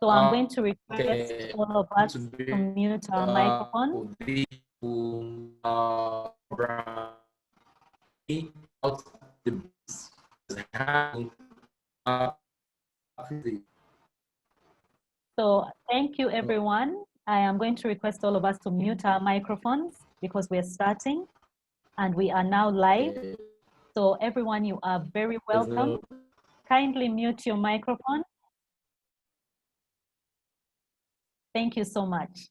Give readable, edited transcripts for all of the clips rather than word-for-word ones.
So I'm going to request Okay. all of us to mute our microphone. So thank you, everyone. I am going to request all of us to mute our microphones because we're starting and we are now live. So everyone, you are very welcome. Kindly mute your microphone. Thank you so much.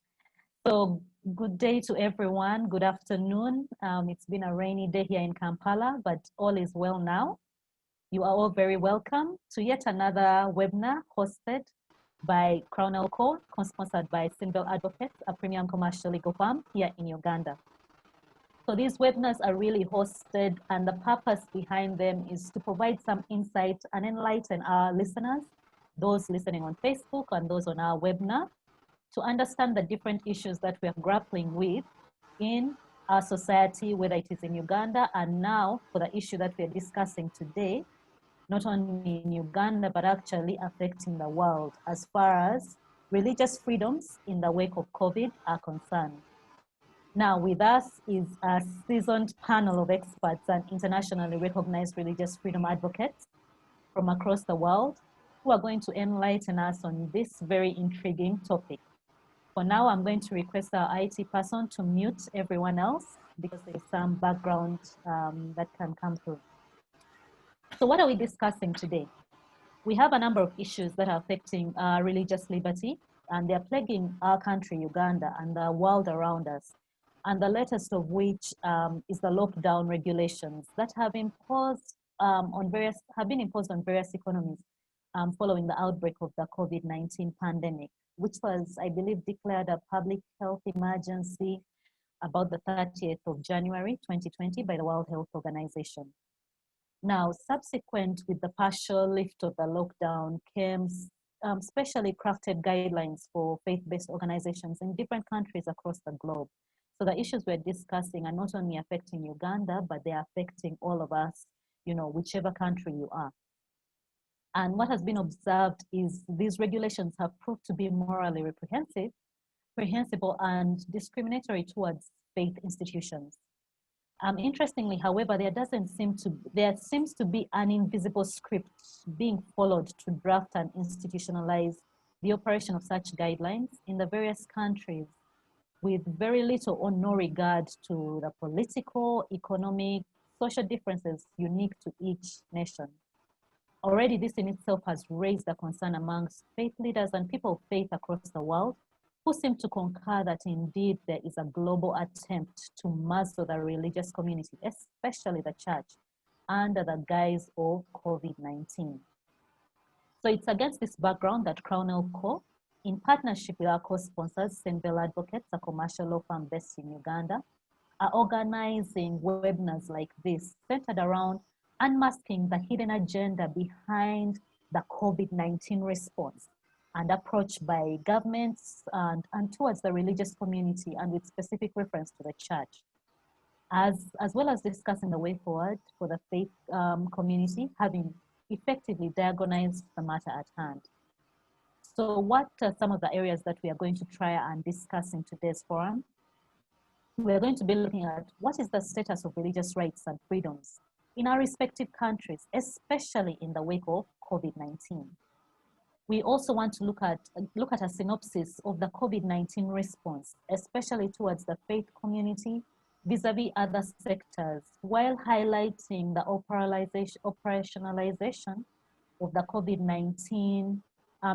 So good day to everyone. Good afternoon. It's been a rainy day here in Kampala, but all is well now. You are all very welcome to yet another webinar hosted by Crown Co, sponsored by Single Advocates, a premium commercial legal firm here in Uganda. So these webinars are really hosted, and the purpose behind them is to provide some insight and enlighten our listeners, those listening on Facebook and those on our webinar, to understand the different issues that we are grappling with in our society, whether it is in Uganda, and now for the issue that we are discussing today, not only in Uganda, but actually affecting the world as far as religious freedoms in the wake of COVID are concerned. Now with us is a seasoned panel of experts and internationally recognized religious freedom advocates from across the world who are going to enlighten us on this very intriguing topic. For now, I'm going to request our IT person to mute everyone else because there's some background that can come through. So what are we discussing today? We have a number of issues that are affecting religious liberty, and they're plaguing our country, Uganda, and the world around us. And the latest of which is the lockdown regulations that have been imposed on various economies following the outbreak of the COVID-19 pandemic, which was, I believe, declared a public health emergency about the 30th of January 2020 by the World Health Organization. Now, subsequent with the partial lift of the lockdown came specially crafted guidelines for faith-based organizations in different countries across the globe. So the issues we're discussing are not only affecting Uganda, but they're affecting all of us, whichever country you are. And what has been observed is these regulations have proved to be morally reprehensible and discriminatory towards faith institutions. Interestingly, however, there seems to be an invisible script being followed to draft and institutionalize the operation of such guidelines in the various countries with very little or no regard to the political, economic, social differences unique to each nation. Already this in itself has raised a concern amongst faith leaders and people of faith across the world who seem to concur that indeed there is a global attempt to muzzle the religious community, especially the church, under the guise of COVID-19. So it's against this background that Crown Co, in partnership with our co-sponsors, Single Advocates, a commercial law firm based in Uganda, are organizing webinars like this centered around unmasking the hidden agenda behind the COVID-19 response and approach by governments and towards the religious community, and with specific reference to the church, as well as discussing the way forward for the faith community, having effectively diagonized the matter at hand. So what are some of the areas that we are going to try and discuss in today's forum? We're going to be looking at what is the status of religious rights and freedoms in our respective countries, especially in the wake of COVID-19. We also want to look at a synopsis of the COVID-19 response, especially towards the faith community vis-a-vis other sectors, while highlighting the operationalization of the COVID-19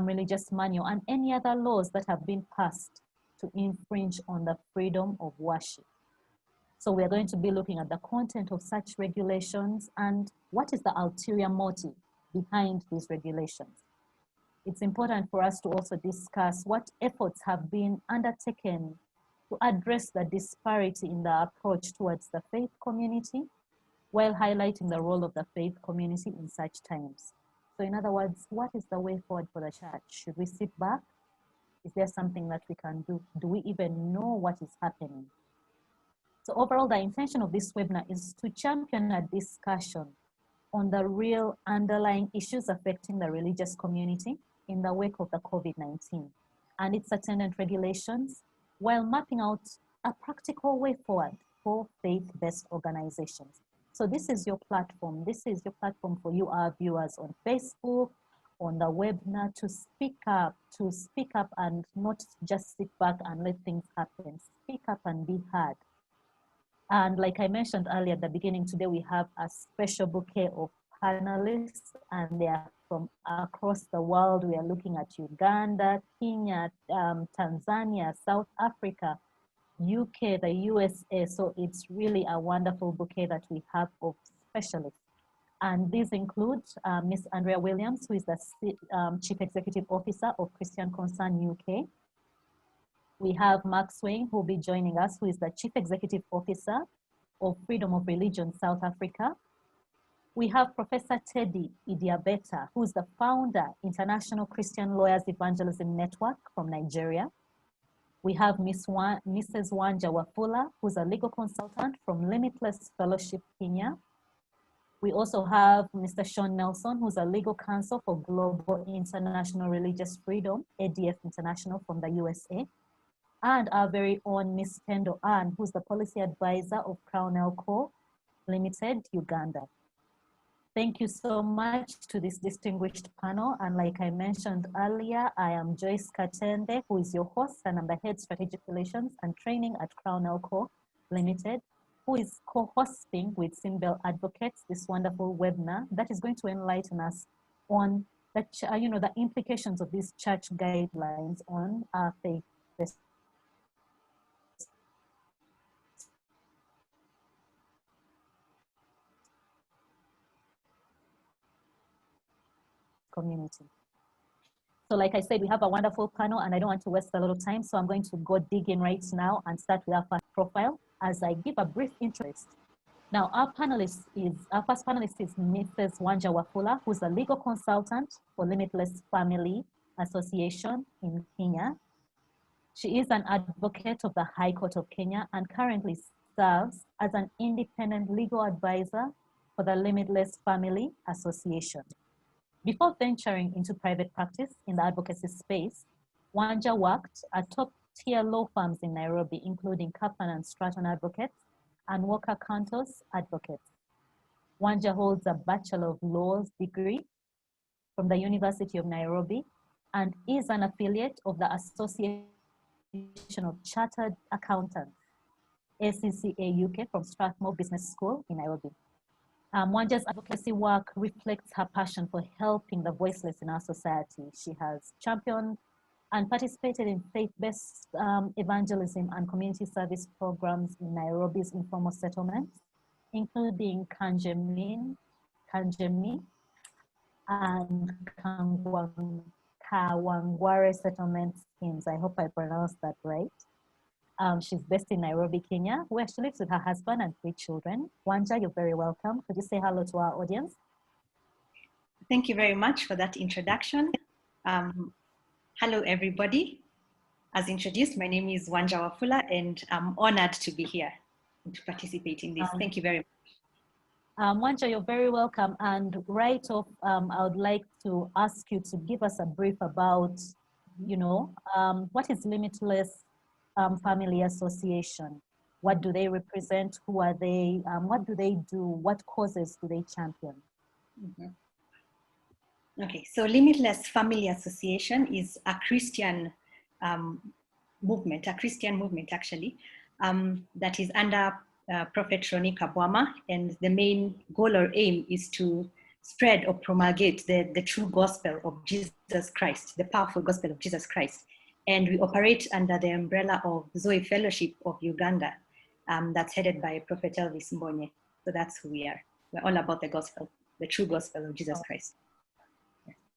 religious manual and any other laws that have been passed to infringe on the freedom of worship. So we are going to be looking at the content of such regulations and what is the ulterior motive behind these regulations. It's important for us to also discuss what efforts have been undertaken to address the disparity in the approach towards the faith community, while highlighting the role of the faith community in such times. So in other words, what is the way forward for the church? Should we sit back? Is there something that we can do? Do we even know what is happening? So overall, the intention of this webinar is to champion a discussion on the real underlying issues affecting the religious community, in the wake of the COVID-19 and its attendant regulations, while mapping out a practical way forward for faith-based organizations. So this is your platform. This is your platform for you, our viewers on Facebook, on the webinar, to speak up and not just sit back and let things happen. Speak up and be heard. And like I mentioned earlier at the beginning, today we have a special bouquet of panelists, and they are from across the world. We are looking at Uganda, Kenya, Tanzania, South Africa, UK, the USA. So it's really a wonderful bouquet that we have of specialists. And these include Ms. Andrea Williams, who is the Chief Executive Officer of Christian Concern UK. We have Mark Swain, who will be joining us, who is the Chief Executive Officer of Freedom of Religion South Africa. We have Professor Teddy Idiabeta, who is the founder, International Christian Lawyers Evangelism Network from Nigeria. We have Mrs. Wanja Wafula, who's a legal consultant from Limitless Fellowship Kenya. We also have Mr. Sean Nelson, who's a legal counsel for Global International Religious Freedom, ADF International from the USA. And our very own Ms. Tendo Ann, who's the policy advisor of Crown Co. Limited, Uganda. Thank you so much to this distinguished panel. And like I mentioned earlier, I am Joyce Katende, who is your host, and I'm the head strategic relations and training at Crown Co. Limited, who is co-hosting with Sinbel Advocates this wonderful webinar that is going to enlighten us on the, the implications of these church guidelines on our faith community. So like I said, we have a wonderful panel and I don't want to waste a lot of time. So I'm going to go dig in right now and start with our first profile as I give a brief interest. Now our first panelist is Mrs. Wanja Wafula, who's a legal consultant for Limitless Family Association in Kenya. She is an advocate of the High Court of Kenya and currently serves as an independent legal advisor for the Limitless Family Association. Before venturing into private practice in the advocacy space, Wanja worked at top-tier law firms in Nairobi, including Kaplan and Stratton Advocates and Walker Cantos Advocates. Wanja holds a Bachelor of Laws degree from the University of Nairobi and is an affiliate of the Association of Chartered Accountants, ACCA UK, from Strathmore Business School in Nairobi. Wanja's advocacy work reflects her passion for helping the voiceless in our society. She has championed and participated in faith-based evangelism and community service programs in Nairobi's informal settlements, including Kanjemi and Kawangware settlement schemes. I hope I pronounced that right. She's based in Nairobi, Kenya, where she lives with her husband and 3 children. Wanja, you're very welcome. Could you say hello to our audience? Thank you very much for that introduction. Hello, everybody. As introduced, my name is Wanja Wafula, and I'm honored to be here and to participate in this. Thank you very much. Wanja, you're very welcome. And right off, I would like to ask you to give us a brief about, what is Limitless Family Association? What do they represent? Who are they? What do they do? What causes do they champion? Okay, so Limitless Family Association is a Christian movement actually, that is under Prophet Ronnie Kabwama, and the main goal or aim is to spread or promulgate the true gospel of Jesus Christ, the powerful gospel of Jesus Christ. And we operate under the umbrella of Zoe Fellowship of Uganda, that's headed by Prophet Elvis Mbonye. So that's who we are. We're all about the gospel, the true gospel of Jesus Christ.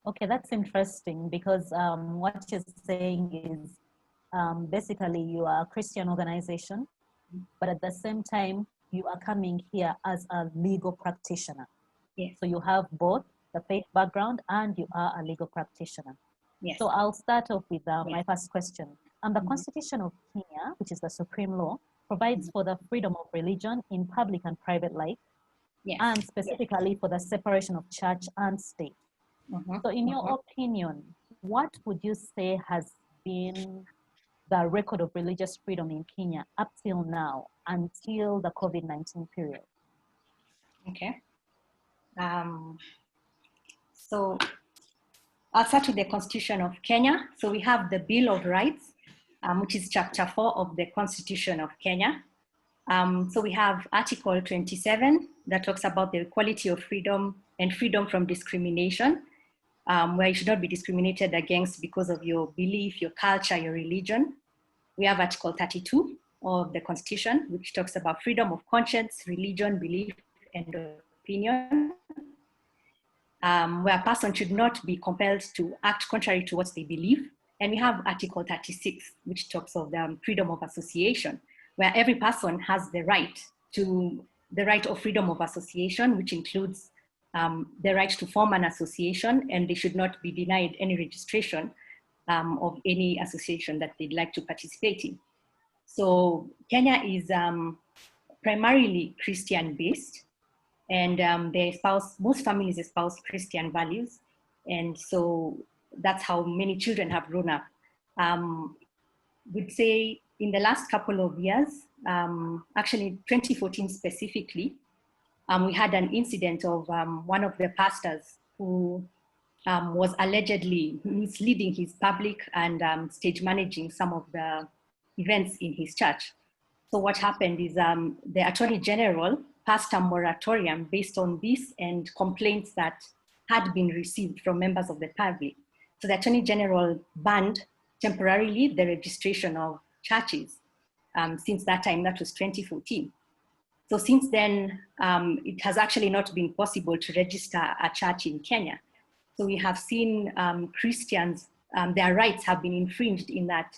Okay, that's interesting because what you're saying is basically you are a Christian organization, but at the same time, you are coming here as a legal practitioner. Yes. So you have both the faith background and you are a legal practitioner. Yes. So I'll start off with my first question. The Constitution of Kenya, which is the supreme law, provides for the freedom of religion in public and private life, and specifically for the separation of church and state. So in your opinion, what would you say has been the record of religious freedom in Kenya up till now, until the COVID-19 period? Okay. So I'll start with the Constitution of Kenya. So we have the Bill of Rights, which is Chapter 4 of the Constitution of Kenya. So we have Article 27 that talks about the equality of freedom and freedom from discrimination, where you should not be discriminated against because of your belief, your culture, your religion. We have Article 32 of the Constitution, which talks about freedom of conscience, religion, belief, and opinion, where a person should not be compelled to act contrary to what they believe. And we have Article 36, which talks of the freedom of association, where every person has the right of freedom of association, which includes the right to form an association, and they should not be denied any registration of any association that they'd like to participate in. So Kenya is primarily Christian-based, and most families espouse Christian values, and so that's how many children have grown up. We'd say in the last couple of years, actually 2014 specifically, we had an incident of one of the pastors who was allegedly misleading his public and stage managing some of the events in his church. So what happened is the Attorney General passed a moratorium based on this and complaints that had been received from members of the public. So the Attorney General banned temporarily the registration of churches since that time. That was 2014. So since then, it has actually not been possible to register a church in Kenya. So we have seen Christians, their rights have been infringed in that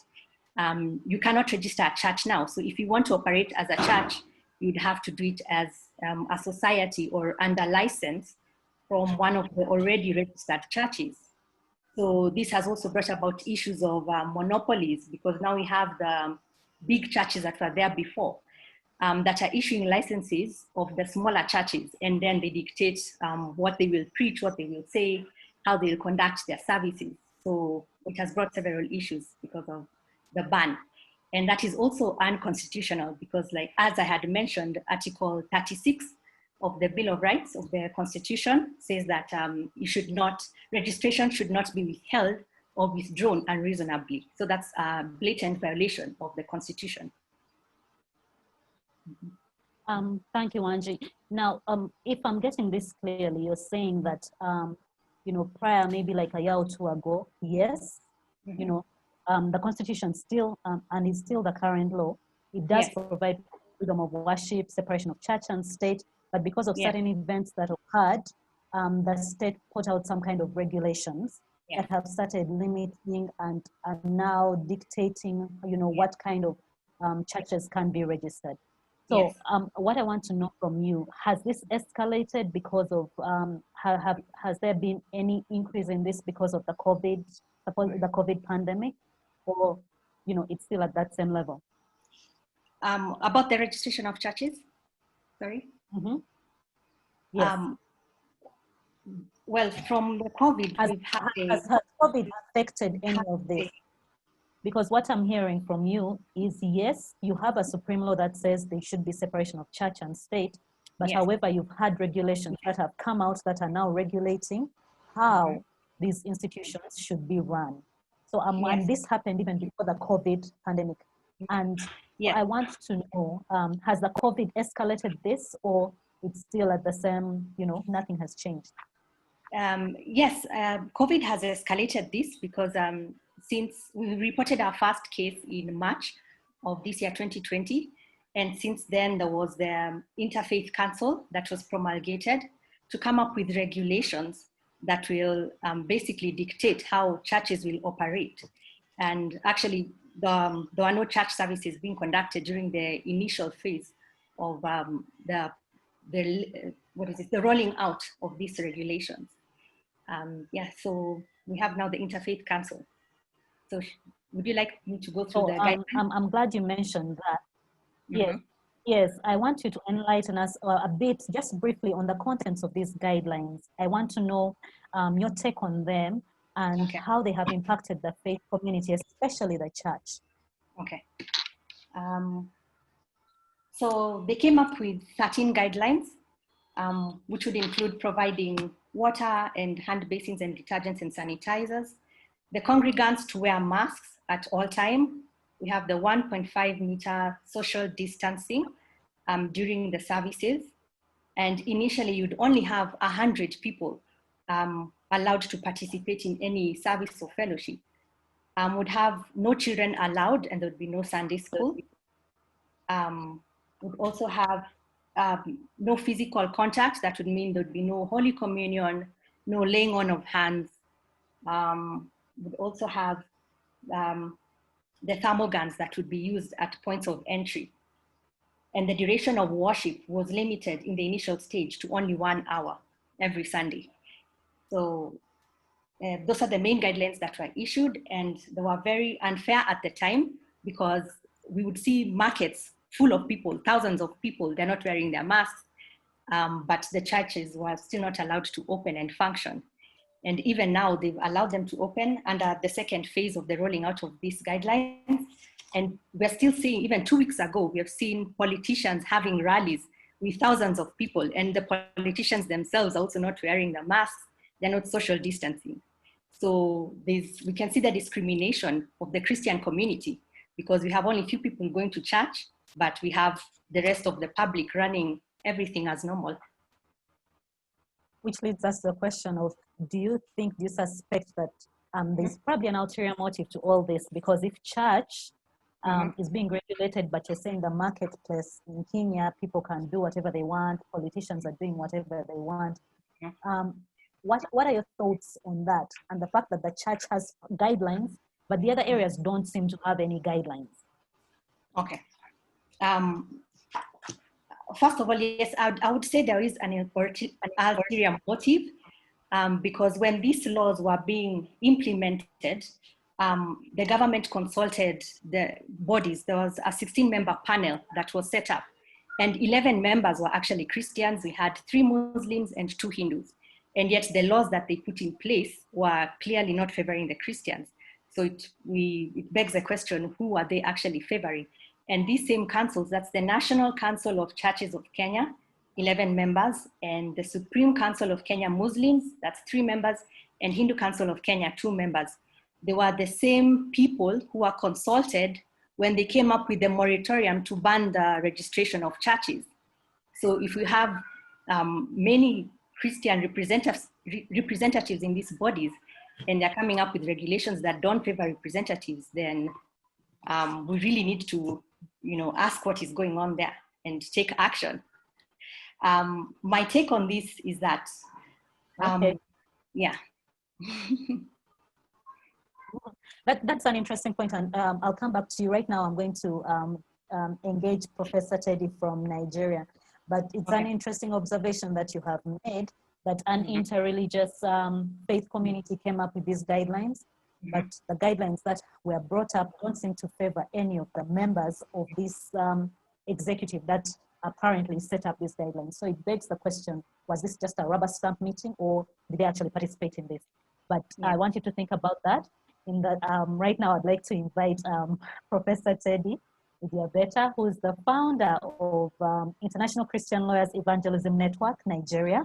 you cannot register a church now. So if you want to operate as a church, you'd have to do it as a society or under license from one of the already registered churches. So this has also brought about issues of monopolies, because now we have the big churches that were there before that are issuing licenses of the smaller churches, and then they dictate what they will preach, what they will say, how they will conduct their services. So it has brought several issues because of the ban. And that is also unconstitutional because, like, as I had mentioned, Article 36 of the Bill of Rights of the Constitution says that registration should not be withheld or withdrawn unreasonably. So that's a blatant violation of the Constitution. Thank you, Angie. Now, if I'm getting this clearly, you're saying that, prior, maybe like a year or two ago, yes, the Constitution still, and is still the current law, it does provide freedom of worship, separation of church and state, but because of certain events that occurred, the state put out some kind of regulations that have started limiting and are now dictating, what kind of churches can be registered. So what I want to know from you, has this escalated because of, has there been any increase in this because of the COVID pandemic, or, it's still at that same level? About the registration of churches, sorry? Mm-hmm. Yes. Well, from the COVID, has COVID affected any of this? Because what I'm hearing from you is, yes, you have a supreme law that says there should be separation of church and state, but however, you've had regulations that have come out that are now regulating how these institutions should be run. So and this happened even before the COVID pandemic. And I want to know, has the COVID escalated this, or it's still at the same, nothing has changed? Yes, COVID has escalated this because since we reported our first case in March of this year, 2020, and since then there was the Interfaith Council that was promulgated to come up with regulations that will basically dictate how churches will operate. And actually, there were no church services being conducted during the initial phase of the rolling out of these regulations. So we have now the Interfaith Council. So would you like me to go through the guidelines? I'm glad you mentioned that. Yes, I want you to enlighten us a bit, just briefly, on the contents of these guidelines. I want to know your take on them and Okay. how they have impacted the faith community, especially the church. Okay. So they came up with 13 guidelines, which would include providing water and hand basins and detergents and sanitizers, the congregants to wear masks at all time. We have the 1.5 meter social distancing during the services. And initially you'd only have 100 people allowed to participate in any service or fellowship. Would have no children allowed, and there would be no Sunday school. Would also have no physical contact. That would mean there would be no Holy Communion, no laying on of hands. Would also have the thermal guns that would be used at points of entry. And the duration of worship was limited in the initial stage to only 1 hour every Sunday. So those are the main guidelines that were issued, and they were very unfair at the time because we would see markets full of people, thousands of people, they're not wearing their masks, but the churches were still not allowed to open and function. And even now, they've allowed them to open under the second phase of the rolling out of these guidelines. And we're still seeing, even 2 weeks ago, we have seen politicians having rallies with thousands of people, and the politicians themselves are also not wearing the masks, they're not social distancing. So we can see the discrimination of the Christian community because we have only a few people going to church, but we have the rest of the public running everything as normal. Which leads us to the question of, do you suspect that there's probably an ulterior motive to all this? Because if church is being regulated, but you're saying the marketplace in Kenya, people can do whatever they want, politicians are doing whatever they want. What are your thoughts on that? And the fact that the church has guidelines, but the other areas don't seem to have any guidelines? Okay. First of all, yes, I would say there is an ulterior motive because when these laws were being implemented, the government consulted the bodies. There was a 16-member panel that was set up, and 11 members were actually Christians. We had 3 Muslims and 2 Hindus. And yet the laws that they put in place were clearly not favoring the Christians. So it begs the question, who are they actually favoring? And these same councils, that's the National Council of Churches of Kenya, 11 members, and the Supreme Council of Kenya Muslims, that's 3 members, and Hindu Council of Kenya, 2 members. They were the same people who were consulted when they came up with the moratorium to ban the registration of churches. So if we have many Christian representatives in these bodies, and they're coming up with regulations that don't favor representatives, then we really need to, ask what is going on there and take action. My take on this is that, yeah. That's an interesting point, and I'll come back to you. Right now, I'm going to engage Professor Teddy from Nigeria, but it's an interesting observation that you have made, that an interreligious faith community came up with these guidelines, but the guidelines that were brought up don't seem to favor any of the members of this executive that apparently set up these guidelines. So it begs the question, was this just a rubber stamp meeting, or did they actually participate in this? But I want you to think about that. In that, right now, I'd like to invite Professor Teddy Idiabeta, who is the founder of International Christian Lawyers Evangelism Network, Nigeria.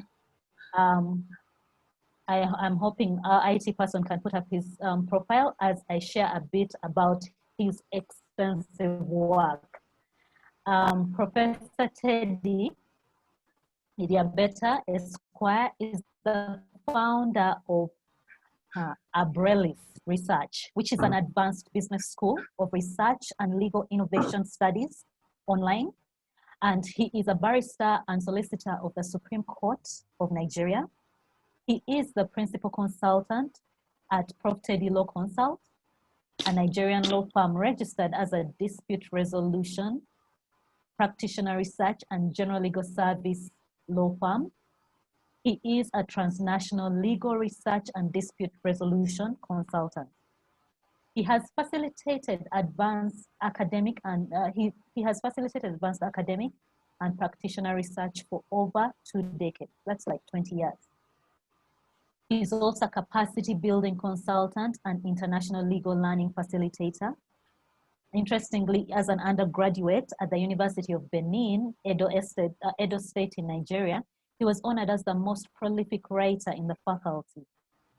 I'm hoping our IT person can put up his profile as I share a bit about his extensive work. Professor Teddy Idiabeta Esquire is the founder of Abrelis Research, which is an advanced business school of research and legal innovation studies online. And he is a barrister and solicitor of the Supreme Court of Nigeria. He is the principal consultant at Prof. Teddy Law Consult, a Nigerian law firm registered as a dispute resolution, practitioner research, and general legal service law firm. He is a transnational legal research and dispute resolution consultant. He has facilitated advanced academic and practitioner research for over 2 decades. That's like 20 years. He's also a capacity building consultant and international legal learning facilitator. Interestingly, as an undergraduate at the University of Benin, Edo State in Nigeria, he was honored as the most prolific writer in the faculty,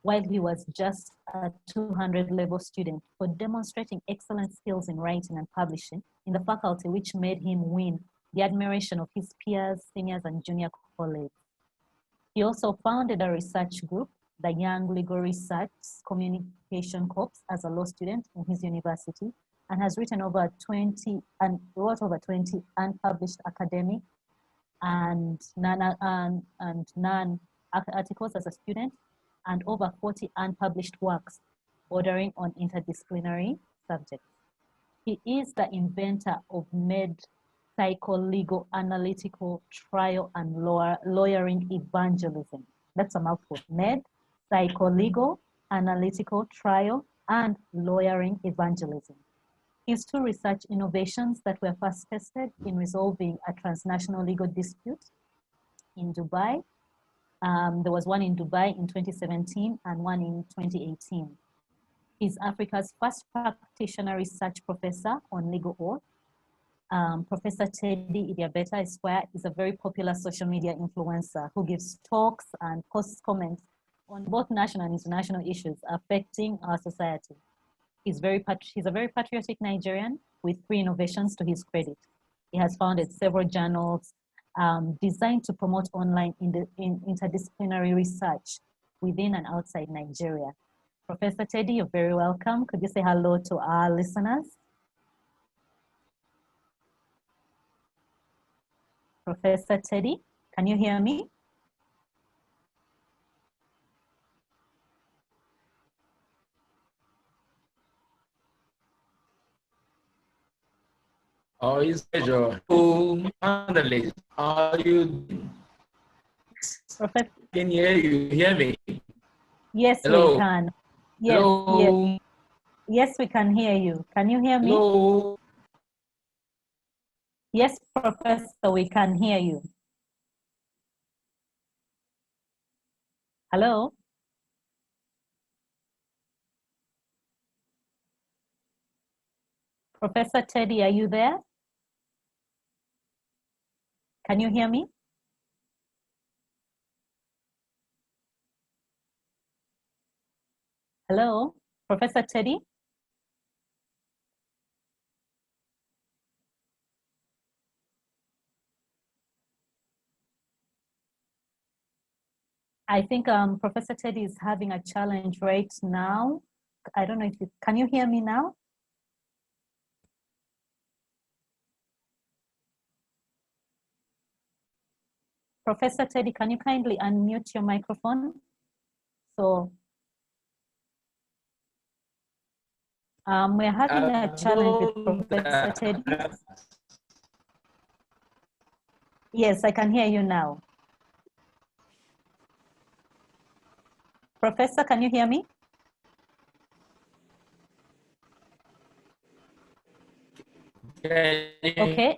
while he was just a 200 level student, for demonstrating excellent skills in writing and publishing in the faculty, which made him win the admiration of his peers, seniors, and junior colleagues. He also founded a research group, the Young Legal Research Communication Corps, as a law student in his university, and has written over 20 and wrote over 20 unpublished academic and non articles as a student, and over 40 unpublished works bordering on interdisciplinary subjects. He is the inventor of MED, psycho-legal analytical trial and lawyering evangelism. That's a mouthful. MED, psycho-legal analytical trial and lawyering evangelism. His two research innovations that were first tested in resolving a transnational legal dispute in Dubai. There was one in Dubai in 2017 and one in 2018. He's Africa's first practitioner research professor on legal oath. Professor Teddy Idiabeta Esquire is a very popular social media influencer who gives talks and posts comments on both national and international issues affecting our society. He's a very patriotic Nigerian with 3 innovations to his credit. He has founded several journals designed to promote online interdisciplinary research within and outside Nigeria. Professor Teddy, you're very welcome. Could you say hello to our listeners? Professor Teddy, can you hear me? Oh, it's pleasure. Oh, analyst, how are you doing? Professor, Can you hear me? yes, Hello. we can. Yes, Hello. yes. Yes, we can hear you. Can you hear me? Hello. Yes, Professor, we can hear you. Hello? Professor Teddy, are you there? Can you hear me? Hello, Professor Teddy? I think Professor Teddy is having a challenge right now. I don't know if you, can you hear me now? Professor Teddy, can you kindly unmute your microphone? So we're having a challenge with Professor Teddy. Yes, I can hear you now. Professor, can you hear me? Okay.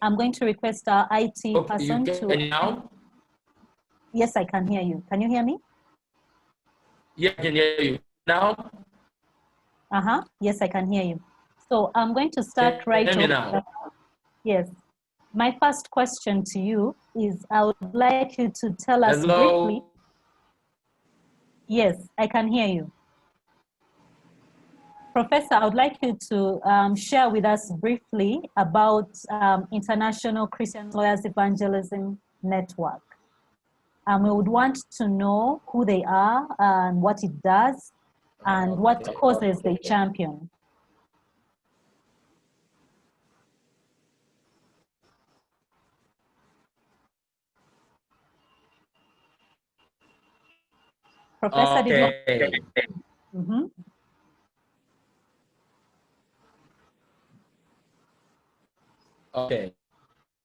I'm going to request our IT person to. Now? Yes, I can hear you. Can you hear me? Yeah, I can hear you. Now? Yes, I can hear you. So I'm going to start right off. Now. Yes. My first question to you is, I would like you to tell us briefly. Yes, I can hear you. Professor, I would like you to share with us briefly about International Christian Lawyers Evangelism Network. We would want to know who they are and what it does and what causes they champion. Professor, did you? Okay.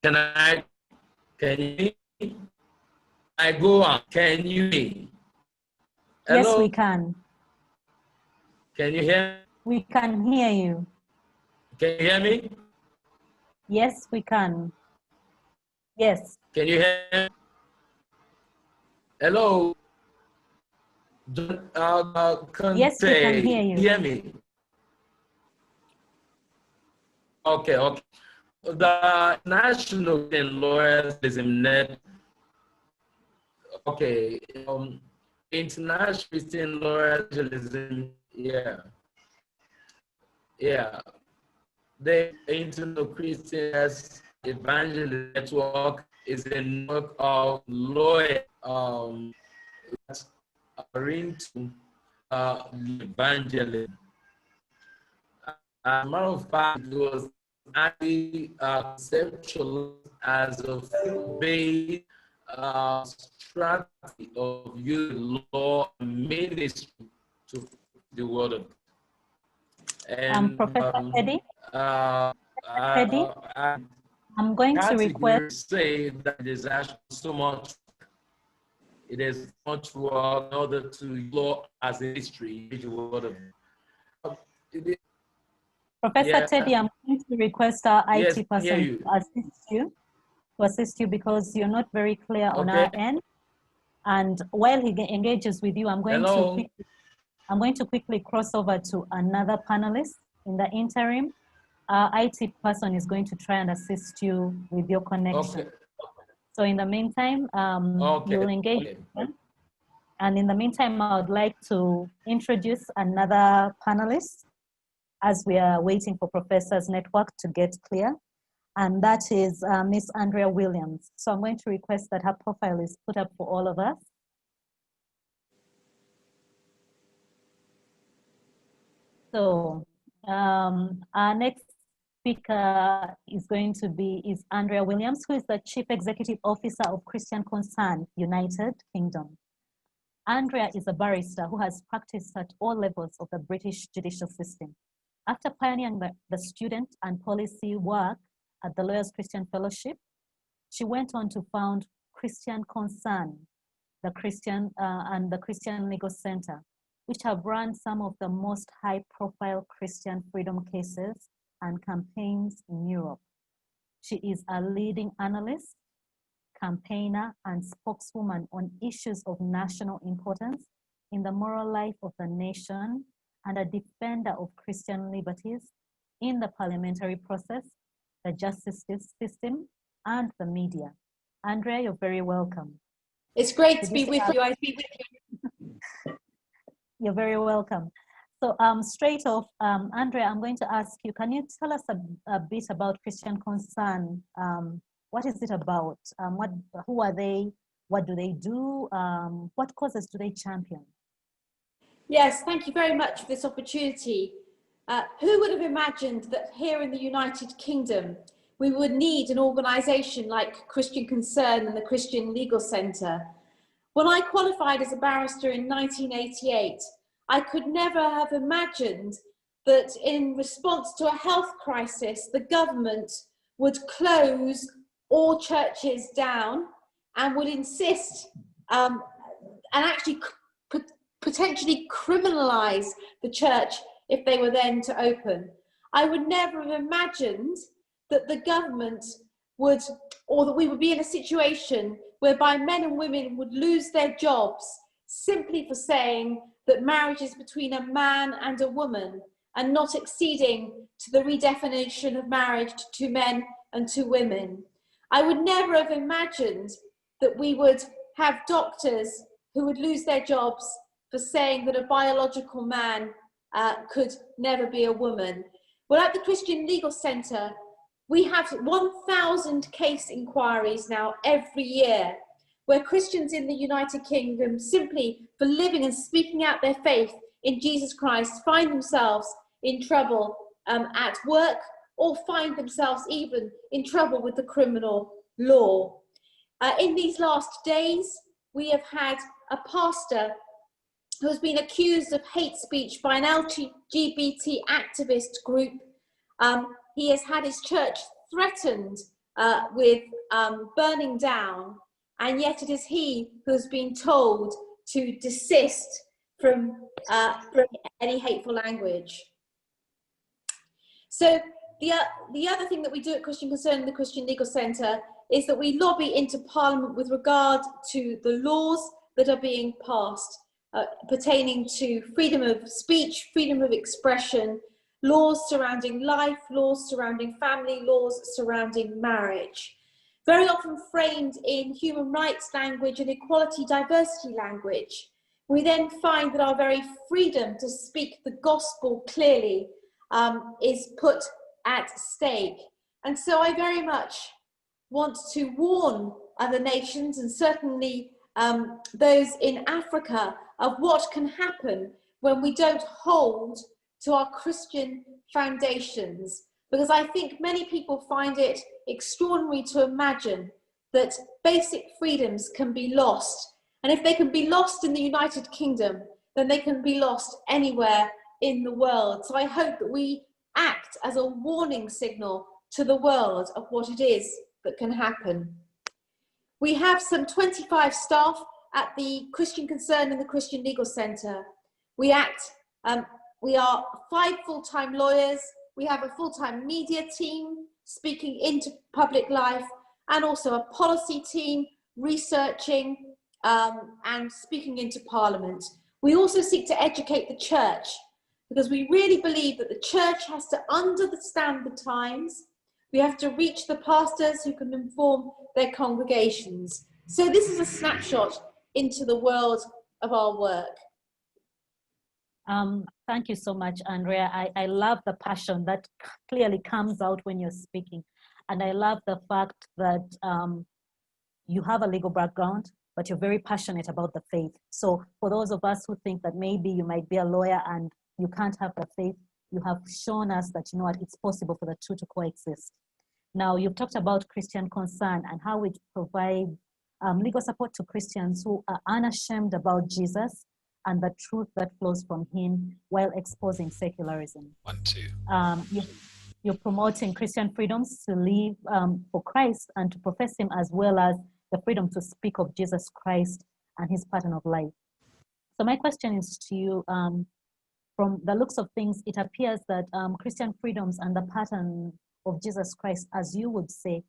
Can you I go on? Can you hear me? Yes, we can. Can you hear? We can hear you. Can you hear me? Yes, we can. Yes. Can you hear? Hello. Yes, we can hear you. Hear me? Okay, okay. The National Lawyerism Net. Okay. International Christian Lawyerism. Yeah. Yeah. The International Christians Evangelist Network is a network of lawyers that are into evangelism. As a matter of fact, it was actually conceptualized as a faith-based strategy of using law and ministry to the word of God. And Professor Teddy? Teddy? I I'm going to request. Say that there's actually so much. It is much work in order to law as a history, the word of God. Professor Teddy, I'm going to request our IT person to assist you because you're not very clear on our end. And while he engages with you, I'm going to quickly cross over to another panelist in the interim. Our IT person is going to try and assist you with your connection. Okay. So in the meantime, you'll engage with them. And in the meantime, I would like to introduce another panelist as we are waiting for Professor's network to get clear. And that is Miss Andrea Williams. So I'm going to request that her profile is put up for all of us. So our next speaker is going to be Andrea Williams, who is the Chief Executive Officer of Christian Concern, United Kingdom. Andrea is a barrister who has practiced at all levels of the British judicial system. After pioneering the student and policy work at the Lawyers Christian Fellowship, she went on to found Christian Concern, the Christian Legal Center, which have run some of the most high-profile Christian freedom cases and campaigns in Europe. She is a leading analyst, campaigner, and spokeswoman on issues of national importance in the moral life of the nation and a defender of Christian liberties in the parliamentary process, the justice system, and the media. Andrea, you're very welcome. It's great to be with you. I've been with you. You're very welcome. So straight off, Andrea, I'm going to ask you, can you tell us a bit about Christian Concern? What is it about? Who are they? What do they do? What causes do they champion? Yes, thank you very much for this opportunity. Who would have imagined that here in the United Kingdom, we would need an organisation like Christian Concern and the Christian Legal Centre? When I qualified as a barrister in 1988, I could never have imagined that in response to a health crisis, the government would close all churches down and would insist and actually potentially criminalise the church if they were then to open. I would never have imagined that the government would, or that we would be in a situation whereby men and women would lose their jobs simply for saying that marriage is between a man and a woman and not acceding to the redefinition of marriage to two men and two women. I would never have imagined that we would have doctors who would lose their jobs for saying that a biological man could never be a woman. Well, at the Christian Legal Centre, we have 1,000 case inquiries now every year where Christians in the United Kingdom, simply for living and speaking out their faith in Jesus Christ, find themselves in trouble at work or find themselves even in trouble with the criminal law. In these last days, we have had a pastor who has been accused of hate speech by an LGBT activist group. He has had his church threatened with burning down, and yet it is he who has been told to desist from any hateful language. So the other thing that we do at Christian Concern and the Christian Legal Centre is that we lobby into Parliament with regard to the laws that are being passed pertaining to freedom of speech, freedom of expression, laws surrounding life, laws surrounding family, laws surrounding marriage. Very often framed in human rights language and equality diversity language. We then find that our very freedom to speak the gospel clearly is put at stake. And so I very much want to warn other nations, and certainly those in Africa, of what can happen when we don't hold to our Christian foundations. Because I think many people find it extraordinary to imagine that basic freedoms can be lost. And if they can be lost in the United Kingdom, then they can be lost anywhere in the world. So I hope that we act as a warning signal to the world of what it is that can happen. We have some 25 staff at the Christian Concern and the Christian Legal Centre. We are 5 full-time lawyers. We have a full-time media team speaking into public life, and also a policy team researching and speaking into Parliament. We also seek to educate the church, because we really believe that the church has to understand the times. We have to reach the pastors who can inform their congregations. So this is a snapshot into the world of our work. Thank you so much, Andrea. I love the passion that clearly comes out when you're speaking. And I love the fact that you have a legal background, but you're very passionate about the faith. So for those of us who think that maybe you might be a lawyer and you can't have the faith, you have shown us that, you know what, it's possible for the two to coexist. Now, you've talked about Christian Concern and how it provides legal support to Christians who are unashamed about Jesus and the truth that flows from him, while exposing secularism. You're promoting Christian freedoms to live for Christ and to profess him, as well as the freedom to speak of Jesus Christ and his pattern of life. So my question is to you, from the looks of things, it appears that Christian freedoms and the pattern of Jesus Christ, as you would say,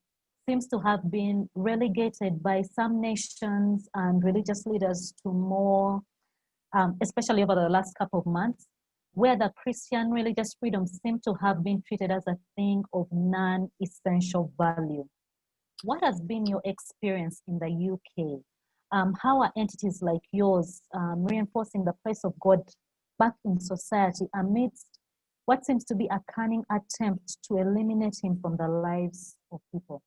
seems to have been relegated by some nations and religious leaders to more, especially over the last couple of months, where the Christian religious freedoms seem to have been treated as a thing of non-essential value. What has been your experience in the UK? How are entities like yours reinforcing the place of God back in society amidst what seems to be a cunning attempt to eliminate him from the lives of people?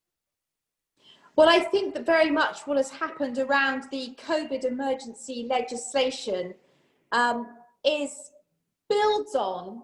Well, I think that very much what has happened around the COVID emergency legislation builds on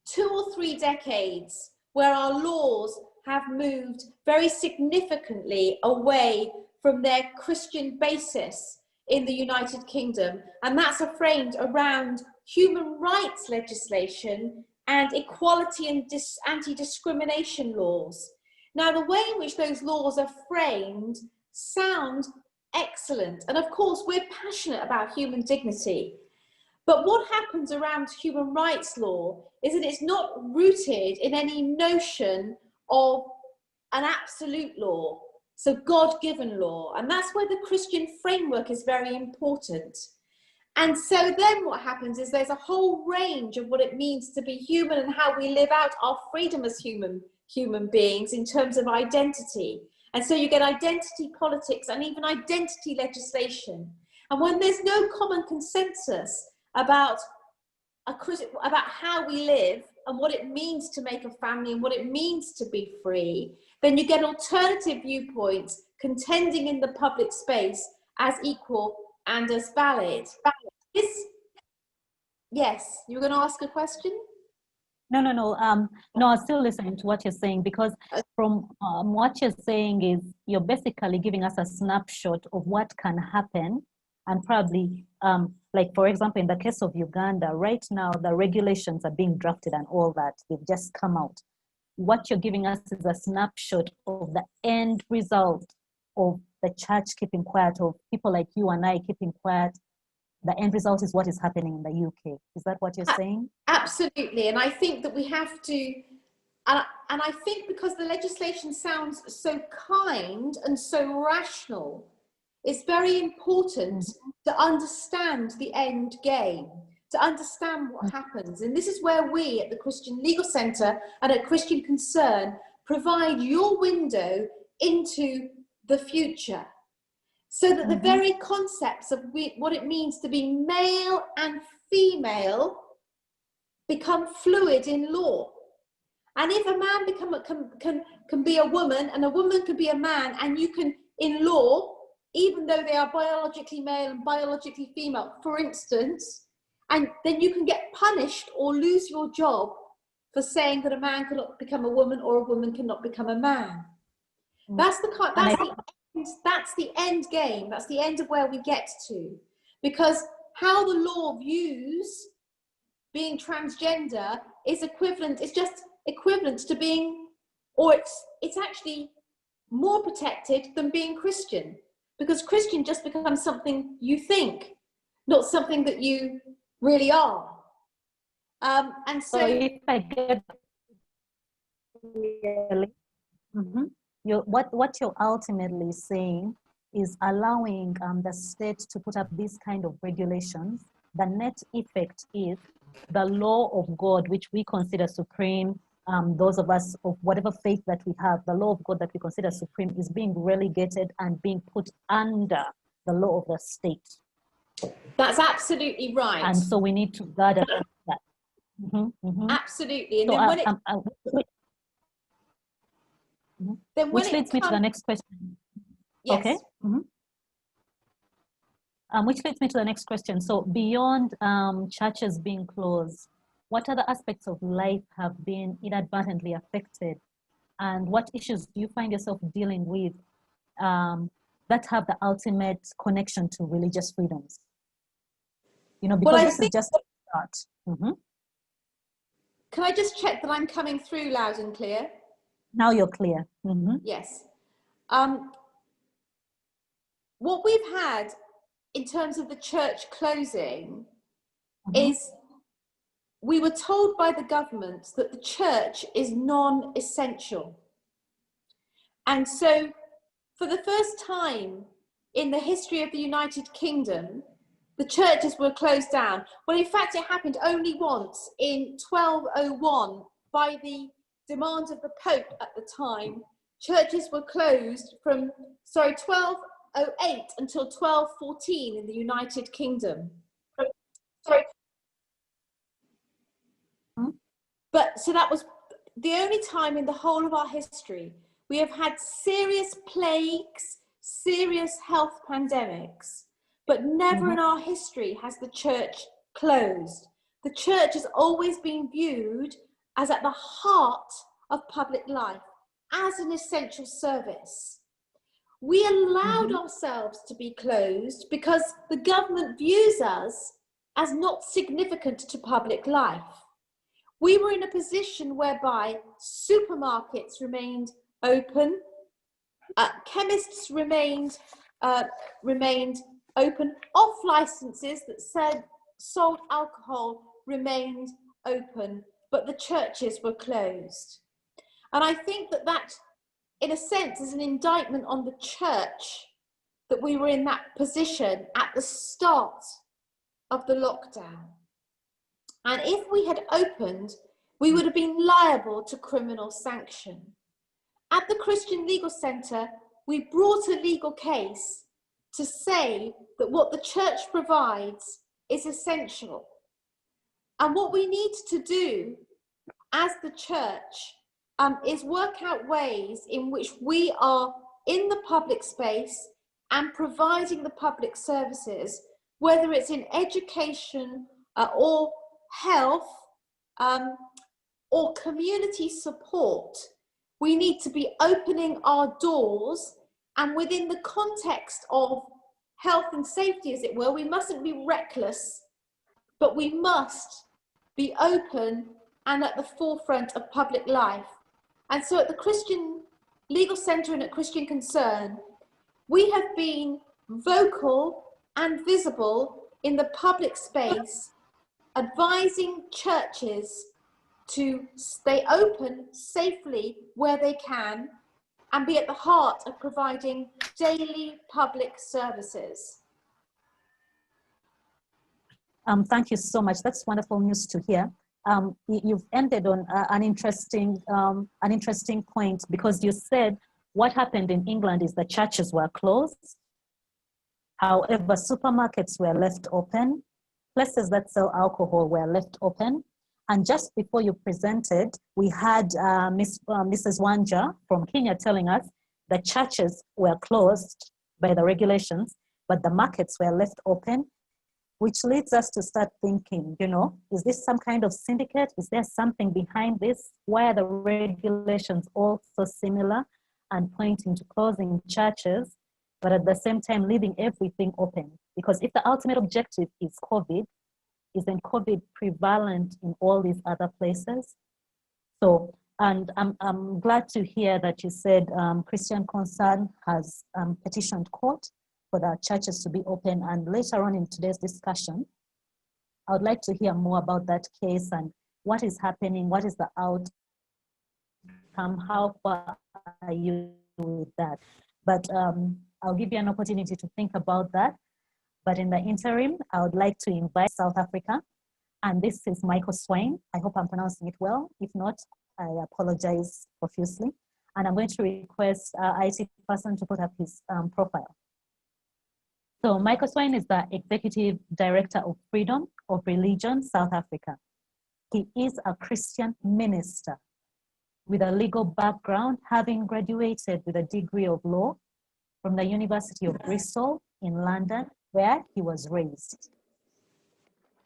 2 or 3 decades where our laws have moved very significantly away from their Christian basis in the United Kingdom. And that's framed around human rights legislation and equality and anti-discrimination laws. Now, the way in which those laws are framed sound excellent. And of course, we're passionate about human dignity. But what happens around human rights law is that it's not rooted in any notion of an absolute law, so God-given law. And that's where the Christian framework is very important. And so then what happens is there's a whole range of what it means to be human and how we live out our freedom as human beings in terms of identity. And so you get identity politics and even identity legislation. And when there's no common consensus about how we live and what it means to make a family and what it means to be free, then you get alternative viewpoints contending in the public space as equal and as valid. Yes, you were going to ask a question? No, I'm still listening to what you're saying, because from what you're saying is you're basically giving us a snapshot of what can happen, and probably, like for example, in the case of Uganda, right now the regulations are being drafted and all that, they've just come out. What you're giving us is a snapshot of the end result of the church keeping quiet, of people like you and I keeping quiet. The end result is what is happening in the UK. Is that what you're saying? Absolutely. And I think that we have to, and I think because the legislation sounds so kind and so rational, it's very important to understand the end game, to understand what happens. And this is where we at the Christian Legal Centre and at Christian Concern provide your window into the future, so that the very concepts of what it means to be male and female become fluid in law. And if a man can be a woman, and a woman can be a man, and you can, in law, even though they are biologically male and biologically female, for instance, and then you can get punished or lose your job for saying that a man cannot become a woman or a woman cannot become a man. That's the end game. That's the end of where we get to, because how the law views being transgender is equivalent. It's just equivalent to being, or it's actually more protected than being Christian, because Christian just becomes something you think, not something that you really are. And so if I get what you're ultimately saying is allowing the state to put up these kind of regulations. The net effect is the law of God, which we consider supreme, those of us of whatever faith that we have, the law of God that we consider supreme is being relegated and being put under the law of the state. That's absolutely right. And so we need to guard against that. Absolutely. And so, which leads me to the next question. Yes. Okay. Which leads me to the next question. So beyond churches being closed, what other aspects of life have been inadvertently affected? And what issues do you find yourself dealing with that have the ultimate connection to religious freedoms? You know, because this is just a start. Can I just check that I'm coming through loud and clear? Now you're clear. Yes. What we've had in terms of the church closing is, we were told by the government that the church is non-essential. And so for the first time in the history of the United Kingdom, the churches were closed down. Well, in fact, it happened only once in 1201 by the demand of the Pope at the time. Churches were closed from, 1208 until 1214 in the United Kingdom. But so that was the only time in the whole of our history. We have had serious plagues, serious health pandemics, but never in our history has the church closed. The church has always been viewed as at the heart of public life, as an essential service. We allowed ourselves to be closed because the government views us as not significant to public life. We were in a position whereby supermarkets remained open, chemists remained open, off licenses that sold alcohol remained open, but the churches were closed. And I think that in a sense is an indictment on the church, that we were in that position at the start of the lockdown. And if we had opened, we would have been liable to criminal sanction. At the Christian Legal Centre, we brought a legal case to say that what the church provides is essential. And what we need to do as the church is work out ways in which we are in the public space and providing the public services, whether it's in education or health or community support. We need to be opening our doors, and within the context of health and safety, as it were, we mustn't be reckless, but we must be open and at the forefront of public life. And so at the Christian Legal Centre and at Christian Concern, we have been vocal and visible in the public space, advising churches to stay open safely where they can, and be at the heart of providing daily public services. Thank you so much. That's wonderful news to hear. You've ended on an interesting point, because you said what happened in England is the churches were closed. However, supermarkets were left open. Places that sell alcohol were left open. And just before you presented, we had Mrs. Wanja from Kenya telling us the churches were closed by the regulations, but the markets were left open, which leads us to start thinking, you know, is this some kind of syndicate? Is there something behind this? Why are the regulations all so similar and pointing to closing churches, but at the same time leaving everything open? Because if the ultimate objective is COVID, isn't COVID prevalent in all these other places? So, and I'm glad to hear that you said Christian Concern has petitioned court for the churches to be open. And later on in today's discussion, I would like to hear more about that case and what is happening, what is the outcome, how far are you with that? But I'll give you an opportunity to think about that. But in the interim, I would like to invite South Africa. And this is Michael Swain. I hope I'm pronouncing it well. If not, I apologize profusely. And I'm going to request IT person to put up his profile. So Michael Swain is the Executive Director of Freedom of Religion, South Africa. He is a Christian minister with a legal background, having graduated with a degree of law from the University of Bristol in London, where he was raised.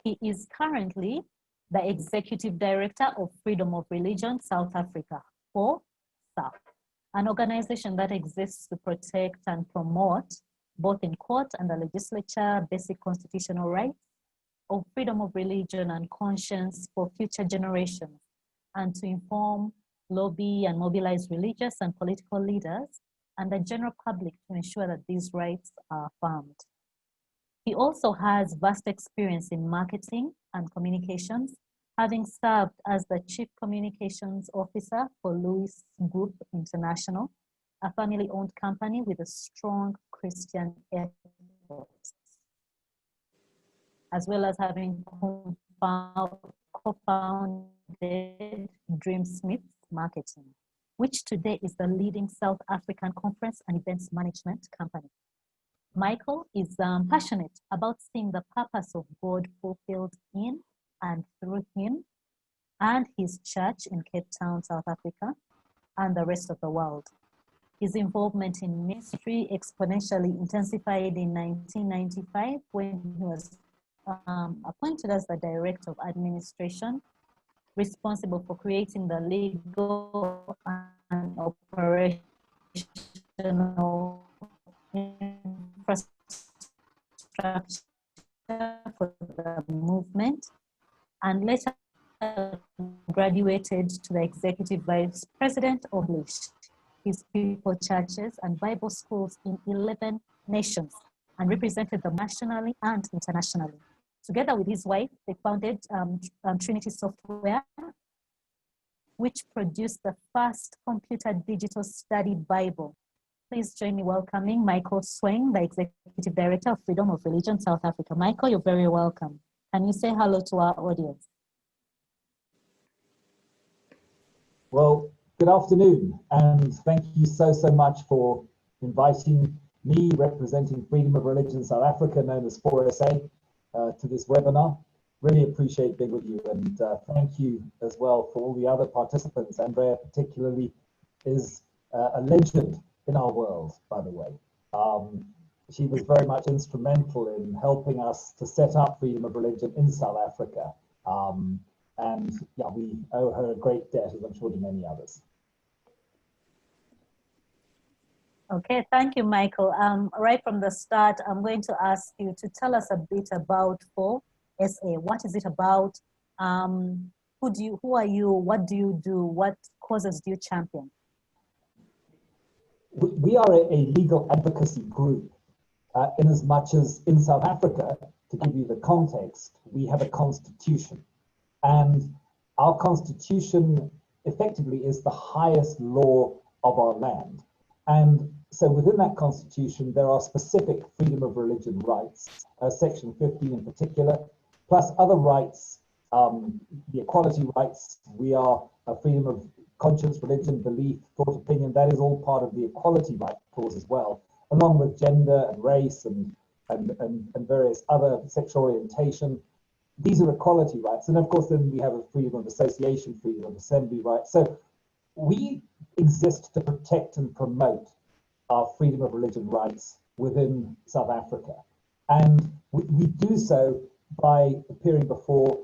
He is currently the Executive Director of Freedom of Religion, South Africa, for SAF, an organization that exists to protect and promote, both in court and the legislature, basic constitutional rights of freedom of religion and conscience for future generations, and to inform, lobby, and mobilize religious and political leaders and the general public to ensure that these rights are affirmed. He also has vast experience in marketing and communications, having served as the Chief Communications Officer for Lewis Group International, a family-owned company with a strong Christian ethos, as well as having co-founded Dreamsmiths Marketing, which today is the leading South African conference and events management company. Michael is passionate about seeing the purpose of God fulfilled in and through him and his church in Cape Town, South Africa, and the rest of the world. His involvement in ministry exponentially intensified in 1995 when he was appointed as the Director of Administration, responsible for creating the legal and operational infrastructure for the movement, and later graduated to the Executive Vice President of his people churches and Bible schools in 11 nations, and represented them nationally and internationally. Together with his wife, they founded Trinity Software, which produced the first computer digital study Bible. Please join me welcoming Michael Swain, the Executive Director of Freedom of Religion, South Africa. Michael, you're very welcome. Can you say hello to our audience? Well, good afternoon, and thank you so much for inviting me, representing Freedom of Religion South Africa, known as 4SA, to this webinar. Really appreciate being with you, and thank you as well for all the other participants. Andrea particularly is a legend in our world, by the way. She was very much instrumental in helping us to set up freedom of religion in South Africa. And yeah, we owe her a great debt, as I'm sure to many others. Okay, thank you, Michael. Right from the start, I'm going to ask you to tell us a bit about 4SA. What is it about? Who are you? What do you do? What causes do you champion? We are a legal advocacy group, in as much as in South Africa, to give you the context, we have a constitution. And our constitution effectively is the highest law of our land. And so within that constitution, there are specific freedom of religion rights, section 15 in particular, plus other rights, the equality rights. We are a freedom of conscience, religion, belief, thought, opinion. That is all part of the equality right clause as well, along with gender and race and various other sexual orientation. These are equality rights. And of course, then we have a freedom of association, freedom of assembly rights. So we exist to protect and promote our freedom of religion rights within South Africa. And we do so by appearing before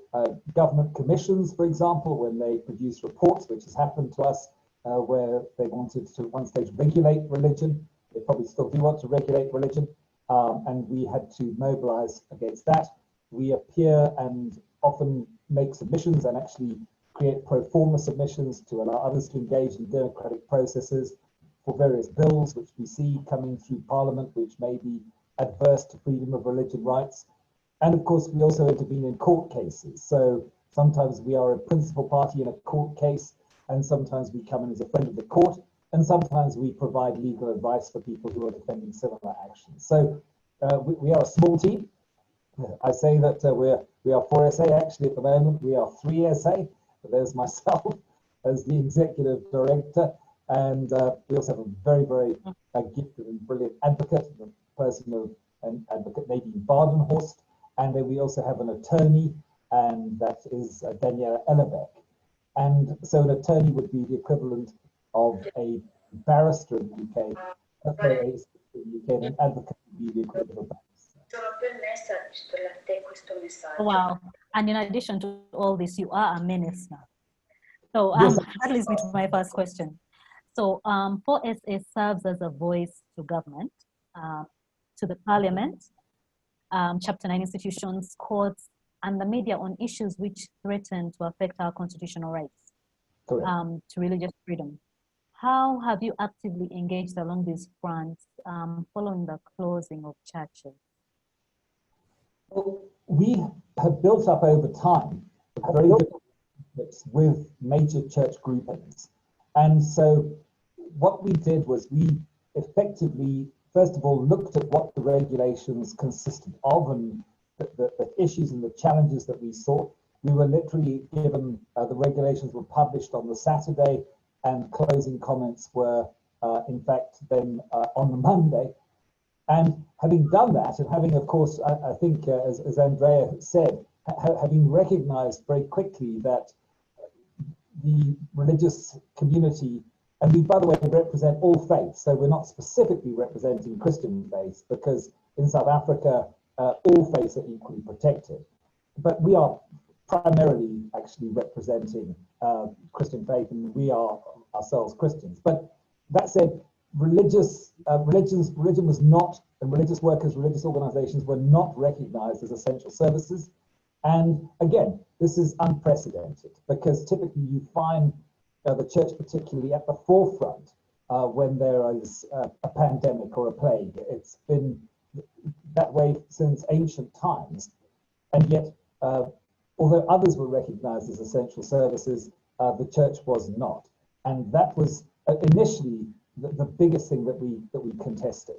government commissions, for example, when they produce reports, which has happened to us, where they wanted to at one stage regulate religion. They probably still do want to regulate religion. And we had to mobilize against that. We appear and often make submissions and actually create pro forma submissions to allow others to engage in democratic processes for various bills which we see coming through Parliament, which may be adverse to freedom of religion rights. And of course, we also intervene in court cases. So sometimes we are a principal party in a court case, and sometimes we come in as a friend of the court, and sometimes we provide legal advice for people who are defending similar actions. So we are a small team. I say that we are 4SA actually at the moment. We are 3SA. But there's myself as the executive director, and we also have a very, very gifted and brilliant advocate, the person of an advocate Nadine Badenhorst, and then we also have an attorney, and that is Daniela Ellerbeck. And so an attorney would be the equivalent of a barrister in the UK, and an advocate would be the equivalent of a barrister. Wow. And in addition to all this, you are a minister. So Yes. that leads me to my first question. So 4SA serves as a voice to government, to the parliament, Chapter 9 institutions, courts, and the media on issues which threaten to affect our constitutional rights, to religious freedom. How have you actively engaged along these fronts following the closing of churches? Well, we have built up over time very good relationships with major church groupings. And so what we did was we effectively, first of all, looked at what the regulations consisted of and the issues and the challenges that we saw. We were literally given, the regulations were published on the Saturday, and closing comments were, in fact, then on the Monday. And having done that, and having, of course, I think, as Andrea said, having recognized very quickly that the religious community, and we, by the way, represent all faiths, so we're not specifically representing Christian faiths, because in South Africa, all faiths are equally protected. But we are primarily actually representing Christian faith, and we are ourselves Christians. But that said, religion was not, and religious workers, religious organizations were not recognized as essential services. And again, this is unprecedented, because typically you find the church particularly at the forefront when there is a pandemic or a plague. It's been that way since ancient times. And yet, although others were recognized as essential services, the church was not. And that was initially the biggest thing that we contested.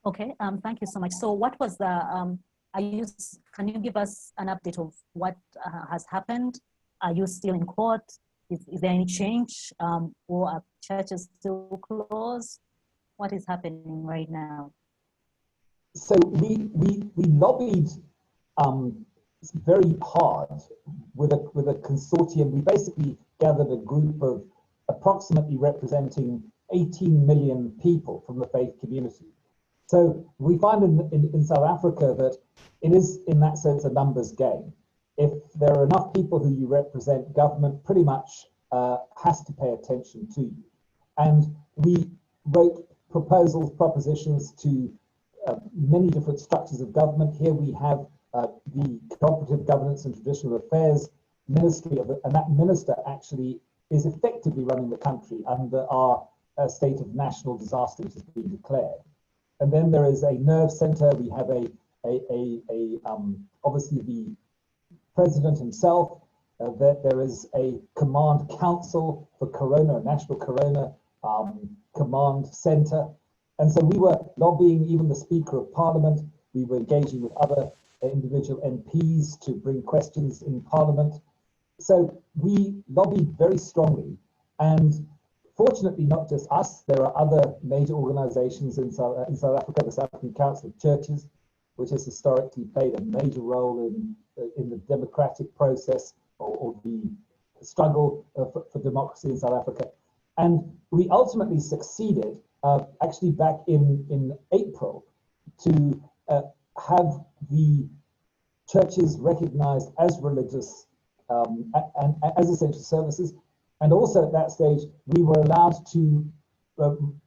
Okay, thank you so much. So what was the, can you give us an update of what has happened? Are you still in court? Is there any change, or are churches still closed? What is happening right now? So we lobbied very hard with a consortium. We basically gathered a group of approximately representing 18 million people from the faith community. So we find in South Africa that it is, in that sense, a numbers game. If there are enough people who you represent, government pretty much has to pay attention to you. And we wrote propositions to many different structures of government. Here we have the Cooperative Governance and Traditional Affairs Ministry, and that minister actually is effectively running the country under our state of national disaster, which has been declared. And then there is a nerve center. We have obviously the president himself, that there is a command council for Corona, a national Corona command center. And so we were lobbying even the Speaker of Parliament. We were engaging with other individual MPs to bring questions in Parliament. So we lobbied very strongly. And fortunately, not just us, there are other major organizations in South Africa, the South African Council of Churches, which has historically played a major role in the democratic process or the struggle for democracy in South Africa. And we ultimately succeeded, actually back in April, to have the churches recognized as religious and as essential services. And also at that stage, we were allowed to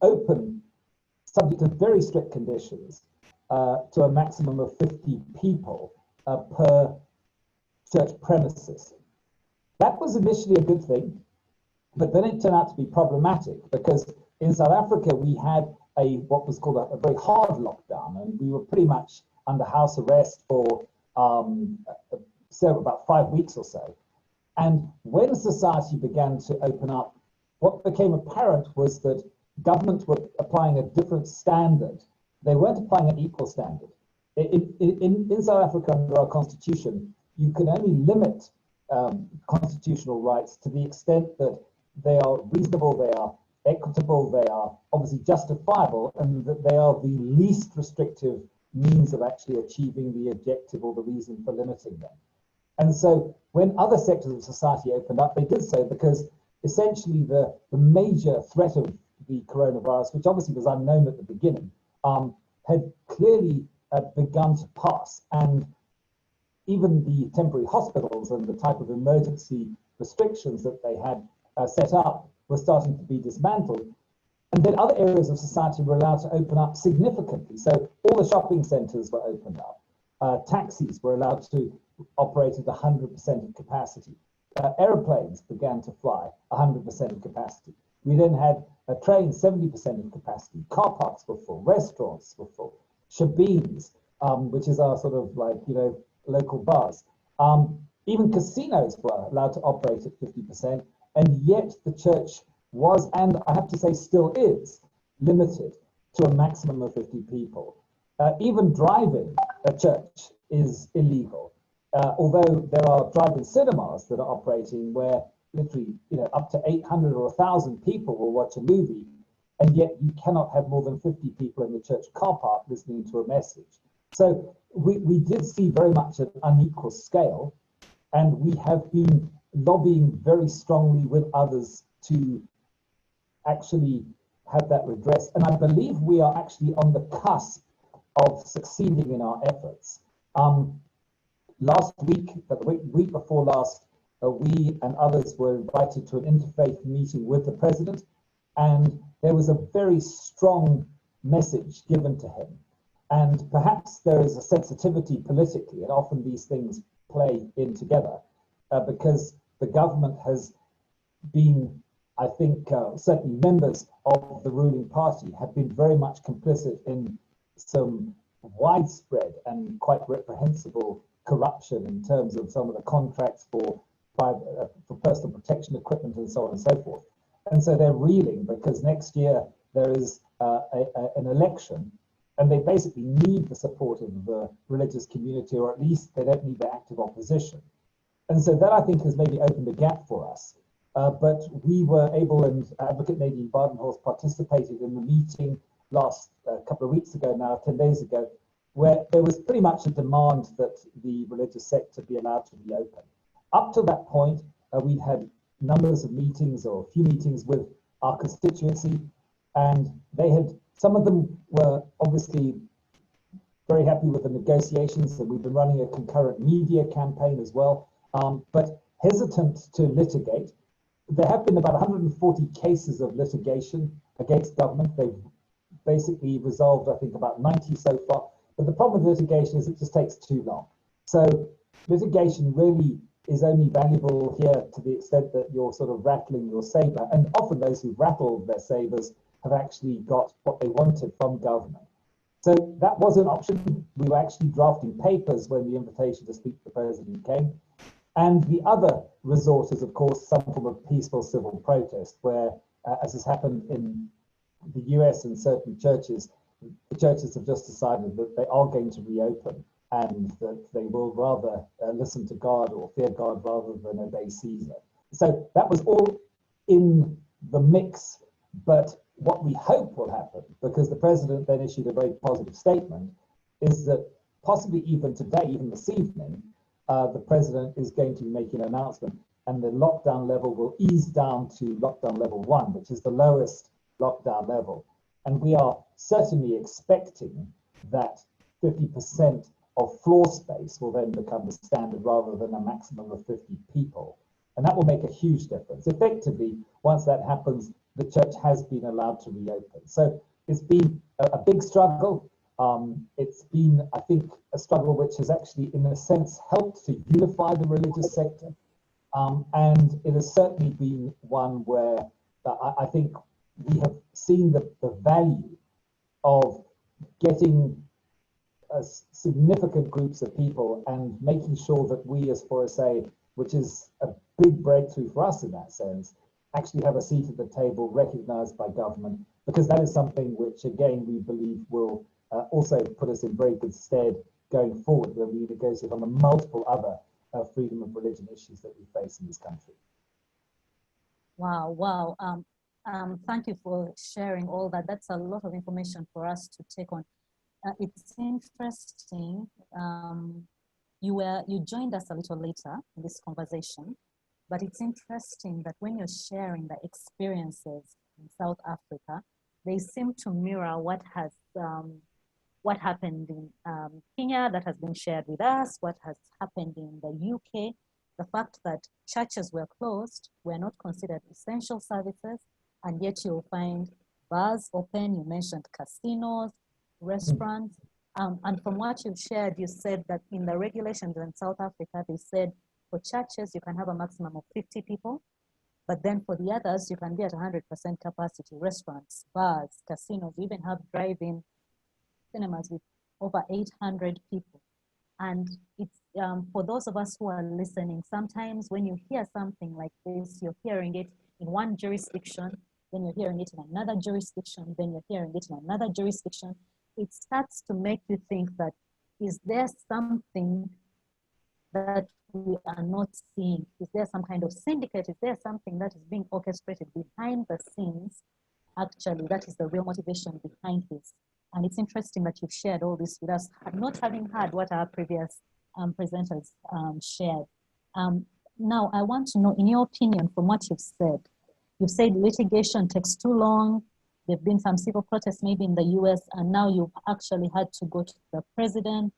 open, subject to very strict conditions, to a maximum of 50 people per church premises. That was initially a good thing, but then it turned out to be problematic because in South Africa, we had what was called a very hard lockdown, and we were pretty much under house arrest for about 5 weeks or so. And when society began to open up, what became apparent was that governments were applying a different standard. They weren't applying an equal standard. In South Africa, under our constitution, you can only limit constitutional rights to the extent that they are reasonable, they are equitable, they are obviously justifiable, and that they are the least restrictive means of actually achieving the objective or the reason for limiting them. And so when other sectors of society opened up, they did so because essentially the major threat of the coronavirus, which obviously was unknown at the beginning, had clearly begun to pass. And even the temporary hospitals and the type of emergency restrictions that they had set up were starting to be dismantled. And then other areas of society were allowed to open up significantly. So all the shopping centers were opened up. Taxis were allowed to operate at 100% of capacity. Airplanes began to fly 100% of capacity. We then had trains 70% of capacity. Car parks were full. Restaurants were full. Shebeens, which is our sort of like, local bars. Even casinos were allowed to operate at 50%, and yet the church was, and I have to say still is, limited to a maximum of 50 people. Even driving a church is illegal, although there are drive-in cinemas that are operating where literally, up to 800 or 1,000 people will watch a movie, and yet you cannot have more than 50 people in the church car park listening to a message. So we did see very much an unequal scale, and we have been lobbying very strongly with others to actually have that redressed. And I believe we are actually on the cusp of succeeding in our efforts. Last week, the week before last, we and others were invited to an interfaith meeting with the president, and there was a very strong message given to him. And perhaps there is a sensitivity politically, and often these things play in together, because the government has been, I think, certainly members of the ruling party have been very much complicit in some widespread and quite reprehensible corruption in terms of some of the contracts for personal protection equipment and so on and so forth. And so they're reeling because next year there is an election, and they basically need the support of the religious community, or at least they don't need the active opposition. And so that, I think, has maybe opened a gap for us. But we were able, and Advocate Nadine Badenholz participated in the meeting last couple of weeks ago now, 10 days ago, where there was pretty much a demand that the religious sector be allowed to reopen. Up to that point, we'd had numbers of meetings, or a few meetings with our constituency, and some of them were obviously very happy with the negotiations, and we've been running a concurrent media campaign as well, but hesitant to litigate. There have been about 140 cases of litigation against government. They've basically resolved, I think, about 90 so far. But the problem with litigation is it just takes too long. So litigation really is only valuable here to the extent that you're sort of rattling your saber. And often those who've rattled their sabers have actually got what they wanted from government. So that was an option. We were actually drafting papers when the invitation to speak to the president came. And the other resort is, of course, some form of peaceful civil protest, where, as has happened in the US and certain churches, the churches have just decided that they are going to reopen and that they will rather listen to God or fear God rather than obey Caesar. So that was all in the mix, but what we hope will happen, because the president then issued a very positive statement, is that possibly even today, even this evening, the president is going to be making an announcement and the lockdown level will ease down to lockdown level 1, which is the lowest lockdown level. And we are certainly expecting that 50% of floor space will then become the standard rather than a maximum of 50 people. And that will make a huge difference. Effectively, once that happens, the church has been allowed to reopen. So it's been a big struggle. It's been, I think, a struggle which has actually, in a sense, helped to unify the religious sector. And it has certainly been one where I think we have seen the value of getting significant groups of people and making sure that we as 4SA, which is a big breakthrough for us in that sense, actually have a seat at the table recognized by government, because that is something which, again, we believe will also put us in very good stead going forward when we negotiate on the multiple other freedom of religion issues that we face in this country. Wow. Thank you for sharing all that. That's a lot of information for us to take on. It's interesting. You joined us a little later in this conversation, but it's interesting that when you're sharing the experiences in South Africa, they seem to mirror what happened in Kenya that has been shared with us, what has happened in the UK, the fact that churches were closed, were not considered essential services, and yet you'll find bars open. You mentioned casinos, restaurants. And from what you've shared, you said that in the regulations in South Africa, they said for churches, you can have a maximum of 50 people, but then for the others, you can be at 100% capacity. Restaurants, bars, casinos, you even have drive-in cinemas with over 800 people. And it's for those of us who are listening, sometimes when you hear something like this, you're hearing it in one jurisdiction, then you're hearing it in another jurisdiction, then you're hearing it in another jurisdiction. It starts to make you think that, is there something that we are not seeing? Is there some kind of syndicate? Is there something that is being orchestrated behind the scenes? Actually, that is the real motivation behind this. And it's interesting that you've shared all this with us, not having heard what our previous presenters shared. Now, I want to know, in your opinion, from what you've said litigation takes too long. There have been some civil protests maybe in the US, and now you've actually had to go to the president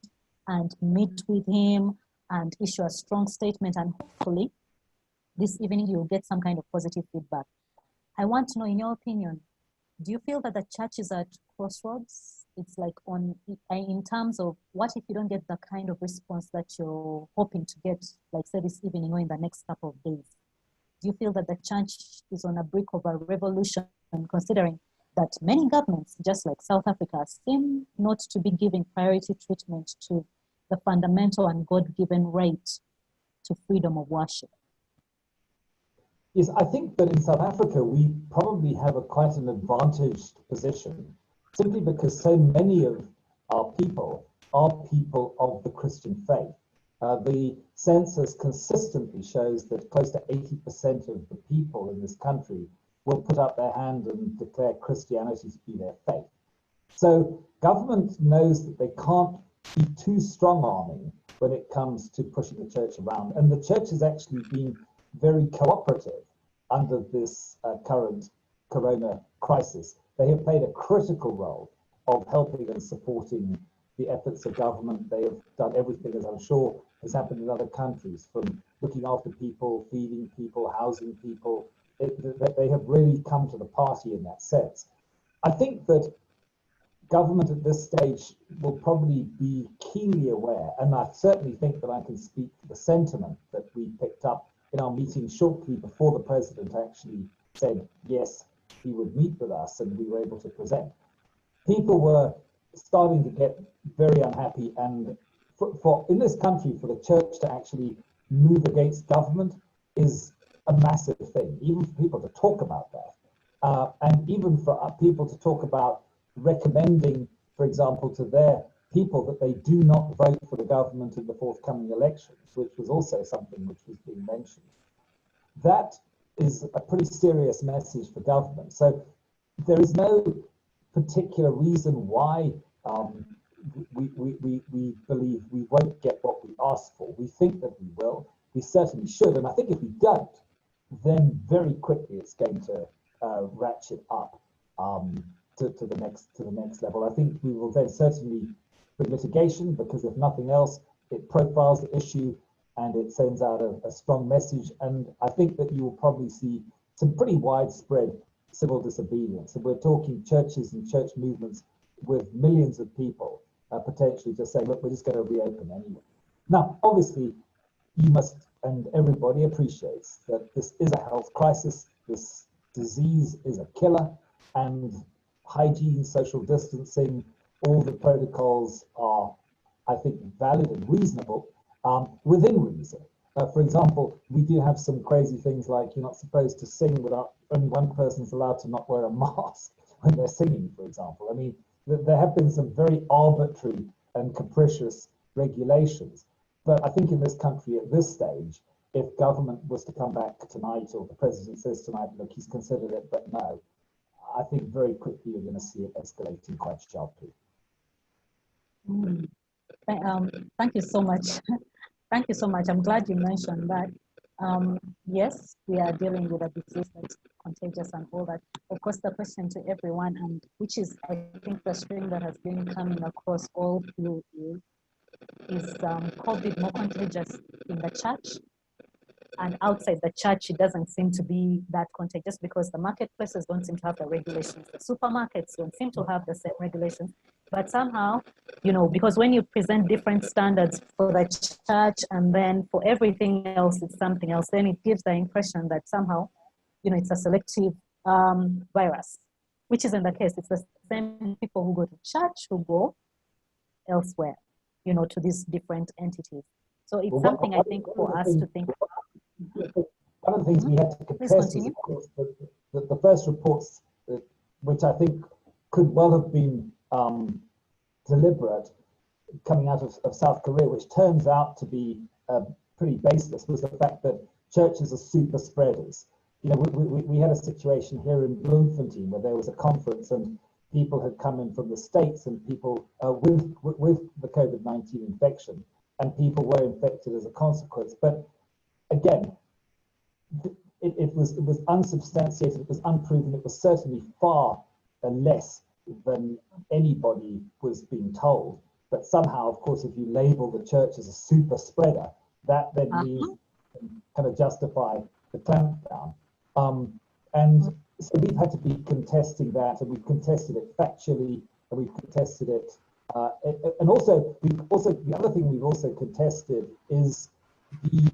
and meet with him and issue a strong statement, and hopefully this evening you'll get some kind of positive feedback. I want to know, in your opinion, do you feel that the church is at crossroads? It's like in terms of, what if you don't get the kind of response that you're hoping to get, like say this evening or in the next couple of days? Do you feel that the church is on a brink of a revolution, considering that many governments, just like South Africa, seem not to be giving priority treatment to the fundamental and God-given right to freedom of worship? Yes, I think that in South Africa, we probably have quite an advantaged position, simply because so many of our people are people of the Christian faith. The census consistently shows that close to 80% of the people in this country will put up their hand and declare Christianity to be their faith. So government knows that they can't be too strong-arming when it comes to pushing the church around. And the church has actually been very cooperative under this current corona crisis. They have played a critical role of helping and supporting the efforts of government. They have done everything, as I'm sure has happened in other countries, from looking after people, feeding people, housing people. They have really come to the party in that sense. I think that government at this stage will probably be keenly aware, and I certainly think that I can speak for the sentiment that we picked up in our meeting shortly before the president actually said, yes, he would meet with us and we were able to present. People were starting to get very unhappy, and for in this country, for the church to actually move against government is a massive thing, even for people to talk about that. And even for people to talk about recommending, for example, to their people that they do not vote for the government in the forthcoming elections, which was also something which was being mentioned. That is a pretty serious message for government. So there is no particular reason why we believe we won't get what we ask for. We think that we will. We certainly should. And I think if we don't, then very quickly it's going to ratchet up to the next level. I think we will then certainly bring litigation, because if nothing else, it profiles the issue and it sends out a strong message. And I think that you will probably see some pretty widespread civil disobedience. And we're talking churches and church movements with millions of people potentially just saying, look, we're just going to reopen anyway. Now, obviously, you must, and everybody appreciates that this is a health crisis. This disease is a killer, and hygiene, social distancing, all the protocols are, I think, valid and reasonable within reason. For example, we do have some crazy things like you're not supposed to sing without, only one person's allowed to not wear a mask when they're singing, for example. I mean, there have been some very arbitrary and capricious regulations. But I think in this country at this stage, if government was to come back tonight, or the president says tonight, look, he's considered it, but no, I think very quickly you're going to see it escalating quite sharply. Thank you so much. Thank you so much. I'm glad you mentioned that. Yes, we are dealing with a disease that's contagious and all that. Of course, the question to everyone, and which is, I think, the string that has been coming across all through is COVID more contagious in the church? And outside the church, it doesn't seem to be that contagious because the marketplaces don't seem to have the regulations. The supermarkets don't seem to have the same regulations. But somehow, you know, because when you present different standards for the church and then for everything else, it's something else, then it gives the impression that somehow, you know, it's a selective virus, which isn't the case. It's the same people who go to church who go elsewhere, you know, to these different entities. So it's something I think for us to think about. One of the things we had to contest was, of course, the first reports, which I think could well have been deliberate, coming out of South Korea, which turns out to be pretty baseless, was the fact that churches are super spreaders. You know, we had a situation here in Bloemfontein where there was a conference and people had come in from the States and people with the COVID-19 infection, and people were infected as a consequence. But again, it was unsubstantiated, it was unproven, it was certainly far less than anybody was being told. But somehow, of course, if you label the church as a super spreader, that then means you can kind of justify the clampdown. And so we've had to be contesting that, and we've contested it factually, and we've contested it. And also, the other thing we've also contested is the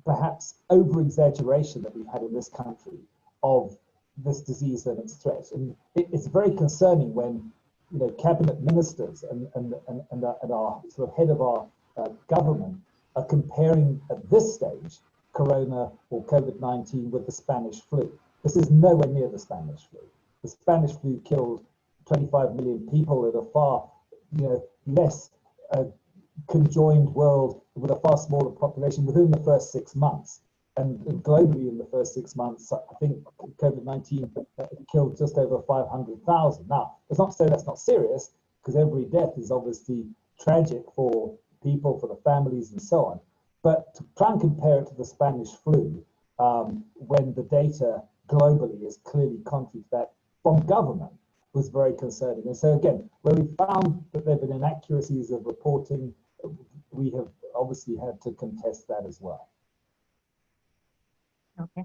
perhaps over-exaggeration that we've had in this country of this disease and its threat. And it's very concerning when, you know, cabinet ministers and our sort of head of our government are comparing at this stage corona or COVID-19 with the Spanish flu. This is nowhere near the Spanish flu. The Spanish flu killed 25 million people in a far, you know, less conjoined world with a far smaller population within the first 6 months. And globally in the first 6 months, I think COVID-19 killed just over 500,000. Now, it's not to say that's not serious, because every death is obviously tragic for people, for the families and so on. But to try and compare it to the Spanish flu, when the data globally is clearly contrary to that from government, was very concerning. And so again, where we found that there have been inaccuracies of reporting, we have obviously had to contest that as well. Okay.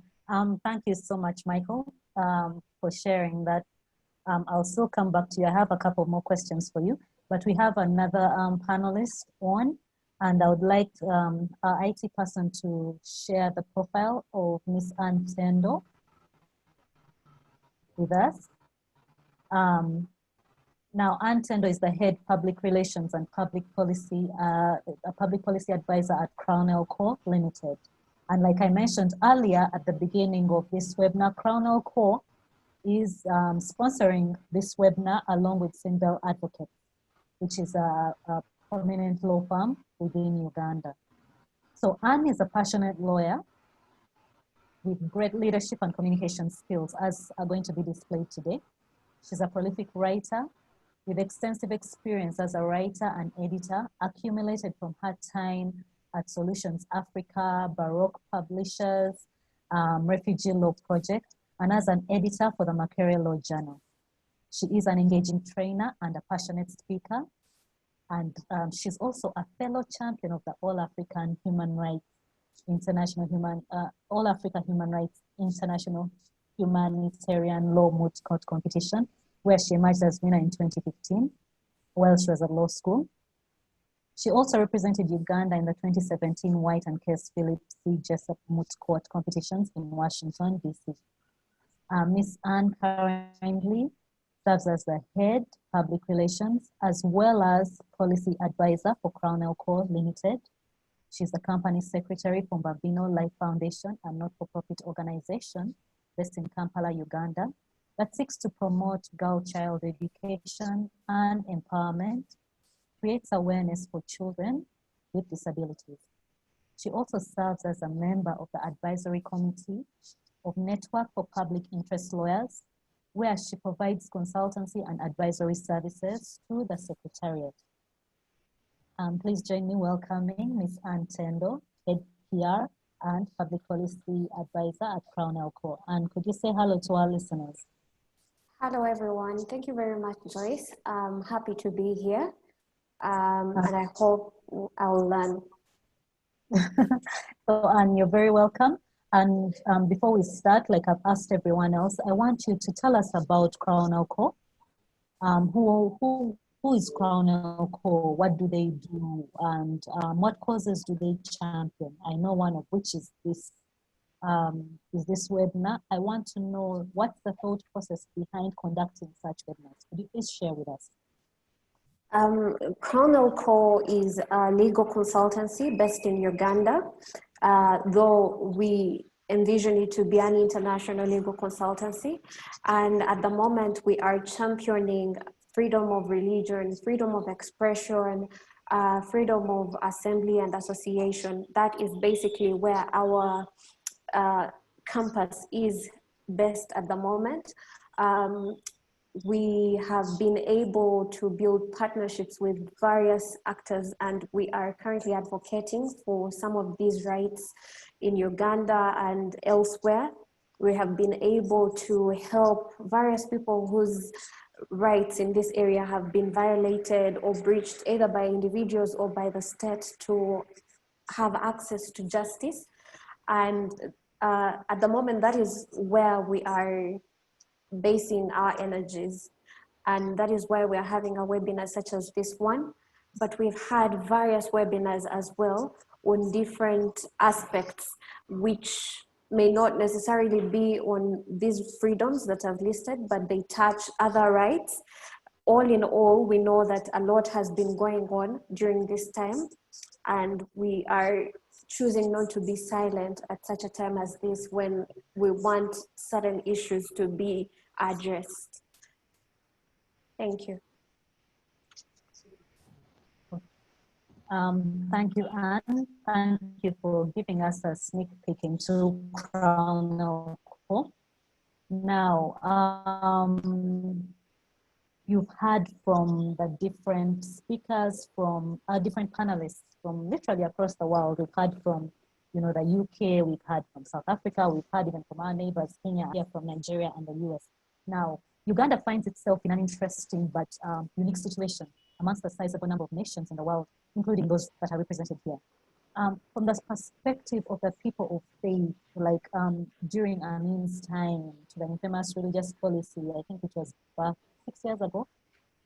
Thank you so much, Michael, for sharing that. I'll still come back to you. I have a couple more questions for you, but we have another panelist on, and I would like our IT person to share the profile of Ms. Ann Tendo with us. Now, Anne Tendo is the head public relations and public policy advisor at Crownell Corp Limited. And like I mentioned earlier at the beginning of this webinar, Crownell Corp is sponsoring this webinar along with Sindel Advocates, which is a prominent law firm within Uganda. So Anne is a passionate lawyer with great leadership and communication skills, as are going to be displayed today. She's a prolific writer with extensive experience as a writer and editor, accumulated from her time at Solutions Africa, Baroque Publishers, Refugee Law Project, and as an editor for the Makerere Law Journal. She is an engaging trainer and a passionate speaker. And she's also a fellow champion of the All African Human Rights All Africa Human Rights International Humanitarian Law Moot Court Competition, where she emerged as winner in 2015 while she was at law school. She also represented Uganda in the 2017 White and Case Philip C. Jessup Moot Court competitions in Washington, D.C. Ms. Anne currently serves as the head public relations as well as policy advisor for Crownell Corp Limited. She's the company secretary for Bambino Life Foundation, a not-for-profit organization based in Kampala, Uganda, that seeks to promote girl-child education and empowerment, creates awareness for children with disabilities. She also serves as a member of the advisory committee of Network for Public Interest Lawyers, where she provides consultancy and advisory services to the Secretariat. Please join me welcoming Ms. Anne Tendo, Head PR and Public Policy Advisor at Crownell Corp. And could you say hello to our listeners? Hello, everyone. Thank you very much, Joyce. I'm happy to be here. And I hope I'll learn. So, Anne, you're very welcome. And before we start, like I've asked everyone else, I want you to tell us about Crownell Corp. Who is Crownell Corp? What do they do? And what causes do they champion? I know one of which is this webinar. I want to know what's the thought process behind conducting such webinars. Could you please share with us? Crownell Corp is a legal consultancy based in Uganda, though we envision it to be an international legal consultancy. And at the moment, we are championing freedom of religion, freedom of expression, freedom of assembly and association. That is basically where our campus is based at the moment. We have been able to build partnerships with various actors, and we are currently advocating for some of these rights in Uganda and elsewhere. We have been able to help various people whose rights in this area have been violated or breached either by individuals or by the state to have access to justice. And at the moment, that is where we are basing our energies. And that is why we're having a webinar such as this one. But we've had various webinars as well on different aspects, which may not necessarily be on these freedoms that I've listed, but they touch other rights. All in all, we know that a lot has been going on during this time, and we are choosing not to be silent at such a time as this when we want certain issues to be addressed. Thank you. Thank you, Anne. Thank you for giving us a sneak peek into Crownell Corp. Now, you've heard from the different speakers, from different panelists from literally across the world. We've heard from, the UK, we've heard from South Africa, we've heard even from our neighbors, Kenya, here from Nigeria and the US. Now, Uganda finds itself in an interesting but unique situation amongst the sizable number of nations in the world, including those that are represented here. From the perspective of the people of faith, like during Amin's time to the infamous religious policy, I think it was about 6 years ago,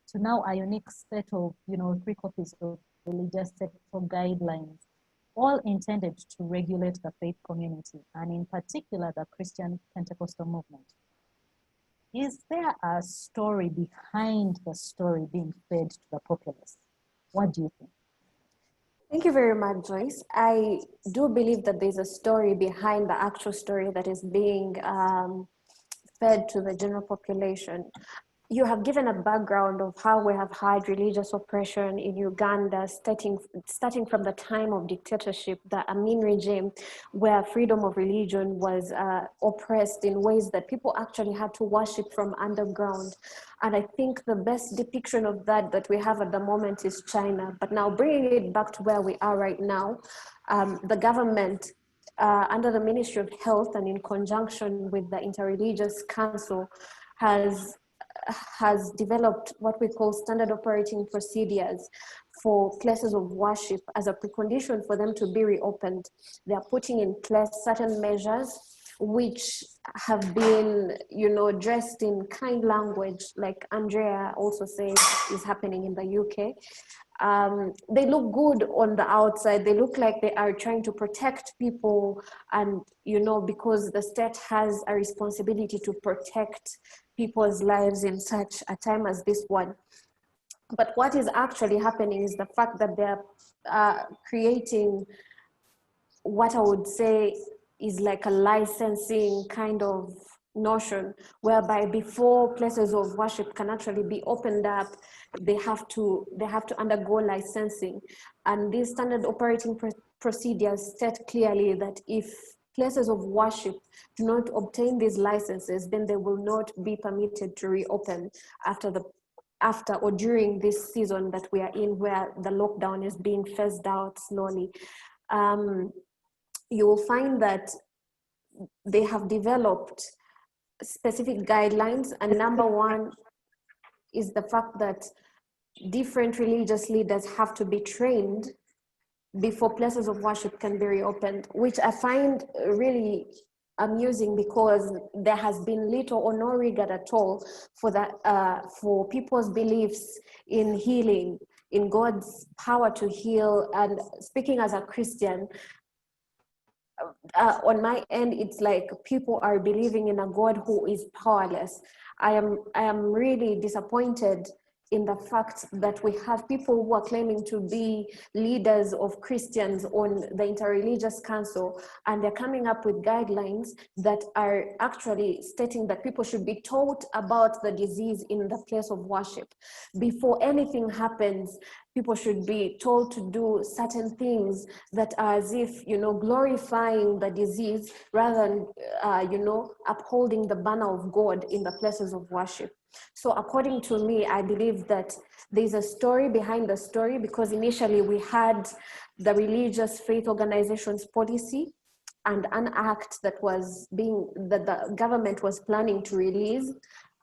to now a unique set of, 3 copies of religious sector guidelines, all intended to regulate the faith community, and in particular, the Christian Pentecostal movement. Is there a story behind the story being fed to the populace? What do you think? Thank you very much, Joyce. I do believe that there's a story behind the actual story that is being fed to the general population. You have given a background of how we have had religious oppression in Uganda, starting from the time of dictatorship, the Amin regime, where freedom of religion was oppressed in ways that people actually had to worship from underground. And I think the best depiction of that we have at the moment is China. But now bringing it back to where we are right now, the government under the Ministry of Health and in conjunction with the Interreligious Council has developed what we call standard operating procedures for places of worship as a precondition for them to be reopened. They are putting in place certain measures which have been, dressed in kind language, like Andrea also says is happening in the UK. They look good on the outside. They look like they are trying to protect people, and because the state has a responsibility to protect people's lives in such a time as this one. But what is actually happening is the fact that they're creating what I would say is like a licensing kind of notion, whereby before places of worship can actually be opened up, they have to undergo licensing. And these standard operating procedures state clearly that if places of worship do not obtain these licenses, then they will not be permitted to reopen after or during this season that we are in, where the lockdown is being phased out slowly. You will find that they have developed specific guidelines, and number one is the fact that different religious leaders have to be trained before places of worship can be reopened, which I find really amusing, because there has been little or no regard at all for that, for people's beliefs in healing, in God's power to heal. And speaking as a Christian, on my end, it's like people are believing in a God who is powerless. I am really disappointed in the fact that we have people who are claiming to be leaders of Christians on the Interreligious Council, and they're coming up with guidelines that are actually stating that people should be taught about the disease in the place of worship. Before anything happens, people should be told to do certain things that are as if, glorifying the disease rather than, upholding the banner of God in the places of worship. So according to me, I believe that there's a story behind the story, because initially we had the religious faith organizations policy and an act that the government was planning to release.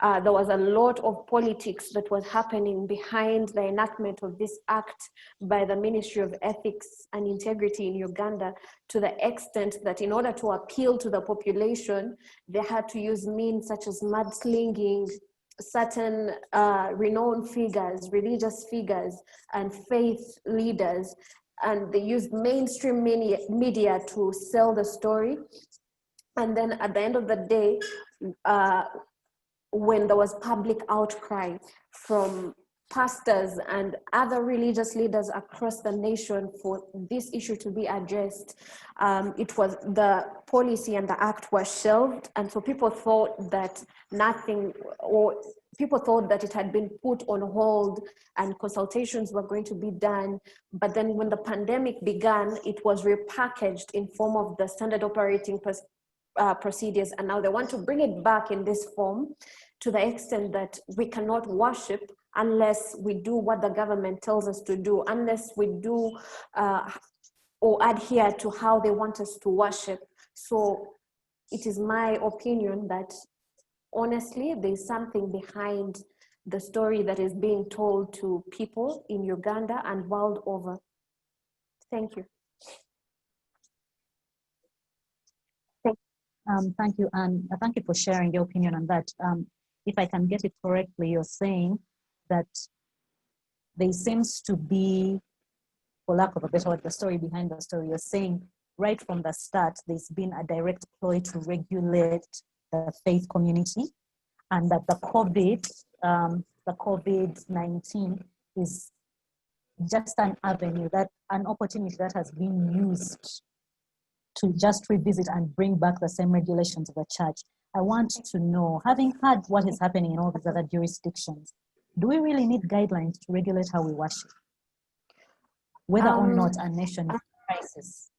There was a lot of politics that was happening behind the enactment of this act by the Ministry of Ethics and Integrity in Uganda, to the extent that in order to appeal to the population, they had to use means such as mudslinging certain renowned figures, religious figures, and faith leaders, and they used mainstream media to sell the story. And then at the end of the day, when there was public outcry from pastors and other religious leaders across the nation for this issue to be addressed, it was the policy and the act was shelved. And so people thought that people thought that it had been put on hold and consultations were going to be done. But then when the pandemic began, it was repackaged in form of the standard operating procedures. And now they want to bring it back in this form, to the extent that we cannot worship unless we do what the government tells us to do, unless we do or adhere to how they want us to worship. So it is my opinion that honestly, there's something behind the story that is being told to people in Uganda and world over. Thank you. Thank you, and thank you for sharing your opinion on that. If I can get it correctly, you're saying that there seems to be, for lack of a better word, the story behind the story. You're saying right from the start, there's been a direct ploy to regulate the faith community, and that the COVID-19 is just an avenue, that an opportunity that has been used to just revisit and bring back the same regulations of the church. I want to know, having heard what is happening in all these other jurisdictions, do we really need guidelines to regulate how we worship? Whether or not a nation is in crisis.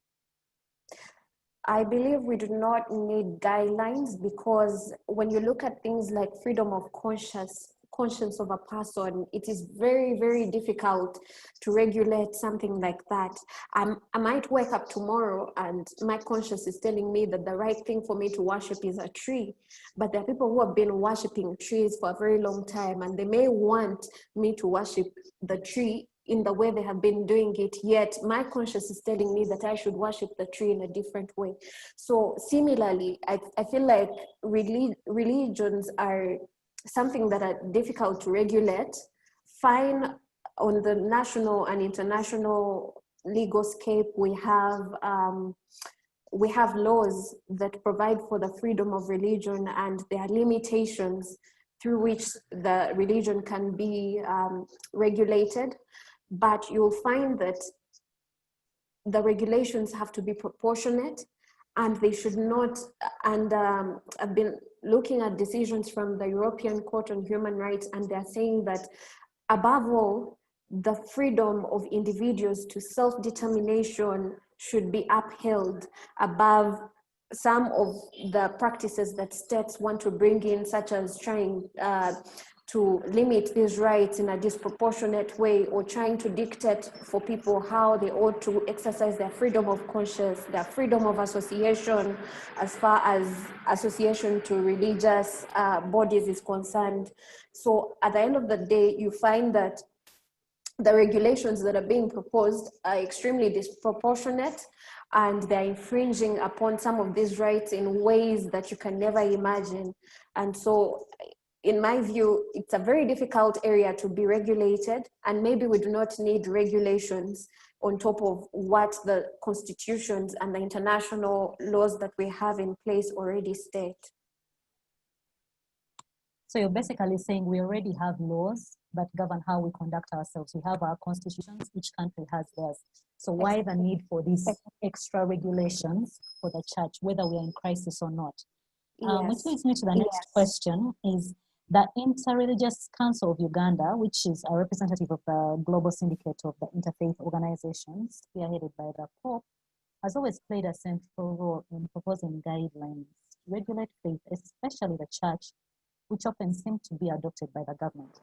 I believe we do not need guidelines, because when you look at things like freedom of conscience of a person, it is very, very difficult to regulate something like that. I might wake up tomorrow and my conscience is telling me that the right thing for me to worship is a tree, but there are people who have been worshiping trees for a very long time, and they may want me to worship the tree in the way they have been doing it, yet my conscience is telling me that I should worship the tree in a different way. So similarly, I feel like religions are something that are difficult to regulate. Fine, on the national and international legal scape, we have laws that provide for the freedom of religion, and there are limitations through which the religion can be regulated. But you'll find that the regulations have to be proportionate, and they should not, and I've been looking at decisions from the European Court on Human Rights, and they're saying that above all, the freedom of individuals to self-determination should be upheld above some of the practices that states want to bring in, such as trying to limit these rights in a disproportionate way, or trying to dictate for people how they ought to exercise their freedom of conscience, their freedom of association, as far as association to religious bodies is concerned. So at the end of the day, you find that the regulations that are being proposed are extremely disproportionate, and they're infringing upon some of these rights in ways that you can never imagine. And so, in my view, it's a very difficult area to be regulated, and maybe we do not need regulations on top of what the constitutions and the international laws that we have in place already state. So you're basically saying we already have laws that govern how we conduct ourselves. We have our constitutions, each country has theirs. So why the need for these extra regulations for the church, whether we are in crisis or not? Which leads me to the next question, is the Interreligious Council of Uganda, which is a representative of the global syndicate of the interfaith organizations spearheaded by the Pope, has always played a central role in proposing guidelines to regulate faith, especially the church, which often seem to be adopted by the government.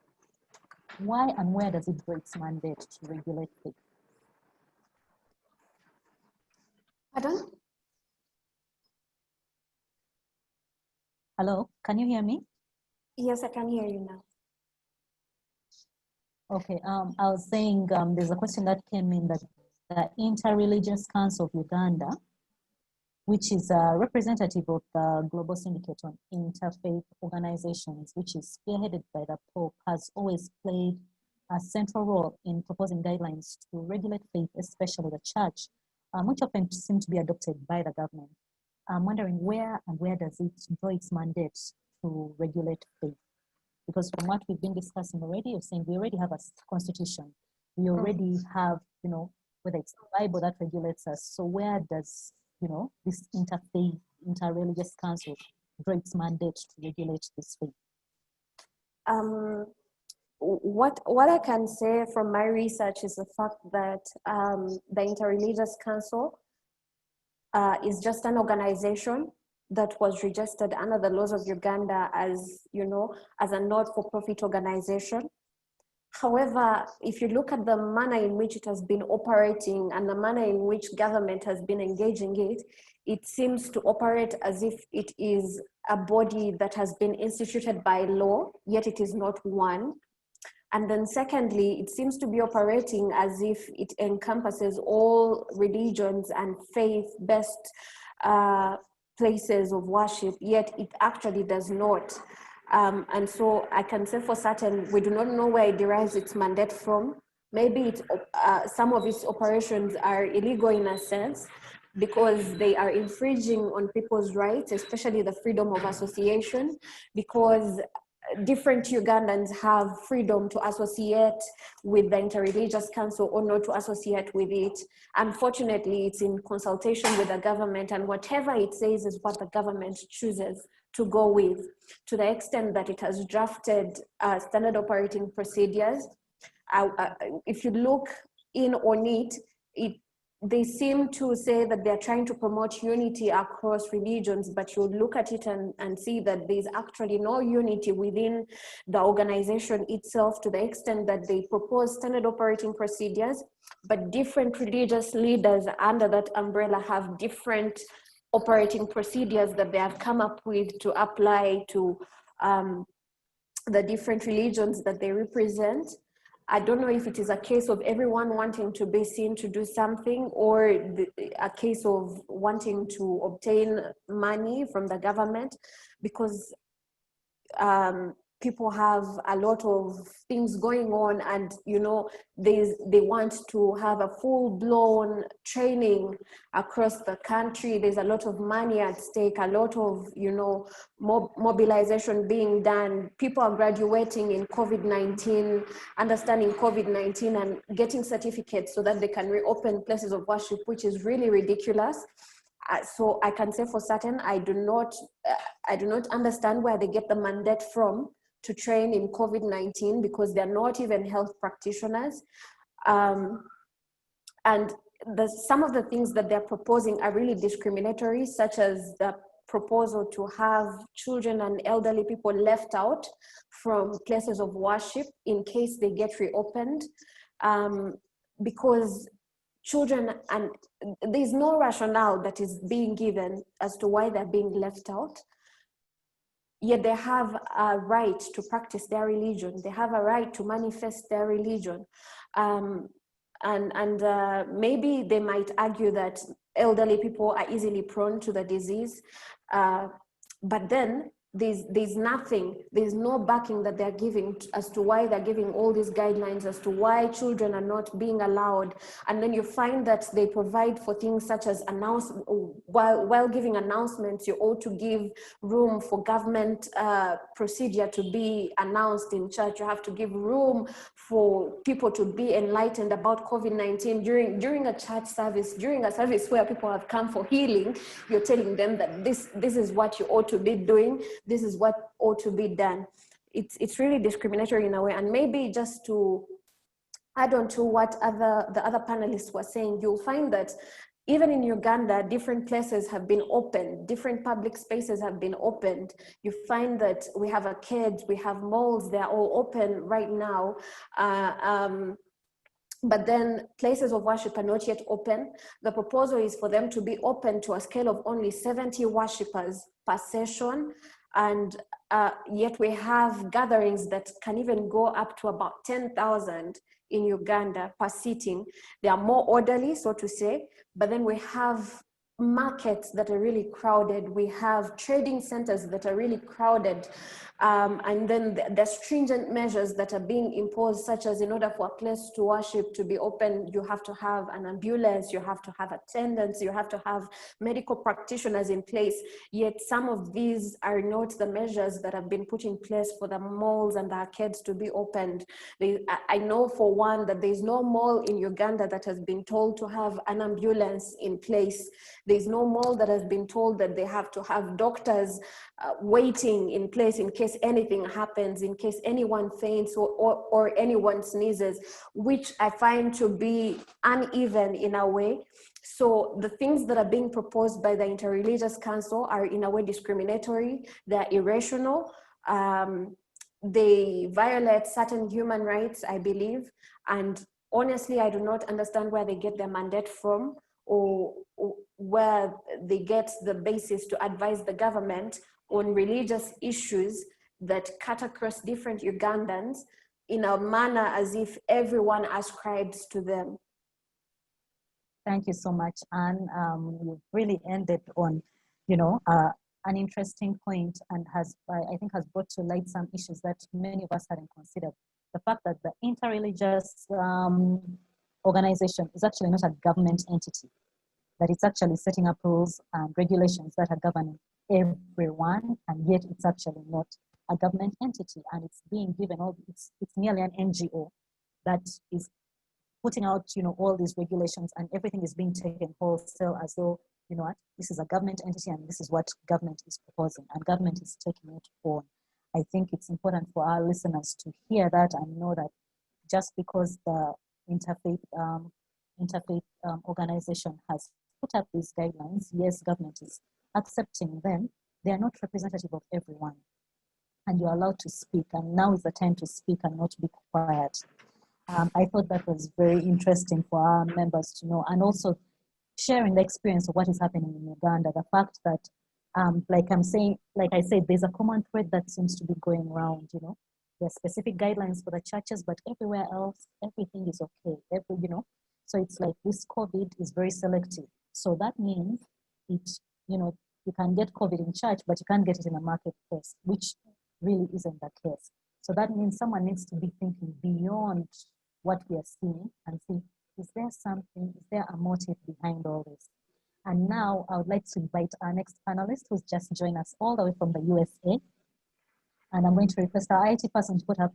Why and where does it draw its mandate to regulate faith? Pardon? Hello, can you hear me? Yes, I can hear you now. Okay, I was saying there's a question that came in that the Interreligious Council of Uganda, which is a representative of the Global Syndicate on Interfaith Organizations, which is spearheaded by the Pope, has always played a central role in proposing guidelines to regulate faith, especially the church, which often seem to be adopted by the government. I'm wondering where does it draw its mandate to regulate faith? Because from what we've been discussing already, you're saying we already have a constitution. We already have, whether it's the Bible that regulates us. So where does, this interreligious council draw its mandate to regulate this faith? What I can say from my research is the fact that the Interreligious Council is just an organization that was registered under the laws of Uganda as, as a not-for-profit organization. However, if you look at the manner in which it has been operating and the manner in which government has been engaging it, it seems to operate as if it is a body that has been instituted by law, yet it is not one. And then secondly, it seems to be operating as if it encompasses all religions and faith-based places of worship, yet it actually does not. And so I can say for certain, we do not know where it derives its mandate from. Maybe some of its operations are illegal in a sense, because they are infringing on people's rights, especially the freedom of association, because different Ugandans have freedom to associate with the Interreligious Council or not to associate with it. Unfortunately, it's in consultation with the government, and whatever it says is what the government chooses to go with, to the extent that it has drafted standard operating procedures. If you look in on it, they seem to say that they're trying to promote unity across religions, but you look at it and see that there's actually no unity within the organization itself, to the extent that they propose standard operating procedures, but different religious leaders under that umbrella have different operating procedures that they have come up with to apply to the different religions that they represent. I don't know if it is a case of everyone wanting to be seen to do something, or a case of wanting to obtain money from the government, because people have a lot of things going on, and they want to have a full-blown training across the country. There's a lot of money at stake, a lot of mobilization being done. People are graduating in COVID-19, understanding COVID-19, and getting certificates so that they can reopen places of worship, which is really ridiculous. So I can say for certain, I do not understand where they get the mandate from to train in COVID-19, because they're not even health practitioners. And some of the things that they're proposing are really discriminatory, such as the proposal to have children and elderly people left out from places of worship in case they get reopened, because children, and there's no rationale that is being given as to why they're being left out. Yet they have a right to practice their religion. They have a right to manifest their religion. Maybe they might argue that elderly people are easily prone to the disease. But then there's nothing, there's no backing that they're giving as to why they're giving all these guidelines as to why children are not being allowed. And then you find that they provide for things such as while giving announcements, you ought to give room for government procedure to be announced in church. You have to give room for people to be enlightened about COVID-19 during a church service, during a service where people have come for healing. You're telling them that this is what you ought to be doing. This is what ought to be done. It's really discriminatory in a way. And maybe just to add on to what the other panelists were saying, you'll find that even in Uganda, different places have been opened, different public spaces have been opened. You find that we have arcades, we have malls, they're all open right now. But then places of worship are not yet open. The proposal is for them to be open to a scale of only 70 worshippers per session. And yet we have gatherings that can even go up to about 10,000 in Uganda per sitting. They are more orderly, so to say, but then we have markets that are really crowded. We have trading centers that are really crowded. And then the stringent measures that are being imposed, such as in order for a place to worship to be open, you have to have an ambulance, you have to have attendants, you have to have medical practitioners in place. Yet some of these are not the measures that have been put in place for the malls and the arcades to be opened. I know for one that there's no mall in Uganda that has been told to have an ambulance in place. There's no mall that has been told that they have to have doctors waiting in place in case anything happens, in case anyone faints or anyone sneezes, which I find to be uneven in a way. So the things that are being proposed by the Interreligious Council are in a way discriminatory, they're irrational, they violate certain human rights, I believe, and honestly, I do not understand where they get their mandate from, or where they get the basis to advise the government on religious issues that cut across different Ugandans in a manner as if everyone ascribes to them. Thank you so much, Anne. You've really ended on, an interesting point, and I think has brought to light some issues that many of us hadn't considered. The fact that the interreligious organization is actually not a government entity. that it's actually setting up rules and regulations that are governing everyone, and yet it's actually not a government entity, and it's being given all, it's merely an NGO that is putting out, all these regulations, and everything is being taken wholesale as though, what, this is a government entity and this is what government is proposing, and government is taking it on. I think it's important for our listeners to hear that and know that just because the interfaith organization has put up these guidelines, yes, government is accepting them, they are not representative of everyone. And you're allowed to speak, and now is the time to speak and not be quiet. I thought that was very interesting for our members to know, and also sharing the experience of what is happening in Uganda. The fact that, like I said, there's a common thread that seems to be going around. There are specific guidelines for the churches, but everywhere else, everything is okay. So it's like this COVID is very selective. So that means you can get COVID in church, but you can't get it in a marketplace, which really isn't the case. So that means someone needs to be thinking beyond what we are seeing and see, is there a motive behind all this? And now I would like to invite our next panelist, who's just joined us all the way from the USA. And I'm going to request our IT person to put up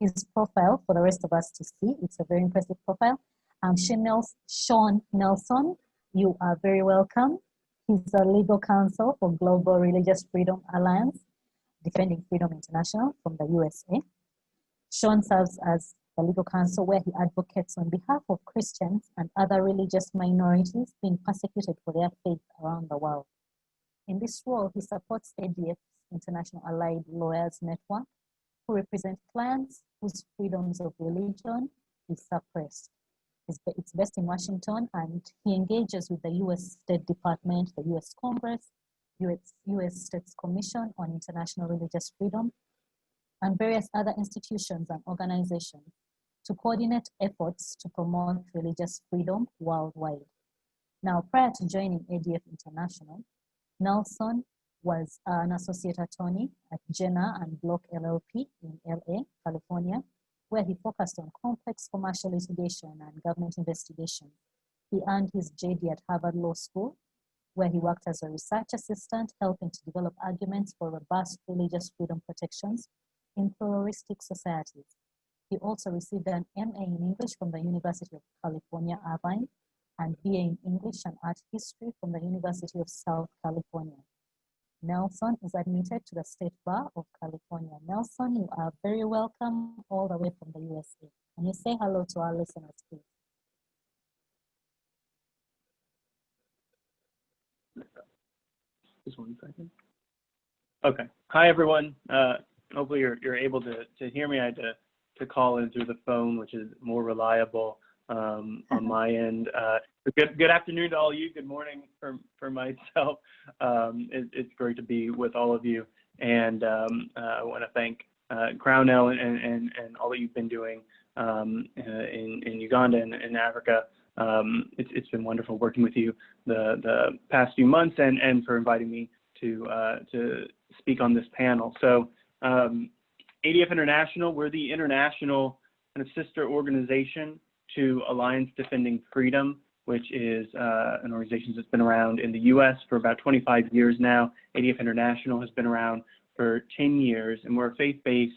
his profile for the rest of us to see. It's a very impressive profile. Sean Nelson, you are very welcome. He's a legal counsel for Global Religious Freedom Alliance, Defending Freedom International from the USA. Sean serves as the legal counsel where he advocates on behalf of Christians and other religious minorities being persecuted for their faith around the world. In this role, he supports ADF's International Allied Lawyers Network, who represent clients whose freedoms of religion is suppressed. It's based in Washington, and he engages with the US State Department, the US Congress, US States Commission on International Religious Freedom, and various other institutions and organizations to coordinate efforts to promote religious freedom worldwide. Now, prior to joining ADF International, Nelson was an associate attorney at Jenner and Block LLP in LA, California, where he focused on complex commercial litigation and government investigation. He earned his JD at Harvard Law School, where he worked as a research assistant, helping to develop arguments for robust religious freedom protections in pluralistic societies. He also received an MA in English from the University of California, Irvine, and BA in English and Art History from the University of South California. Nelson is admitted to the State Bar of California. Nelson, you are very welcome all the way from the USA. Can you say hello to our listeners, please? Just 1 second. Okay. Hi, everyone. Hopefully you're able to hear me. I had to call in through the phone, which is more reliable on my end. Good afternoon to all of you. Good morning for myself. It's great to be with all of you. And I want to thank Crackdown and all that you've been doing in Uganda and in Africa. It's been wonderful working with you the past few months, and for inviting me to speak on this panel. So ADF International, we're the international kind of sister organization to Alliance Defending Freedom, which is an organization that's been around in the US for about 25 years now. ADF International has been around for 10 years, and we're a faith-based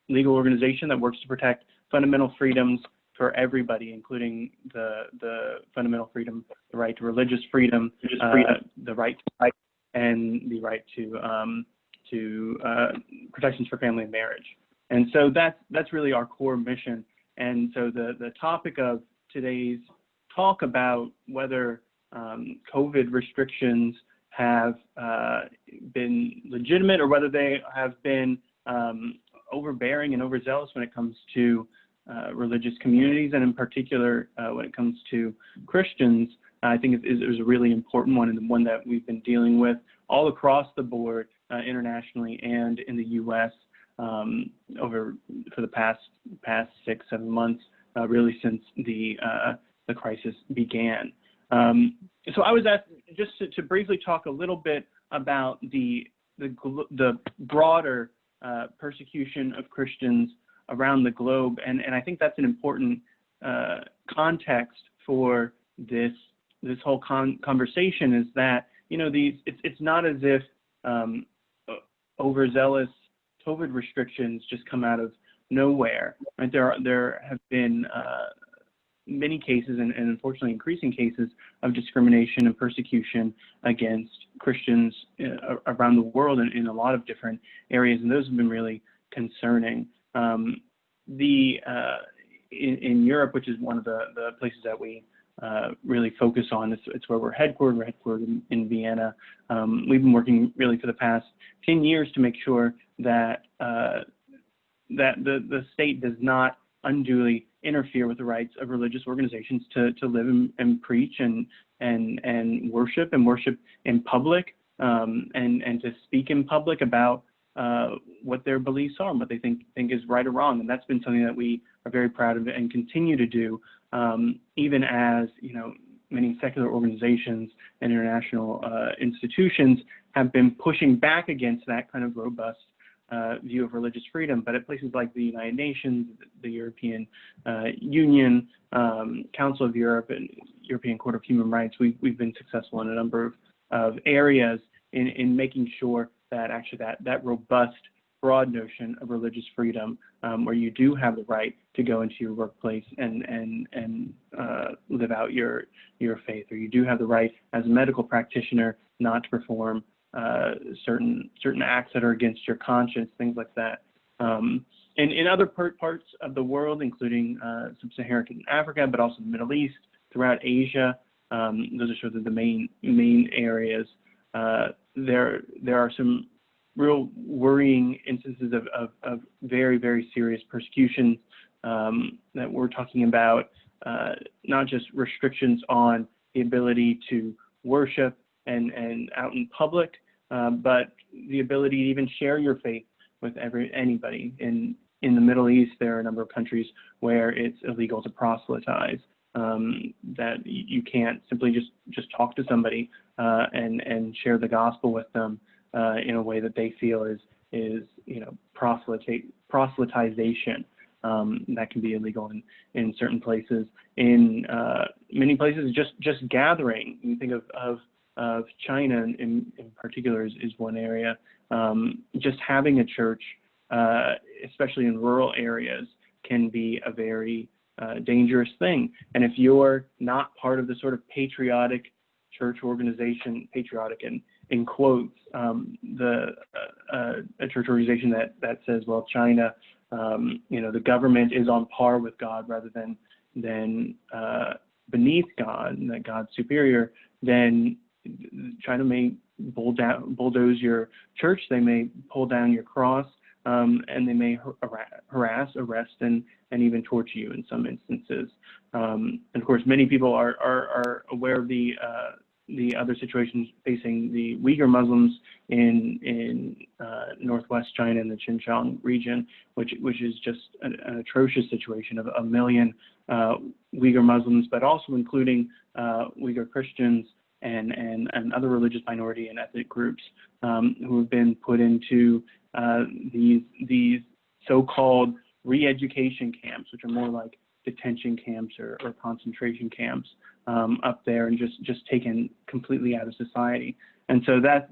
legal organization that works to protect fundamental freedoms for everybody, including the fundamental freedom, the right to religious freedom, the right to fight, and the right to protections for family and marriage. And so that's really our core mission. And so the topic of today's talk about whether COVID restrictions have been legitimate or whether they have been overbearing and overzealous when it comes to religious communities, and in particular when it comes to Christians, I think is a really important one, and one that we've been dealing with all across the board internationally and in the U.S. For the past 6-7 months, really since the crisis began. So I was asked just to briefly talk a little bit about the broader persecution of Christians around the globe, and I think that's an important context for this whole conversation is that, you know, it's not as if overzealous COVID restrictions just come out of nowhere, right? There have been many cases and unfortunately increasing cases of discrimination and persecution against Christians around the world in a lot of different areas, and those have been really concerning. In Europe, which is one of the places that we really focus on, it's where we're headquartered. We're headquartered in Vienna. We've been working really for the past 10 years to make sure that the state does not unduly interfere with the rights of religious organizations to live and preach and worship in public, and to speak in public about what their beliefs are and what they think is right or wrong. And that's been something that we are very proud of and continue to do, even as, you know, many secular organizations and international institutions have been pushing back against that kind of robust view of religious freedom. But at places like the United Nations, the European Union, Council of Europe, and European Court of Human Rights, we've been successful in a number of areas in making sure that actually that robust, broad notion of religious freedom, where you do have the right to go into your workplace and live out your faith, or you do have the right as a medical practitioner not to perform certain acts that are against your conscience, things like that. And in other parts of the world, including sub-Saharan Africa, but also the Middle East, throughout Asia, those are sort of the main areas. There are some real worrying instances of very, very serious persecution that we're talking about, not just restrictions on the ability to worship and out in public, but the ability to even share your faith with anybody. In the Middle East, there are a number of countries where it's illegal to proselytize, that you can't simply just talk to somebody and share the gospel with them in a way that they feel is you know, proselytization. That can be illegal in certain places. In many places, just gathering. You think of China in particular is one area. Just having a church, especially in rural areas, can be a very dangerous thing. And if you're not part of the sort of patriotic church organization, patriotic in quotes, a church organization that says, well, China, you know, the government is on par with God rather than beneath God, and that God's superior, then China may bulldoze your church, they may pull down your cross, and they may harass, arrest, and even torture you in some instances. And of course, many people are aware of the other situations facing the Uyghur Muslims in northwest China in the Xinjiang region, which is just an atrocious situation of 1 million Uyghur Muslims, but also including Uyghur Christians and other religious minority and ethnic groups who have been put into these so-called re-education camps, which are more like detention camps or concentration camps up there, and just taken completely out of society. And so that's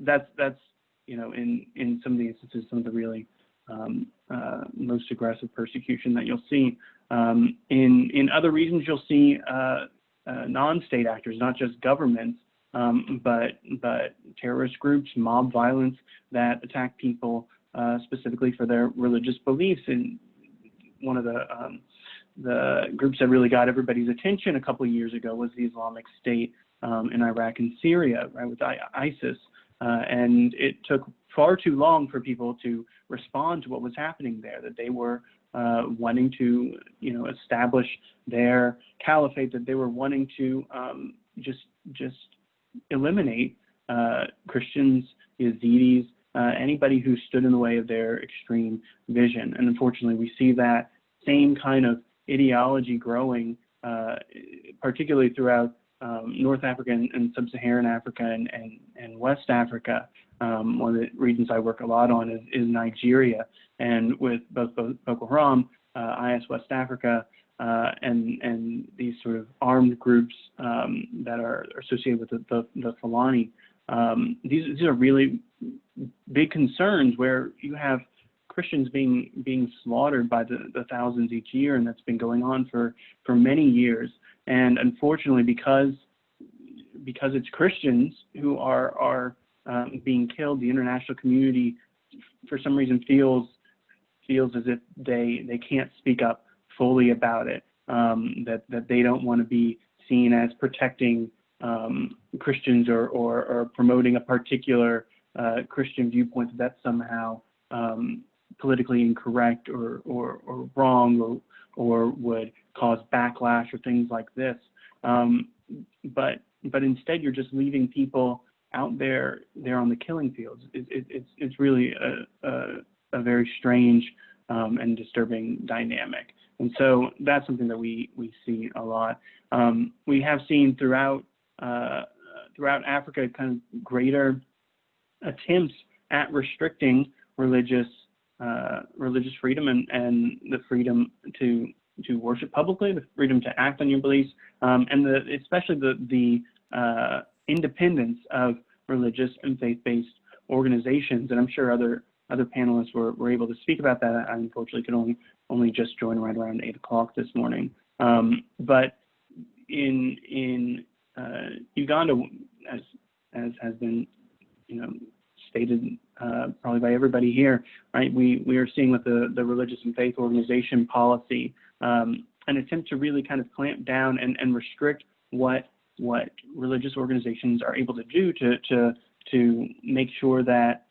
you know, in some of the instances, some of the really most aggressive persecution that you'll see. In other regions, you'll see non-state actors, not just governments, but terrorist groups, mob violence that attack people specifically for their religious beliefs. And one of the groups that really got everybody's attention a couple of years ago was the Islamic State in Iraq and Syria, right, with ISIS. And it took far too long for people to respond to what was happening there, that they were wanting to, you know, establish their caliphate, that they were wanting to just eliminate Christians, Yazidis, anybody who stood in the way of their extreme vision. And unfortunately, we see that same kind of ideology growing, particularly throughout North Africa and Sub-Saharan Africa and West Africa. One of the regions I work a lot on is Nigeria, and with both Boko Haram, IS West Africa, and these sort of armed groups that are associated with the Fulani. These are really big concerns where you have Christians being slaughtered by the thousands each year, and that's been going on for many years. And unfortunately, because it's Christians who are being killed, the international community, for some reason, feels as if they can't speak up fully about it, that they don't want to be seen as protecting Christians or promoting a particular Christian viewpoint, that's somehow politically incorrect or wrong or would cause backlash or things like this. But instead, you're just leaving people out there on the killing fields. It's really a very strange and disturbing dynamic. And so that's something that we see a lot. We have seen throughout Africa kind of greater attempts at restricting religious freedom and the freedom to worship publicly, the freedom to act on your beliefs, and especially the independence of religious and faith-based organizations. And I'm sure other panelists were able to speak about that. I unfortunately could only just join right around 8 o'clock this morning. But in Uganda, as has been stated probably by everybody here, right? We are seeing with the religious and faith organization policy an attempt to really kind of clamp down and restrict what religious organizations are able to do to make sure that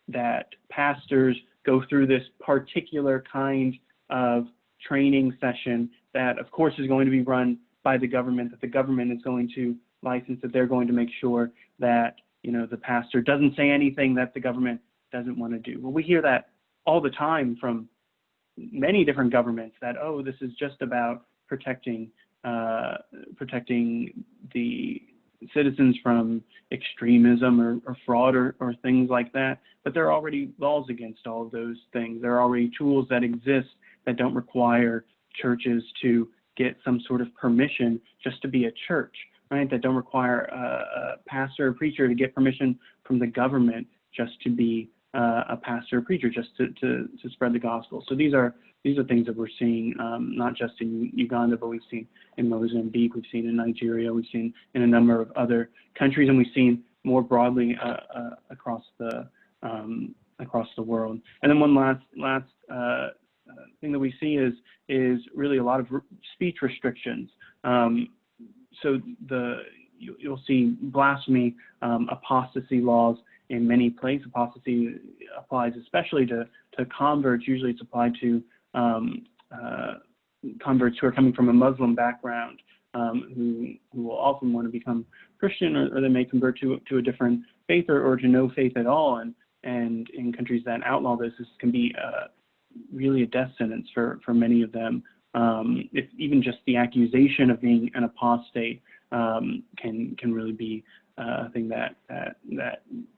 that pastors go through this particular kind of training session that, of course, is going to be run by the government, that the government is going to license, that they're going to make sure that the pastor doesn't say anything that the government doesn't want to do. Well, we hear that all the time from many different governments that, oh, this is just about protecting the citizens from extremism or fraud or things like that. But there are already laws against all of those things. There are already tools that exist that don't require churches to get some sort of permission just to be a church, right? That don't require a pastor or preacher to get permission from the government just to be a pastor or preacher, just to spread the gospel. So these are things that we're seeing, not just in Uganda, but we've seen in Mozambique, we've seen in Nigeria, we've seen in a number of other countries, and we've seen more broadly across the world. And then one last thing that we see is really a lot of speech restrictions. So you'll see blasphemy, apostasy laws in many places. Apostasy applies especially to converts. Usually it's applied to converts who are coming from a Muslim background, who will often want to become Christian, or they may convert to a different faith or to no faith at all. And in countries that outlaw this can be really a death sentence for many of them. If even just the accusation of being an apostate can really be a thing that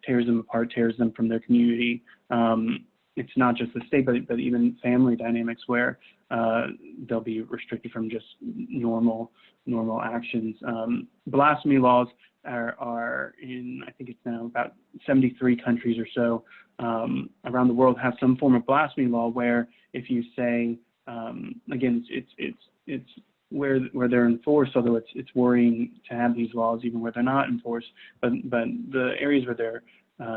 tears them apart, tears them from their community. It's not just the state, but even family dynamics where they'll be restricted from just normal actions. Blasphemy laws are in, I think it's now about 73 countries or so around the world have some form of blasphemy law where if you say, again, it's where they're enforced, although it's worrying to have these laws even where they're not enforced, but the areas where they're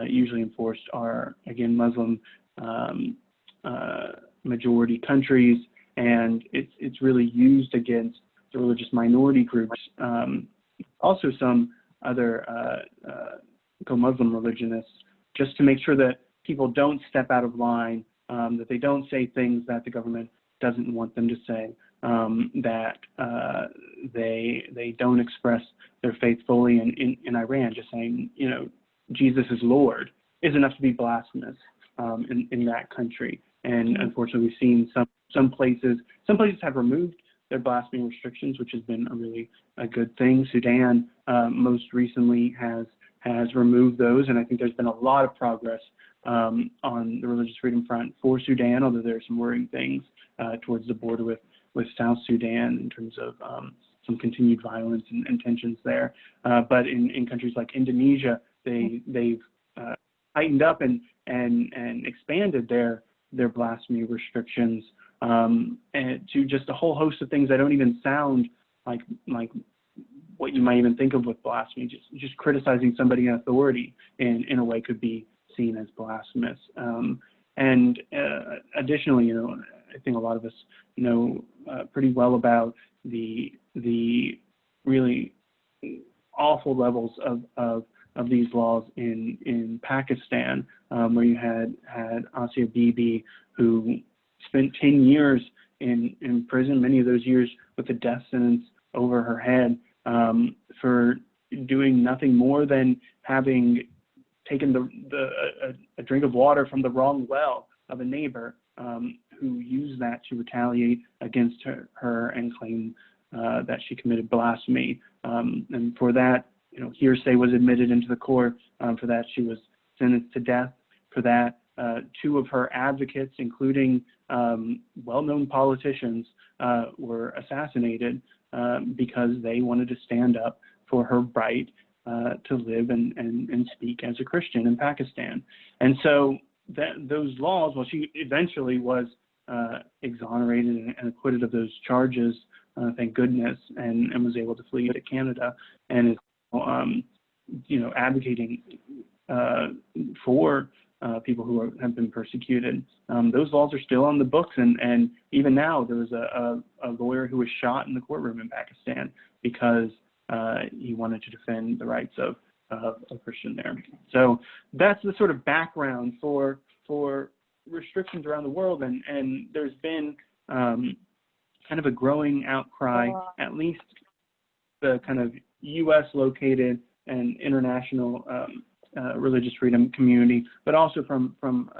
usually enforced are, again, Muslim majority countries, and it's really used against the religious minority groups, also some other co-Muslim religionists, just to make sure that people don't step out of line, that they don't say things that the government doesn't want them to say, that they don't express their faith fully. In Iran, just saying, Jesus is Lord is enough to be blasphemous in that country. And unfortunately, we've seen some places have removed their blasphemy restrictions, which has been a good thing. Sudan most recently has removed those, and I think there's been a lot of progress on the religious freedom front for Sudan, although there are some worrying things towards the border South Sudan in terms of some continued violence and tensions there. But in countries like Indonesia, they've tightened up and expanded their blasphemy restrictions and to just a whole host of things that don't even sound like what you might even think of with blasphemy. Just criticizing somebody in authority in a way could be seen as blasphemous. And additionally, I think a lot of us know pretty well about the really awful levels of these laws in Pakistan, where you had Asia Bibi, who spent 10 years in prison, many of those years with a death sentence over her head, for doing nothing more than having taken a drink of water from the wrong well of a neighbor, who used that to retaliate against her and claim that she committed blasphemy. And for that, hearsay was admitted into the court. For that, she was sentenced to death. For that, 2 of her advocates, including well-known politicians, were assassinated because they wanted to stand up for her right to live and speak as a Christian in Pakistan. And so those laws, well, she eventually was exonerated and acquitted of those charges, thank goodness, and was able to flee to Canada and is advocating for people who have been persecuted. Those laws are still on the books, and even now there was a lawyer who was shot in the courtroom in Pakistan because he wanted to defend the rights of a Christian there. So that's the sort of background for restrictions around the world, and there's been kind of a growing outcry, at least the kind of U.S. located and international religious freedom community, but also from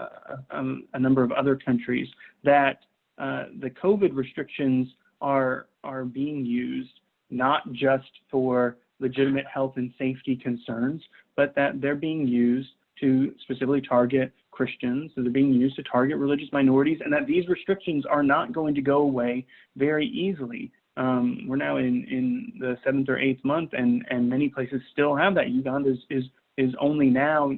a number of other countries, that the COVID restrictions are being used not just for legitimate health and safety concerns, but that they're being used to specifically target Christians, so they're being used to target religious minorities, and that these restrictions are not going to go away very easily. We're now in the 7th or 8th month, and many places still have that. Uganda is only now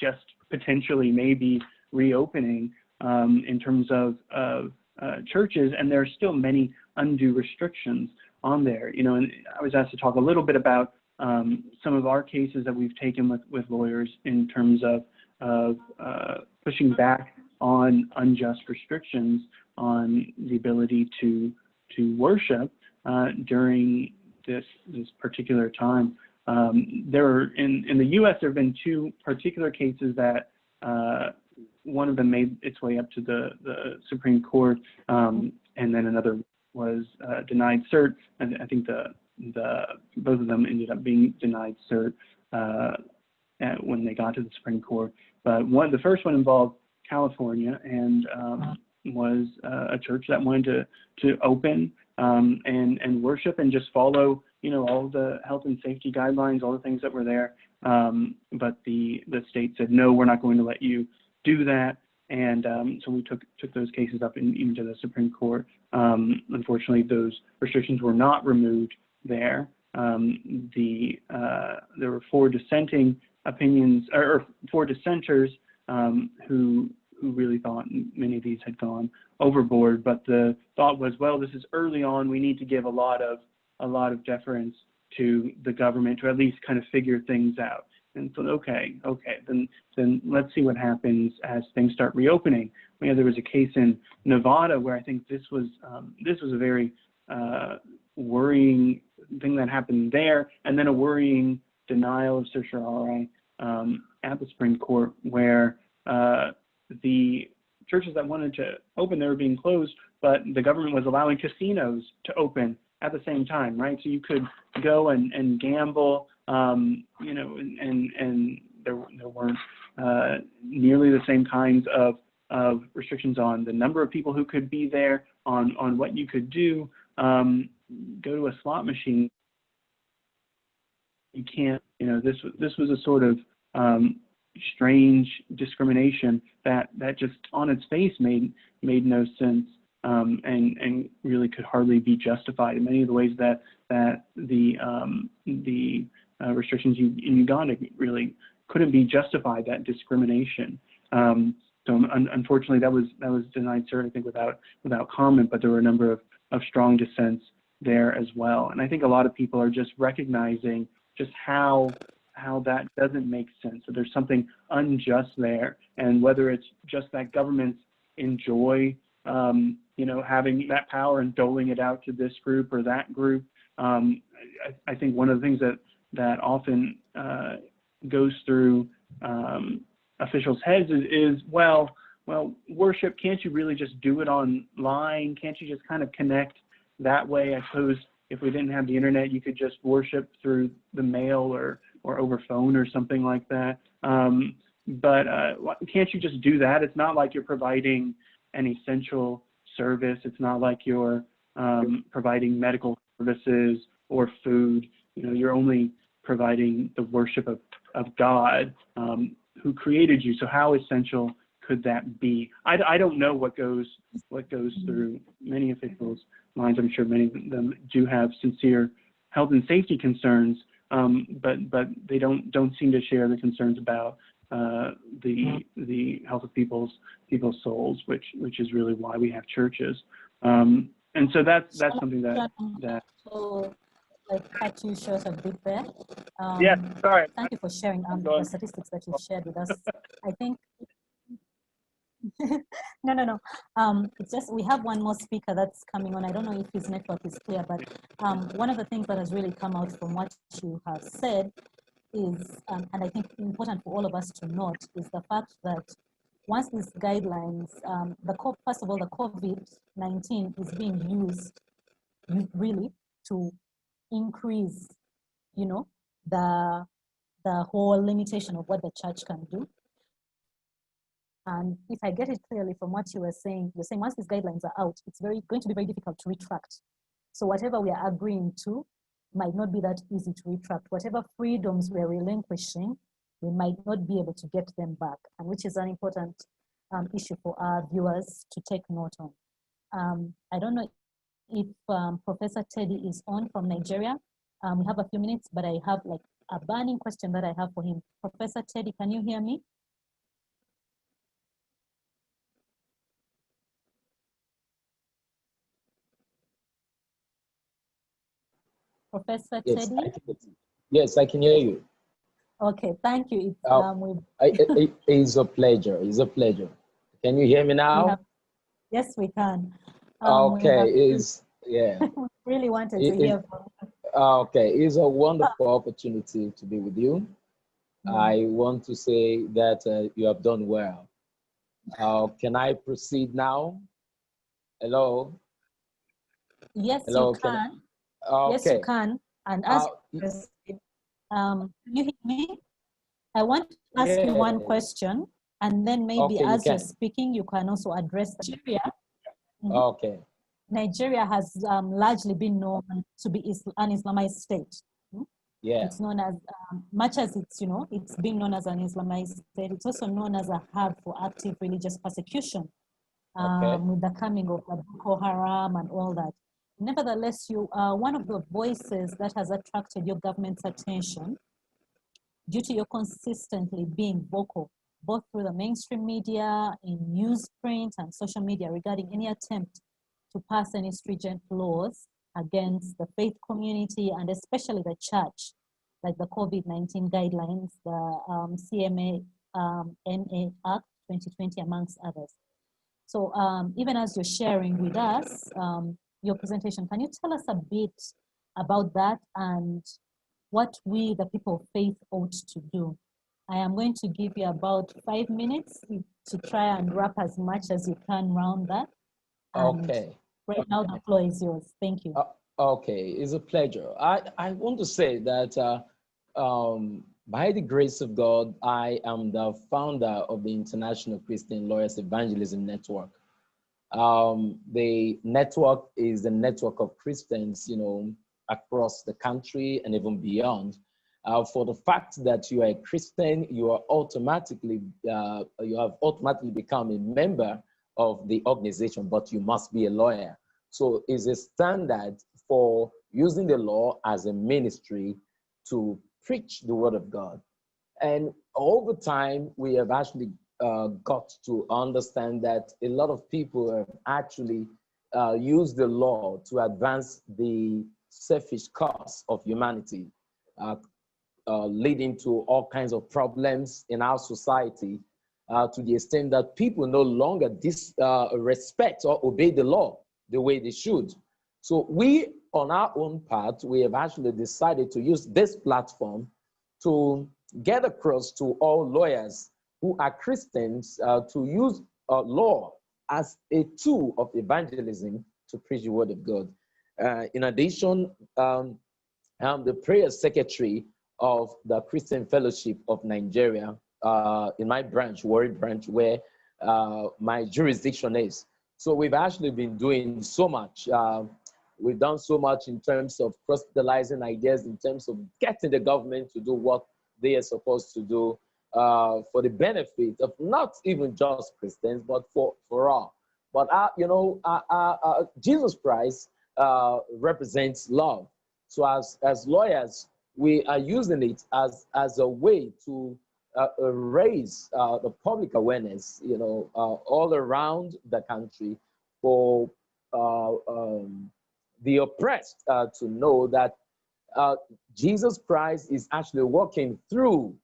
just potentially maybe reopening in terms of churches, and there are still many undue restrictions on there. And I was asked to talk a little bit about some of our cases that we've taken with lawyers in terms of pushing back on unjust restrictions on the ability to worship during this particular time. There are, in the U.S., there have been 2 particular cases that one of them made its way up to the Supreme Court, and then another was denied cert. And I think both of them ended up being denied cert when they got to the Supreme Court. But the first one involved California, and was a church that wanted to open and worship and just follow, all the health and safety guidelines, all the things that were there. But the state said, no, we're not going to let you do that. And so we took those cases up into the Supreme Court. Unfortunately, those restrictions were not removed there. There were 4 dissenting opinions, or 4 dissenters who really thought many of these had gone overboard. But the thought was, well, this is early on. We need to give a lot of deference to the government to at least kind of figure things out. And so, okay, then let's see what happens as things start reopening. There was a case in Nevada where I think this was a very worrying thing that happened there, and then a worrying denial of certiorari at the Supreme Court, where the churches that wanted to open, they were being closed, but the government was allowing casinos to open at the same time, right? So you could go and gamble, and there weren't nearly the same kinds of restrictions on the number of people who could be there, on what you could do. Go to a slot machine. You can't, this was a sort of strange discrimination that just on its face made no sense. and really could hardly be justified in many of the ways that the restrictions in Uganda really couldn't be justified, that discrimination. So unfortunately, that was denied cert, I think, without comment, but there were a number of strong dissents there as well. And I think a lot of people are just recognizing just how that doesn't make sense. So there's something unjust there, and whether it's just that governments enjoy, having that power and doling it out to this group or that group. I think one of the things that often goes through officials' heads is, well, worship, can't you really just do it online? Can't you just kind of connect that way? I suppose if we didn't have the internet, you could just worship through the mail or over phone or something like that. But can't you just do that? It's not like you're providing an essential service. It's not like you're providing medical services or food. You're only providing the worship of God, who created you. So how essential could that be? I don't know what goes through many officials' minds. I'm sure many of them do have sincere health and safety concerns, but they don't seem to share the concerns about the health of people's souls, which is really why we have churches. And so that's something that. So, cut you short a bit there. Yeah, sorry. Thank you for sharing the statistics that you've shared with us. I think. No. It's just we have one more speaker that's coming on. I don't know if his network is clear, but one of the things that has really come out from what you have said is, and I think important for all of us to note, is the fact that once these guidelines, first of all, the COVID-19 is being used really to increase, the whole limitation of what the church can do. And if I get it clearly from what you were saying, you're saying once these guidelines are out, it's going to be very difficult to retract. So whatever we are agreeing to might not be that easy to retract. Whatever freedoms we're relinquishing, we might not be able to get them back, and which is an important issue for our viewers to take note on. I don't know if Professor Teddy is on from Nigeria. We have a few minutes, but I have like a burning question that I have for him. Professor Teddy, can you hear me? Professor Yes, Teddy? Yes, I can hear you. Okay, thank you. It's a pleasure. It's a pleasure. Can you hear me now? Yes, we can. Okay, we really wanted to hear from you. Okay, it's a wonderful opportunity to be with you. I want to say that you have done well. Can I proceed now? Hello? Yes, Hello, you can. Okay. Yes, you can. And as can you hear me? I want to ask you one question, and then maybe as you're speaking, you can also address Nigeria. Okay. Nigeria has largely been known to be an Islamized state. Yeah. It's known as, much as it's, it's being known as an Islamized state, it's also known as a hub for active religious persecution with the coming of Boko Haram and all that. Nevertheless, you are one of the voices that has attracted your government's attention due to your consistently being vocal, both through the mainstream media, in newsprint and social media regarding any attempt to pass any stringent laws against the faith community and especially the church, like the COVID-19 guidelines, the CMA NA Act 2020, amongst others. So even as you're sharing with us your presentation, can you tell us a bit about that and what we, the people of faith, ought to do? I am going to give you about 5 minutes to try and wrap as much as you can around that. And right now, the floor is yours. Thank you. Okay, it's a pleasure. I want to say that by the grace of God, I am the founder of the International Christian Lawyers Evangelism Network. The network is a network of Christians, across the country and even beyond. For the fact that you are a Christian, you have automatically become a member of the organization, but you must be a lawyer. So it's a standard for using the law as a ministry to preach the word of God. And over time, we have actually got to understand that a lot of people have actually used the law to advance the selfish cause of humanity, leading to all kinds of problems in our society, to the extent that people no longer respect or obey the law the way they should. So we, on our own part, we have actually decided to use this platform to get across to all lawyers who are Christians to use law as a tool of evangelism to preach the word of God. In addition, I'm the prayer secretary of the Christian Fellowship of Nigeria in my branch, Warri branch, where my jurisdiction is. So we've actually been doing so much. We've done so much in terms of cross-fertilizing ideas, in terms of getting the government to do what they are supposed to do for the benefit of not even just Christians, but for all. But, Jesus Christ represents love. So as lawyers, we are using it as a way to raise the public awareness, all around the country for the oppressed to know that Jesus Christ is actually working through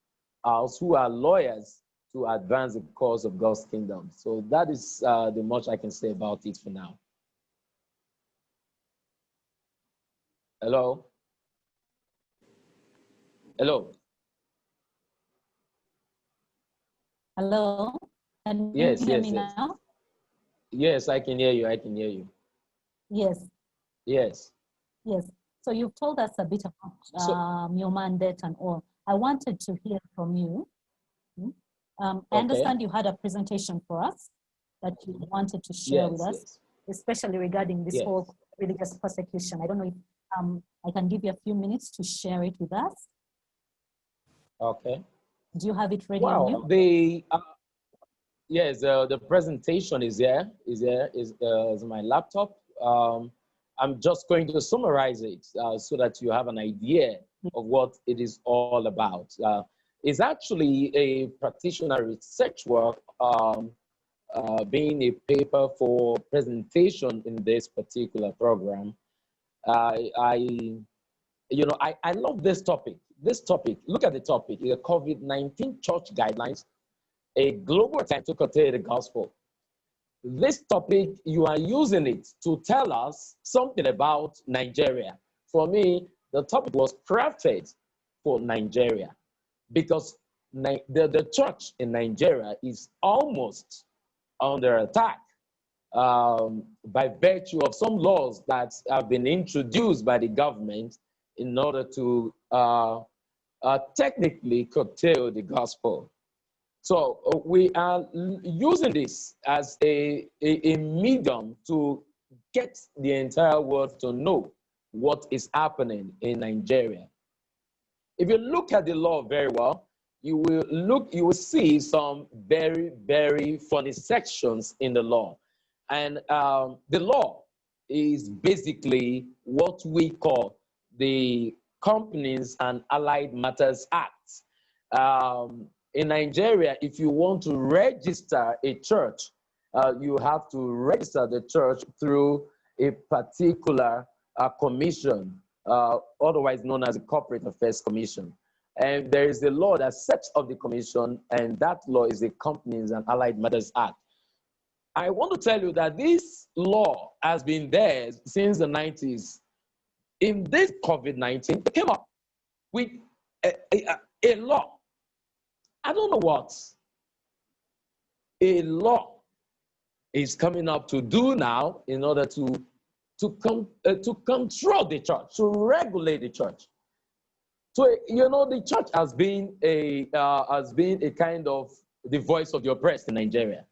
us who are lawyers to advance the cause of God's kingdom. So that is the much I can say about it for now. Hello? Hello? Hello? Can Yes, you hear yes, me yes. now? Yes, I can hear you. I can hear you. Yes, Yes. yes. So you've told us a bit about your mandate and all. I wanted to hear from you. I understand you had a presentation for us that you wanted to share with us, especially regarding this whole religious persecution. I don't know if I can give you a few minutes to share it with us. Okay. Do you have it ready on you? The presentation is there, is my laptop. I'm just going to summarize it so that you have an idea of what it is all about. It's actually a practitioner research work, being a paper for presentation in this particular program. I love this topic. Look at the topic, the COVID-19 church guidelines, a global attempt to curtail the gospel. This topic, you are using it to tell us something about Nigeria. For me, the topic was crafted for Nigeria because the church in Nigeria is almost under attack by virtue of some laws that have been introduced by the government in order to technically curtail the gospel. So we are using this as a medium to get the entire world to know what is happening in Nigeria. If you look at the law very well, you will see some very, very funny sections in the law. And the law is basically what we call the Companies and Allied Matters Act. In Nigeria, if you want to register a church, you have to register the church through a particular commission, otherwise known as the Corporate Affairs Commission. And there is a law that sets up the commission, and that law is the Companies and Allied Matters Act. I want to tell you that this law has been there since the 90s. In this COVID-19, it came up with a law. I don't know what a law is coming up to do now in order to control the church, to regulate the church. So the church has been a kind of the voice of the oppressed in Nigeria.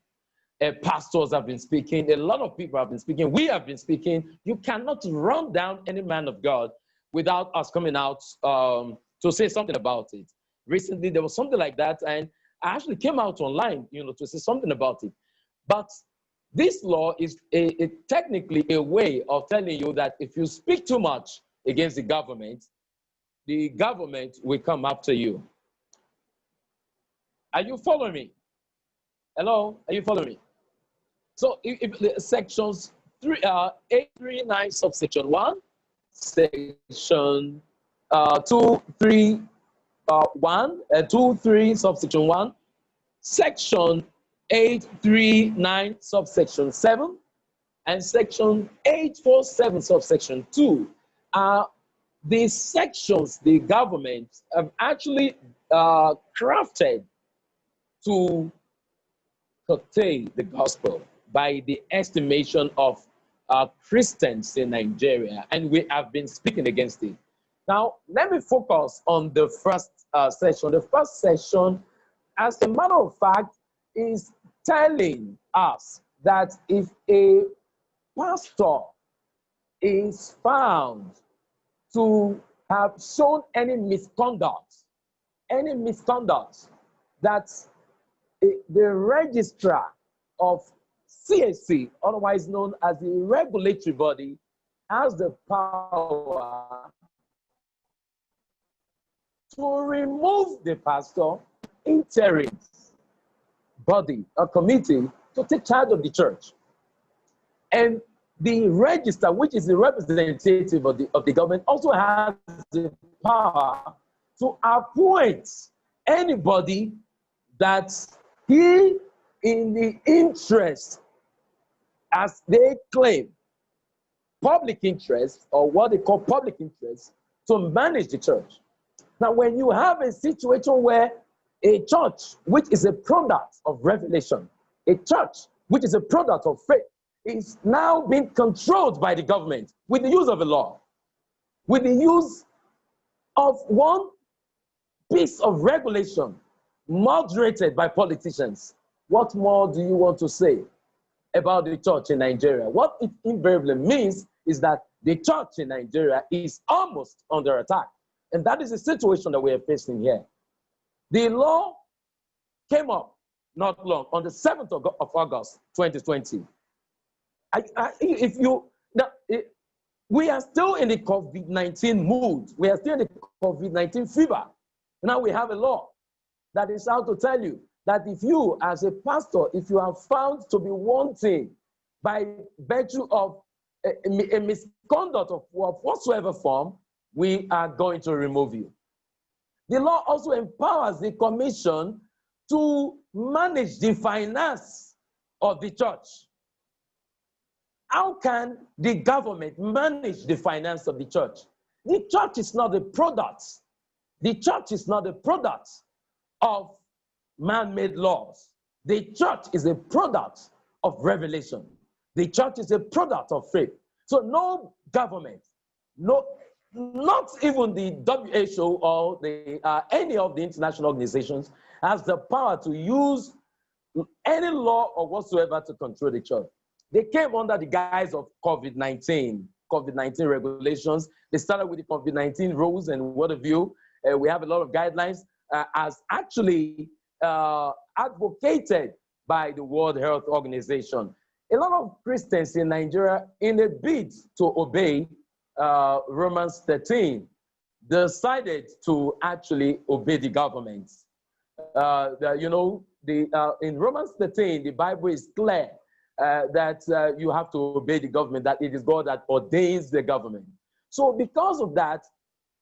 Pastors have been speaking. A lot of people have been speaking. We have been speaking. You cannot run down any man of God without us coming out to say something about it. Recently, there was something like that, and I actually came out online, to say something about it. But This law is technically a way of telling you that if you speak too much against the government will come after you. Are you following me? Hello, are you following me? So if the sections 839 subsection 1, section 2.3 subsection 1, section 839 subsection 7, and section 847 subsection 2 are the sections the government have actually crafted to curtail the gospel by the estimation of Christians in Nigeria, and we have been speaking against it. Now, let me focus on the first session. The first session, as a matter of fact, is telling us that if a pastor is found to have shown any misconduct, that the registrar of CAC, otherwise known as the regulatory body, has the power to remove the pastor, interim body, a committee, to take charge of the church. And the register, which is the representative of the government, also has the power to appoint anybody that he, in the interest, as they claim, public interest, or what they call public interest, to manage the church. Now, when you have a situation where a church, which is a product of revelation, a church, which is a product of faith, is now being controlled by the government with the use of a law, with the use of one piece of regulation moderated by politicians, what more do you want to say about the church in Nigeria? What it invariably means is that the church in Nigeria is almost under attack. And that is the situation that we are facing here. The law came up not long, on the 7th of August, 2020. We are still in the COVID-19 mood. We are still in the COVID-19 fever. Now we have a law that is out to tell you that if you, as a pastor, if you are found to be wanting by virtue of a misconduct of whatsoever form, we are going to remove you. The law also empowers the commission to manage the finance of the church. How can the government manage the finance of the church? The church is not a product. The church is not a product of man-made laws. The church is a product of revelation. The church is a product of faith. So no government, not even the WHO or any of the international organizations has the power to use any law or whatsoever to control the church. They came under the guise of COVID-19 regulations. They started with the COVID-19 rules and what have you. We have a lot of guidelines as actually advocated by the World Health Organization. A lot of Christians in Nigeria, in a bid to obey Romans 13, decided to actually obey the government. In Romans 13, the Bible is clear that you have to obey the government, that it is God that ordains the government. So because of that,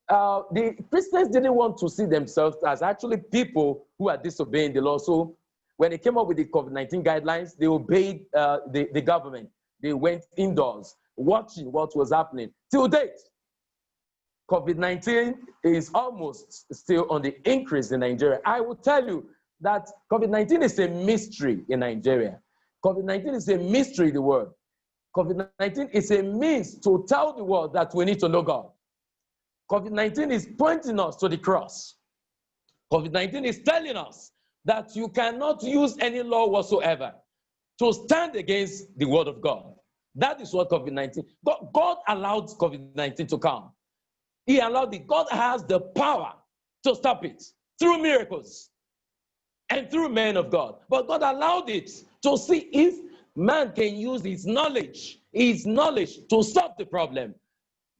the Christians didn't want to see themselves as actually people who are disobeying the law. So when they came up with the COVID-19 guidelines, they obeyed the government. They went indoors, watching what was happening. Till date, COVID-19 is almost still on the increase in Nigeria. I will tell you that COVID-19 is a mystery in Nigeria. COVID-19 is a mystery in the world. COVID-19 is a means to tell the world that we need to know God. COVID-19 is pointing us to the cross. COVID-19 is telling us that you cannot use any law whatsoever to stand against the word of God. That is what COVID-19, God allowed COVID-19 to come. He allowed it. God has the power to stop it through miracles and through men of God. But God allowed it to see if man can use his knowledge to solve the problem.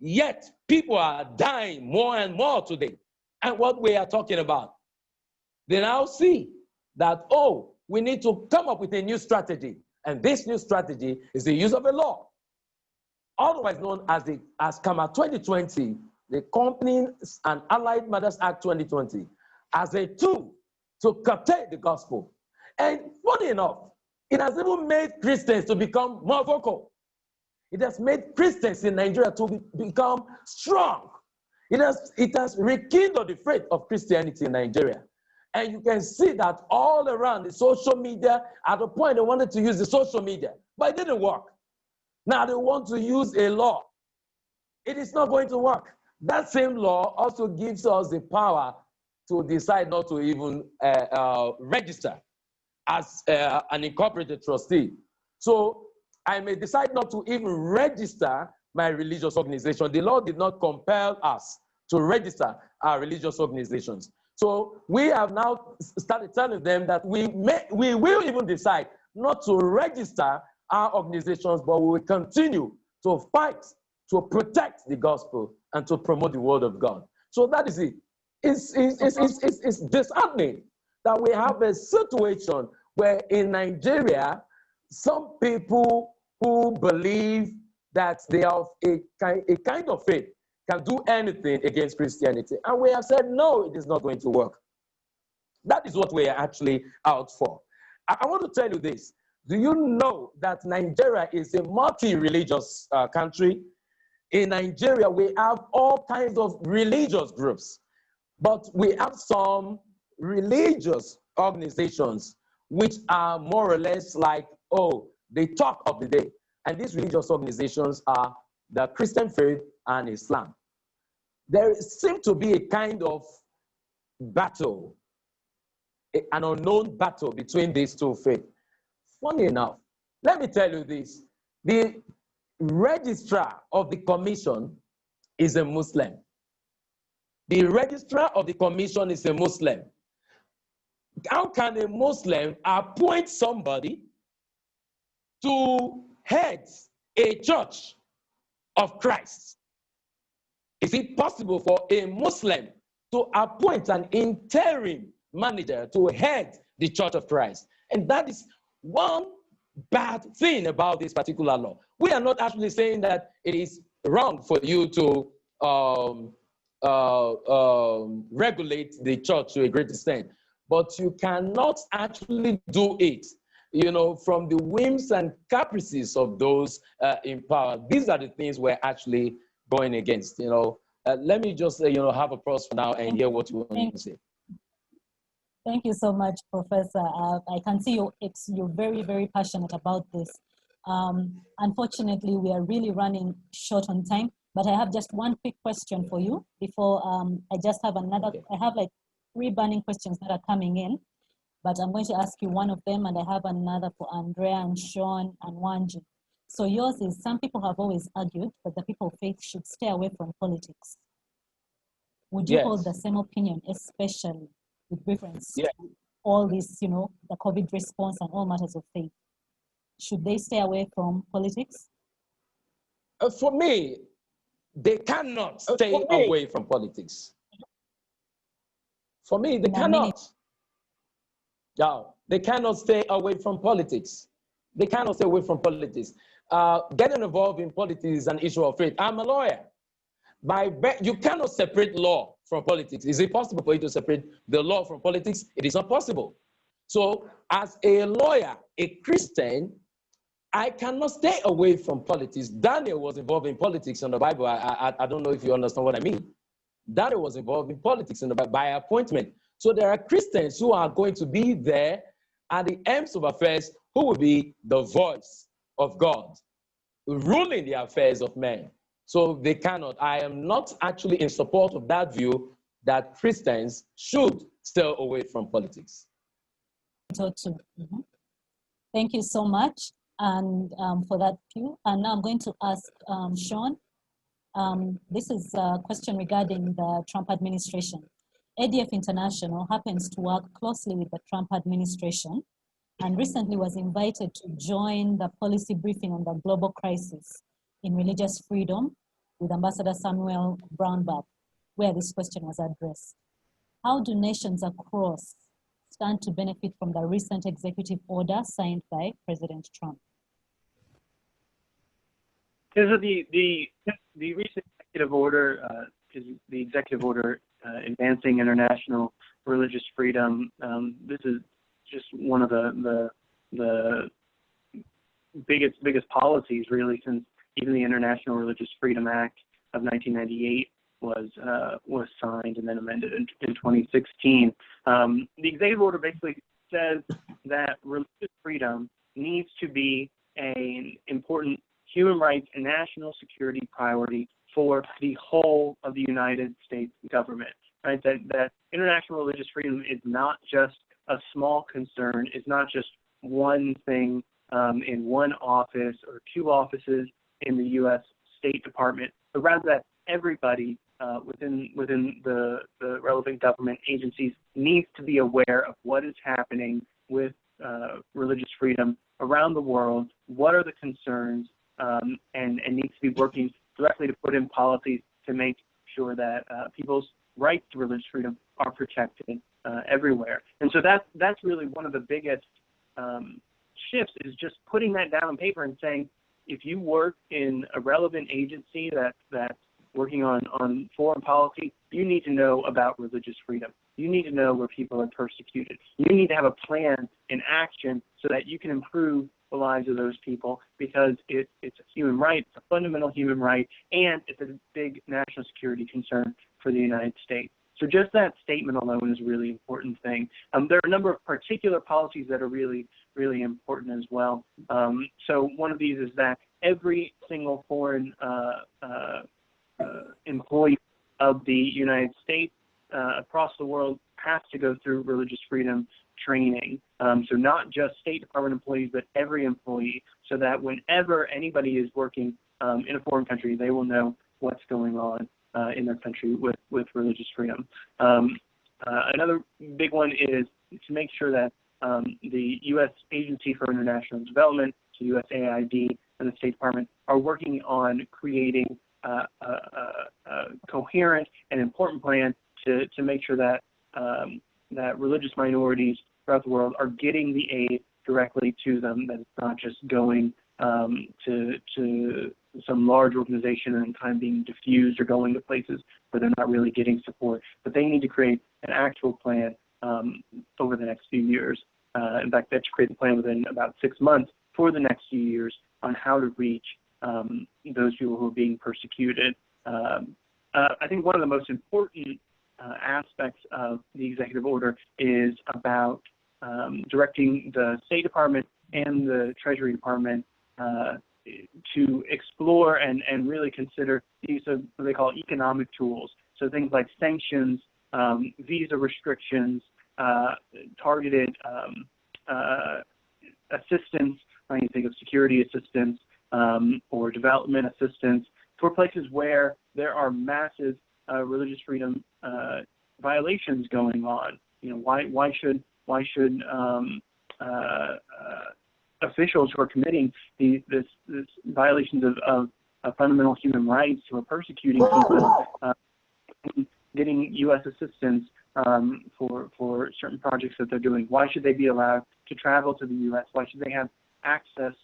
Yet people are dying more and more today. And what we are talking about, they now see that, oh, we need to come up with a new strategy. And this new strategy is the use of a law, otherwise known as the CAMA 2020, the Companies and Allied Matters Act 2020, as a tool to curtail the gospel. And funny enough, it has even made Christians to become more vocal. It has made Christians in Nigeria to become strong. It has rekindled the faith of Christianity in Nigeria. And you can see that all around the social media. At the point they wanted to use the social media, but it didn't work. Now they want to use a law. It is not going to work. That same law also gives us the power to decide not to even register as an incorporated trustee. So I may decide not to even register my religious organization. The law did not compel us to register our religious organizations. So we have now started telling them that we will even decide not to register our organizations, but we will continue to fight to protect the gospel and to promote the word of God. So that is it. It's disheartening that we have a situation where in Nigeria, some people who believe that they are a kind of faith can do anything against Christianity. And we have said, no, it is not going to work. That is what we are actually out for. I want to tell you this. Do you know that Nigeria is a multi-religious country? In Nigeria, we have all kinds of religious groups, but we have some religious organizations which are more or less like, oh, the talk of the day. And these religious organizations are the Christian faith and Islam. There seems to be a kind of battle, an unknown battle between these two faiths. Funny enough, let me tell you this. The registrar of the commission is a Muslim. The registrar of the commission is a Muslim. How can a Muslim appoint somebody to head a church of Christ? Is it possible for a Muslim to appoint an interim manager to head the church of Christ? And that is one bad thing about this particular law. We are not actually saying that it is wrong for you to regulate the church to a great extent, but you cannot actually do it, you know, from the whims and caprices of those in power. These are the things we're actually going against, you know. Let me just, you know, have a pause for now and hear what you want to say. Thank you so much, Professor. I can see you're very, very passionate about this. Unfortunately, we are really running short on time, but I have just one quick question for you before I just have another. Okay. I have like 3 burning questions that are coming in, but I'm going to ask you one of them, and I have another for Andrea and Sean and Wanji. So yours is, some people have always argued that the people of faith should stay away from politics. Would you hold the same opinion, especially with reference to all this, you know, the COVID response and all matters of faith? Should they stay away from politics? For me, they cannot stay away from politics. For me, they cannot. Yeah, they cannot stay away from politics. They cannot stay away from politics. Getting involved in politics is an issue of faith. I'm a lawyer. You cannot separate law from politics. Is it possible for you to separate the law from politics? It is not possible. So as a lawyer, a Christian, I cannot stay away from politics. Daniel was involved in politics in the Bible. I don't know if you understand what I mean. Daniel was involved in politics in the Bible by appointment. So there are Christians who are going to be there at the ends of affairs, who will be the voice of God, ruling the affairs of men. So they cannot. I am not actually in support of that view that Christians should stay away from politics. Mm-hmm. Thank you so much and for that view. And now I'm going to ask Sean. This is a question regarding the Trump administration. ADF International happens to work closely with the Trump administration. and recently was invited to join the policy briefing on the global crisis in religious freedom with Ambassador Samuel Brownback, where this question was addressed. How do nations across stand to benefit from the recent executive order signed by President Trump? So the recent executive order is the executive order advancing international religious freedom. This is just one of the biggest policies, really, since even the International Religious Freedom Act of 1998 was signed and then amended in 2016. The executive order basically says that religious freedom needs to be an important human rights and national security priority for the whole of the United States government. Right? That international religious freedom is not just a small concern. It's not just one thing in one office or two offices in the U.S. State Department, but rather that everybody within the relevant government agencies needs to be aware of what is happening with religious freedom around the world, what are the concerns, and needs to be working directly to put in policies to make sure that people's rights to religious freedom are protected everywhere. And so that's really one of the biggest shifts, is just putting that down on paper and saying, if you work in a relevant agency that's working on foreign policy, you need to know about religious freedom. You need to know where people are persecuted. You need to have a plan in action so that you can improve the lives of those people, because it's a human right, it's a fundamental human right, and it's a big national security concern for the United States. So just that statement alone is a really important thing. There are a number of particular policies that are really, really important as well. So one of these is that every single foreign employee of the United States across the world has to go through religious freedom training. So not just State Department employees, but every employee, so that whenever anybody is working in a foreign country, they will know what's going on in their country with religious freedom. Another big one is to make sure that the U.S. Agency for International Development, so USAID, and the State Department are working on creating a coherent and important plan to make sure that that religious minorities throughout the world are getting the aid directly to them, that it's not just going to some large organization and kind of being diffused or going to places where they're not really getting support. But they need to create an actual plan over the next few years. In fact, they have to create a plan within about 6 months for the next few years on how to reach those people who are being persecuted. I think one of the most important aspects of the executive order is about directing the State Department and the Treasury Department to explore and really consider the use of what they call economic tools. So things like sanctions, visa restrictions, targeted assistance, when you think of security assistance or development assistance, for places where there are massive religious freedom violations going on. You know, why should officials who are committing this violations of fundamental human rights, who are persecuting people, getting U.S. assistance for certain projects that they're doing? Why should they be allowed to travel to the U.S.? Why should they have access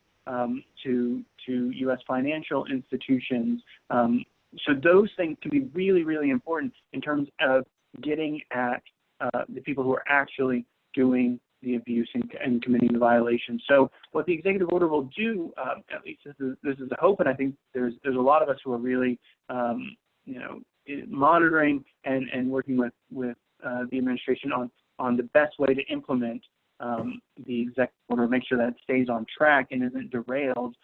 to U.S. financial institutions? So those things can be really, really important in terms of getting at the people who are actually doing the abuse and committing the violation. So what the executive order will do, at least this is the hope, and I think there's a lot of us who are really, monitoring and working with the administration on the best way to implement the executive order, make sure that it stays on track and isn't derailed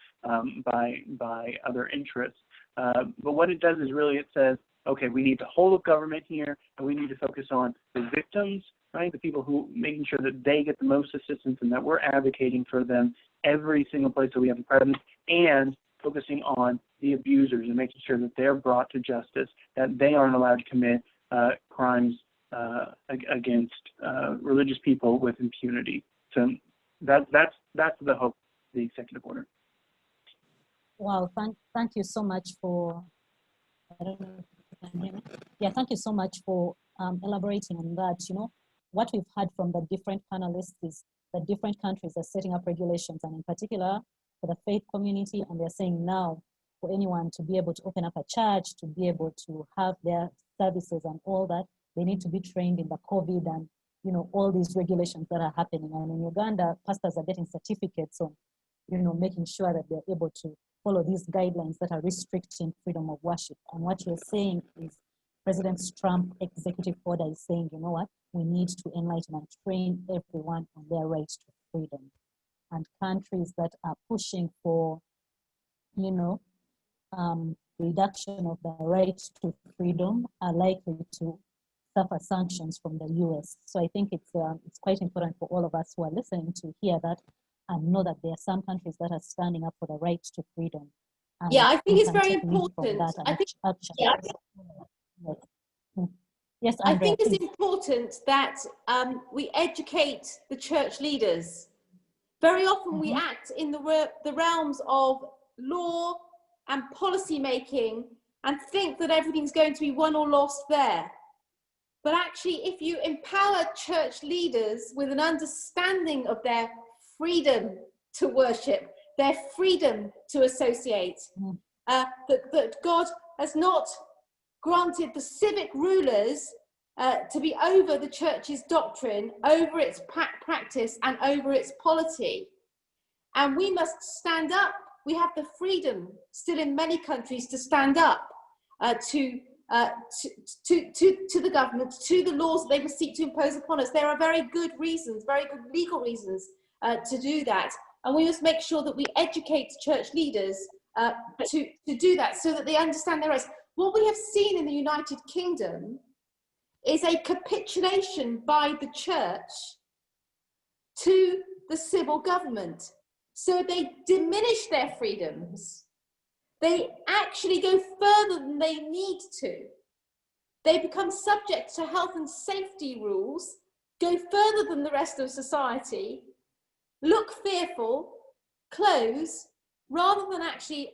by other interests. But what it does is really it says, okay, we need to hold up government here, and we need to focus on the victims, right? The people who, making sure that they get the most assistance and that we're advocating for them every single place that we have a presence, and focusing on the abusers and making sure that they're brought to justice, that they aren't allowed to commit crimes against religious people with impunity. So that's the hope of the executive order. Wow, thank you so much for, I don't know if you can hear me. Yeah, thank you so much for elaborating on that. You know, what we've heard from the different panelists is that different countries are setting up regulations, and in particular for the faith community, and they're saying now for anyone to be able to open up a church, to be able to have their services and all that, they need to be trained in the COVID and, you know, all these regulations that are happening. And in Uganda, pastors are getting certificates on, you know, making sure that they're able to follow these guidelines that are restricting freedom of worship. And what you're saying is President Trump's executive order is saying, you know what, we need to enlighten and train everyone on their rights to freedom. And countries that are pushing for, you know, reduction of the right to freedom are likely to suffer sanctions from the US. So I think it's quite important for all of us who are listening to hear that and know that there are some countries that are standing up for the right to freedom. And yeah, I think it's very important. I think, yeah. Yes, I Andrea, think it's please. important that we educate the church leaders. Very often we act in the realms of law and policy making and think that everything's going to be won or lost there. But actually, if you empower church leaders with an understanding of their freedom to worship, their freedom to associate, that God has not granted the civic rulers to be over the church's doctrine, over its practice, and over its polity. And we must stand up. We have the freedom still in many countries to stand up to the government, to the laws that they will seek to impose upon us. There are very good reasons, very good legal reasons to do that. And we must make sure that we educate church leaders to do that so that they understand their rights. What we have seen in the United Kingdom is a capitulation by the church to the civil government. So they diminish their freedoms. They actually go further than they need to. They become subject to health and safety rules, go further than the rest of society, look fearful, close, rather than actually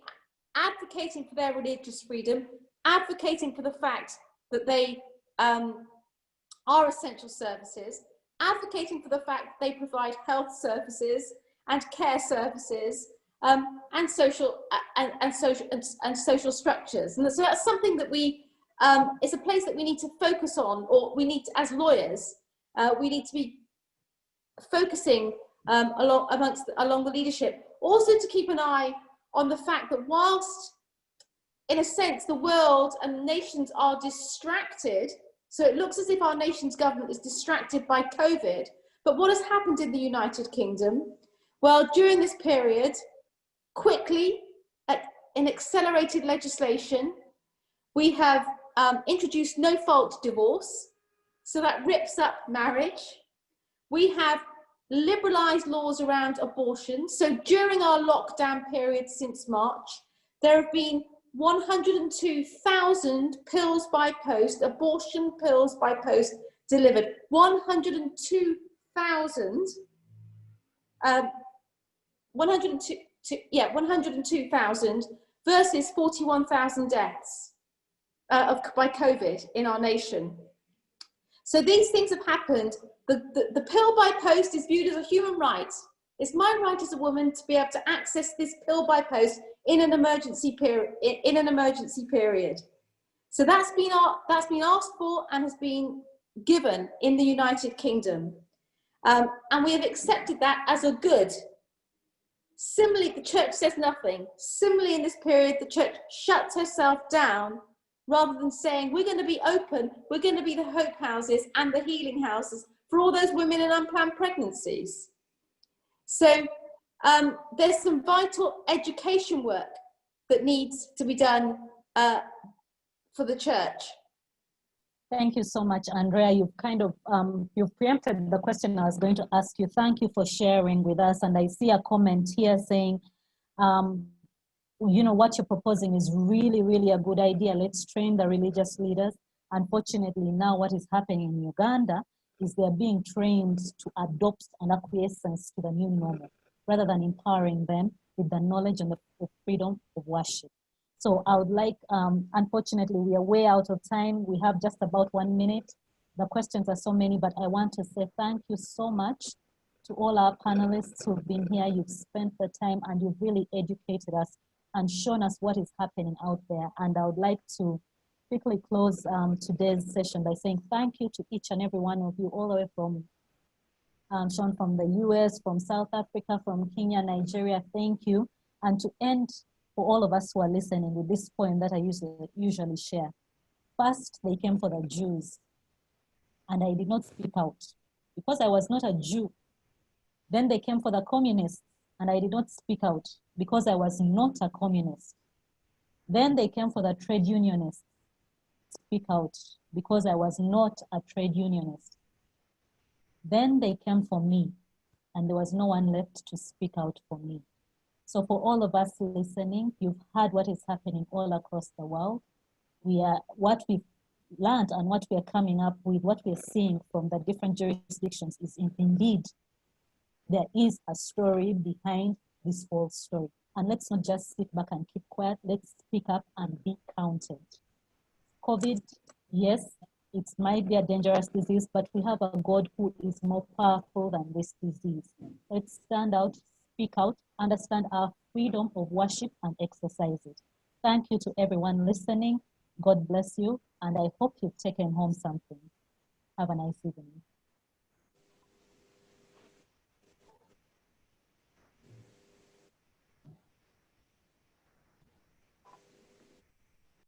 advocating for their religious freedom, advocating for the fact that they are essential services, advocating for the fact that they provide health services and care services and social structures. And so that's something that we it's a place that we need to focus on, or we need to, as lawyers, we need to be focusing along the leadership. Also to keep an eye on the fact that whilst, in a sense, the world and nations are distracted, so it looks as if our nation's government is distracted by COVID, but what has happened in the United Kingdom? Well, during this period, quickly, in accelerated legislation, we have introduced no-fault divorce, so that rips up marriage. We have liberalised laws around abortion. So during our lockdown period since March, there have been 102,000 pills by post, abortion pills by post delivered. 102,000 versus 41,000 deaths by COVID in our nation. So these things have happened. The pill by post is viewed as a human right. It's my right as a woman to be able to access this pill by post in an emergency period. So that's been asked for and has been given in the United Kingdom. And we have accepted that as a good. Similarly, the church says nothing. Similarly, in this period, the church shuts herself down rather than saying, we're going to be open, we're going to be the hope houses and the healing houses for all those women in unplanned pregnancies. So there's some vital education work that needs to be done for the church. Thank you so much, Andrea. You've kind of, you've preempted the question I was going to ask you. Thank you for sharing with us. And I see a comment here saying, you know, what you're proposing is really, really a good idea. Let's train the religious leaders. Unfortunately, now what is happening in Uganda is they're being trained to adopt an acquiescence to the new normal, rather than empowering them with the knowledge and the freedom of worship. So I would like, unfortunately, we are way out of time. We have just about 1 minute. The questions are so many, but I want to say thank you so much to all our panelists who've been here. You've spent the time and you've really educated us and shown us what is happening out there. And I would like to quickly close today's session by saying thank you to each and every one of you, all the way from Sean from the US, from South Africa, from Kenya, Nigeria, thank you. And to end, for all of us who are listening, with this poem that I usually share. First, they came for the Jews, and I did not speak out because I was not a Jew. Then they came for the communists, and I did not speak out because I was not a communist. Then they came for the trade unionists. Speak out because I was not a trade unionist. Then they came for me, and there was no one left to speak out for me. So for all of us listening, you've heard what is happening all across the world. What we've learned and what we are coming up with, what we are seeing from the different jurisdictions is indeed, there is a story behind this whole story. And let's not just sit back and keep quiet, let's speak up and be counted. COVID, yes, it might be a dangerous disease, but we have a God who is more powerful than this disease. Let's stand out, speak out, understand our freedom of worship and exercise it. Thank you to everyone listening. God bless you, and I hope you've taken home something. Have a nice evening.